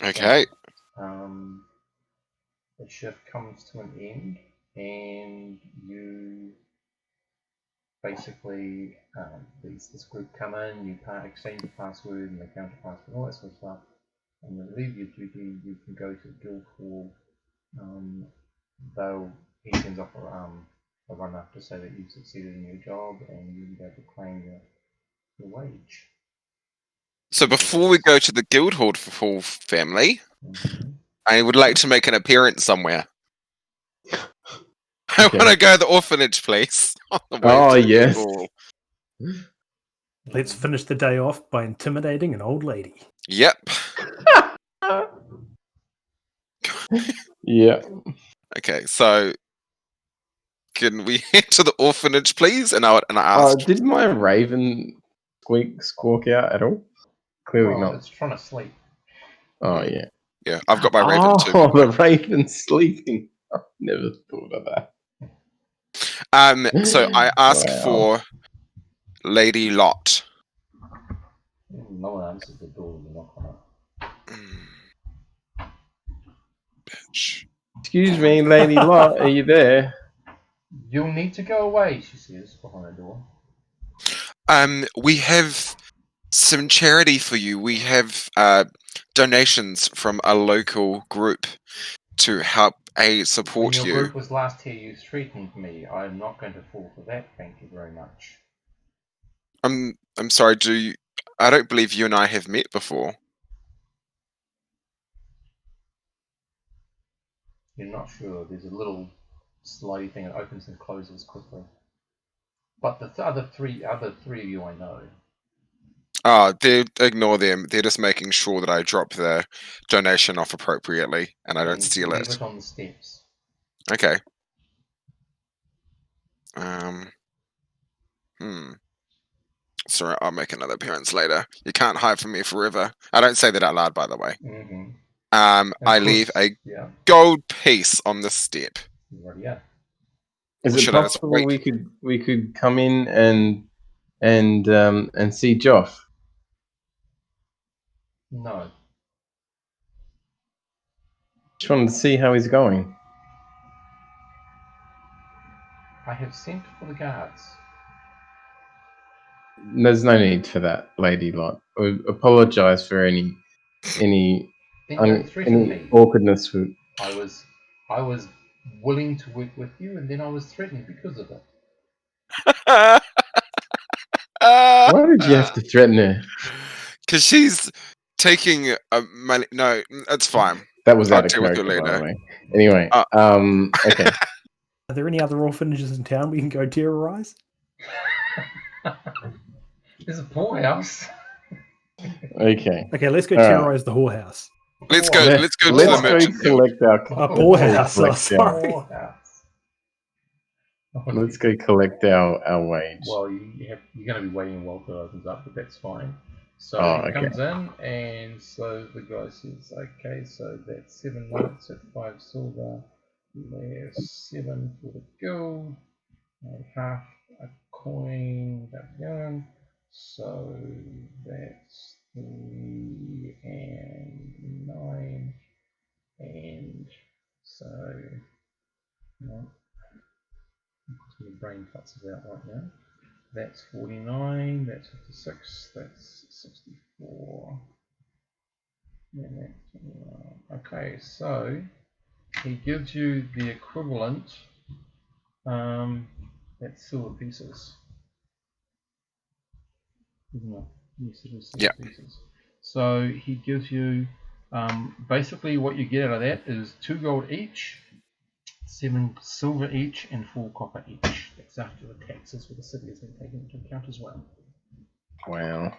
Okay. The shift comes to an end, and you basically this group come in, you exchange the password and the counter password, all that sort of stuff, and you leave your duty. You can go to the guild hall. He sends off a runner to say that you've succeeded in your job, and you can go to claim your wage. So before we go to the Guildhall family, Mm-hmm. I would like to make an appearance somewhere. I Okay. want to go to the orphanage, please. On the way Oh, to the yes. Guildhall. Let's finish the day off by intimidating an old lady. Yep. Yeah. Okay, so can we head to the orphanage, please? And I asked. Did my raven squawk out at all? Clearly Well, not. it's trying to sleep. Oh yeah. Yeah, I've got my raven too. Oh, the raven's sleeping. I never thought of that. So I asked Wow. for Lady Lot. No one answers the door. You knock on it. Bitch. Excuse me, Lady Lot, are you there? You'll need to go away, she says behind the door. We have some charity for you. We have donations from a local group to help When support your you. group was last here, you threatened me. I'm not going to fall for that. Thank you very much. I'm sorry. Do you? I don't believe you and I have met before. You're not sure. There's a little slidey thing that opens and closes quickly. But the other three of you I know. They ignore them. They're just making sure that I drop the donation off appropriately and I don't And steal leave it. it on the steps. Okay. Sorry, I'll make another appearance later. You can't hide from me forever. I don't say that out loud, by the way. Mm-hmm. I leave a Yeah. gold piece on the step. Already are. Is Or it should I just possible wait? we could come in and see Joff? No. Just wanted to see how he's going. I have sent for the guards. There's no need for that, Lady Lot. I apologize for any Then don't threaten me. awkwardness with. I was willing to work with you, and then I was threatened because of it. Why did you have to threaten her? Because she's taking money. No, that's fine. That was I'll out of deal with you character, by the later. way. Anyway, okay. Are there any other orphanages in town we can go terrorize? There's a poorhouse. Okay. Okay, let's go All right. terrorize the whorehouse. Let's go. Let- Let's go to Let's the go merchant guild. collect our. Poorhouse. collect Sorry. Poorhouse. Let's go collect our wage. Well, you're going to be waiting while it opens up, but that's fine. So Oh, he okay. comes in, and so the guy says, "Okay, so that's 7 knights at 5 silver. There's 7 for the gold, and half a coin that going. So that's 3 and 9, and so no, my brain cuts it out right now. That's 49, that's 56, that's 64. And that's, okay, so he gives you the equivalent, that's silver pieces. Isn't it? Yes, it is silver pieces. So he gives you, basically what you get out of that is 2 gold each, 7 silver each, and 4 copper each. That's after the taxes for the city has been taken into account as well. Wow.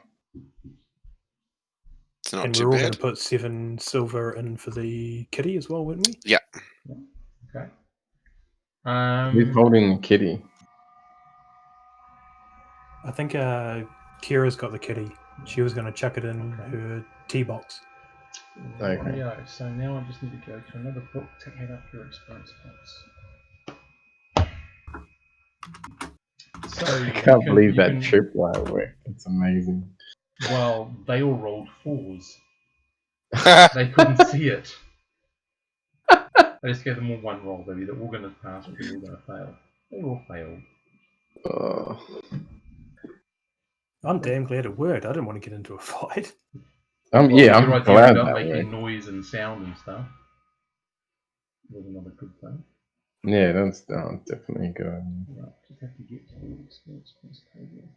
It's not And too we're all going bad. to put 7 silver in for the kitty as well, wouldn't we? Yeah. Okay. Who's holding the kitty? I think Kira's got the kitty. She was going to chuck it in her tea box. Okay. Rightio. So now I just need to go to another book to add up your experience points. So I can't believe that tripwire worked. It's amazing. Well, they all rolled 4s. They couldn't see it. I just gave them all 1 roll, baby. They're all going to pass, but they're all going to fail. They all failed. I'm damn glad it worked. I didn't want to get into a fight. Well, Yeah, your I'm idea glad about that making worked. noise and sound and stuff was another good thing. Yeah, that's definitely good. Right, just have to get to the experience points table.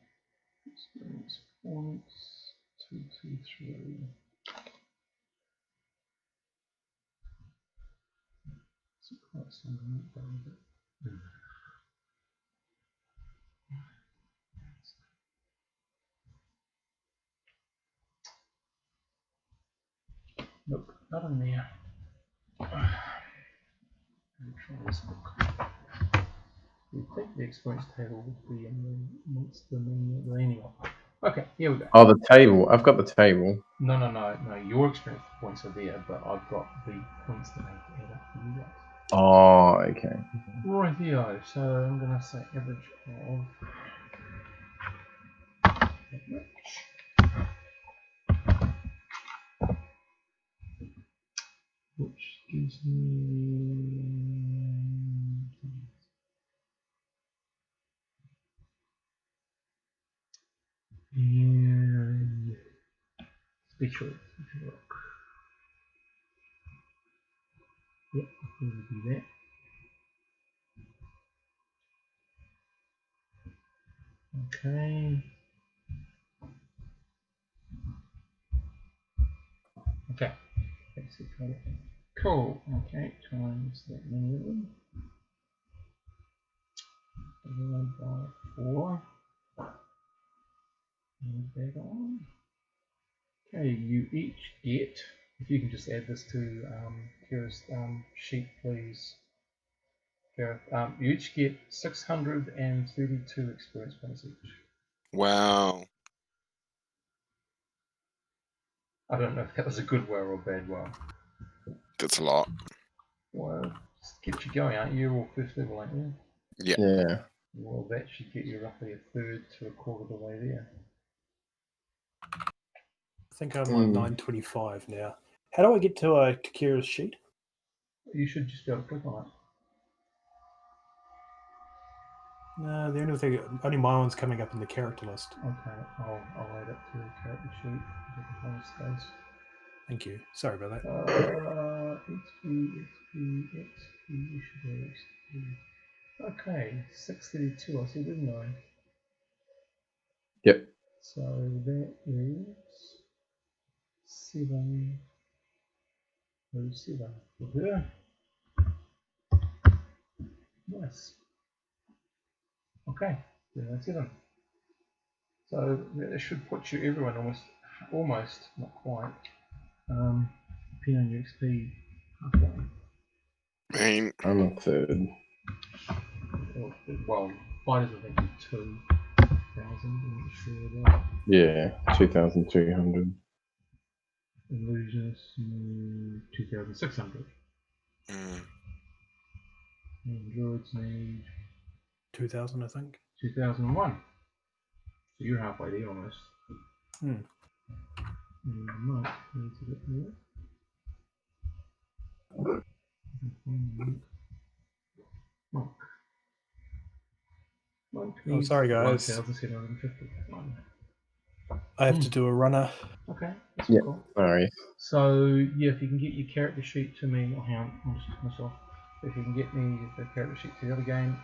Experience points 223. It's quite something like that. Nope, not in there. Let me try this book. We think the experience table would be in the monster menu. Anyway. Okay, here we go. Oh, the table. I've got the table. No. Your experience points are there, but I've got the points that I have to add up for you guys. Oh, okay. Rightio, so I'm going to say average of that much, which gives me and special look. Yep, I think we'll do that. Okay. Okay. Basic color. Cool. Okay, times that many of them. Divided by 4. And that on. Okay, you each get, if you can just add this to Kira's sheet, please. Gareth, you each get 632 experience points each. Wow. I don't know if that was a good wow or a bad wow. That's a lot. Well, just get you going, aren't you? You're all first level, aren't you? Yeah. Well, that should get you roughly a third to a quarter of the way there. I think I'm on 925 now. How do I get to Kira's sheet? You should just be able to click on it. No, the only my one's coming up in the character list. Okay, I'll add it to the character sheet. Space. Thank you. Sorry about that. XP, you should have XP. Okay, 632, I said, didn't I? Yep. So that is 707 for her. Nice. Okay, 707. So that should put you everyone almost, not quite, depending on your XP, halfway. I mean, I'm a third. Well, fighters I think is 2,000, I'm not sure about. Yeah, 2,200. Illusionist, 2,600. mm, And druids need 2000, I think. 2,001. So you're halfway there almost. Hmm. And monk needs a bit more. Monk. Monk Oh, needs sorry, guys. 1,750. I have to do a runner. Okay, that's Yeah. cool. Sorry. So yeah, if you can get your character sheet to me, hang on, I'll just click myself. If you can get me the character sheet to the other game,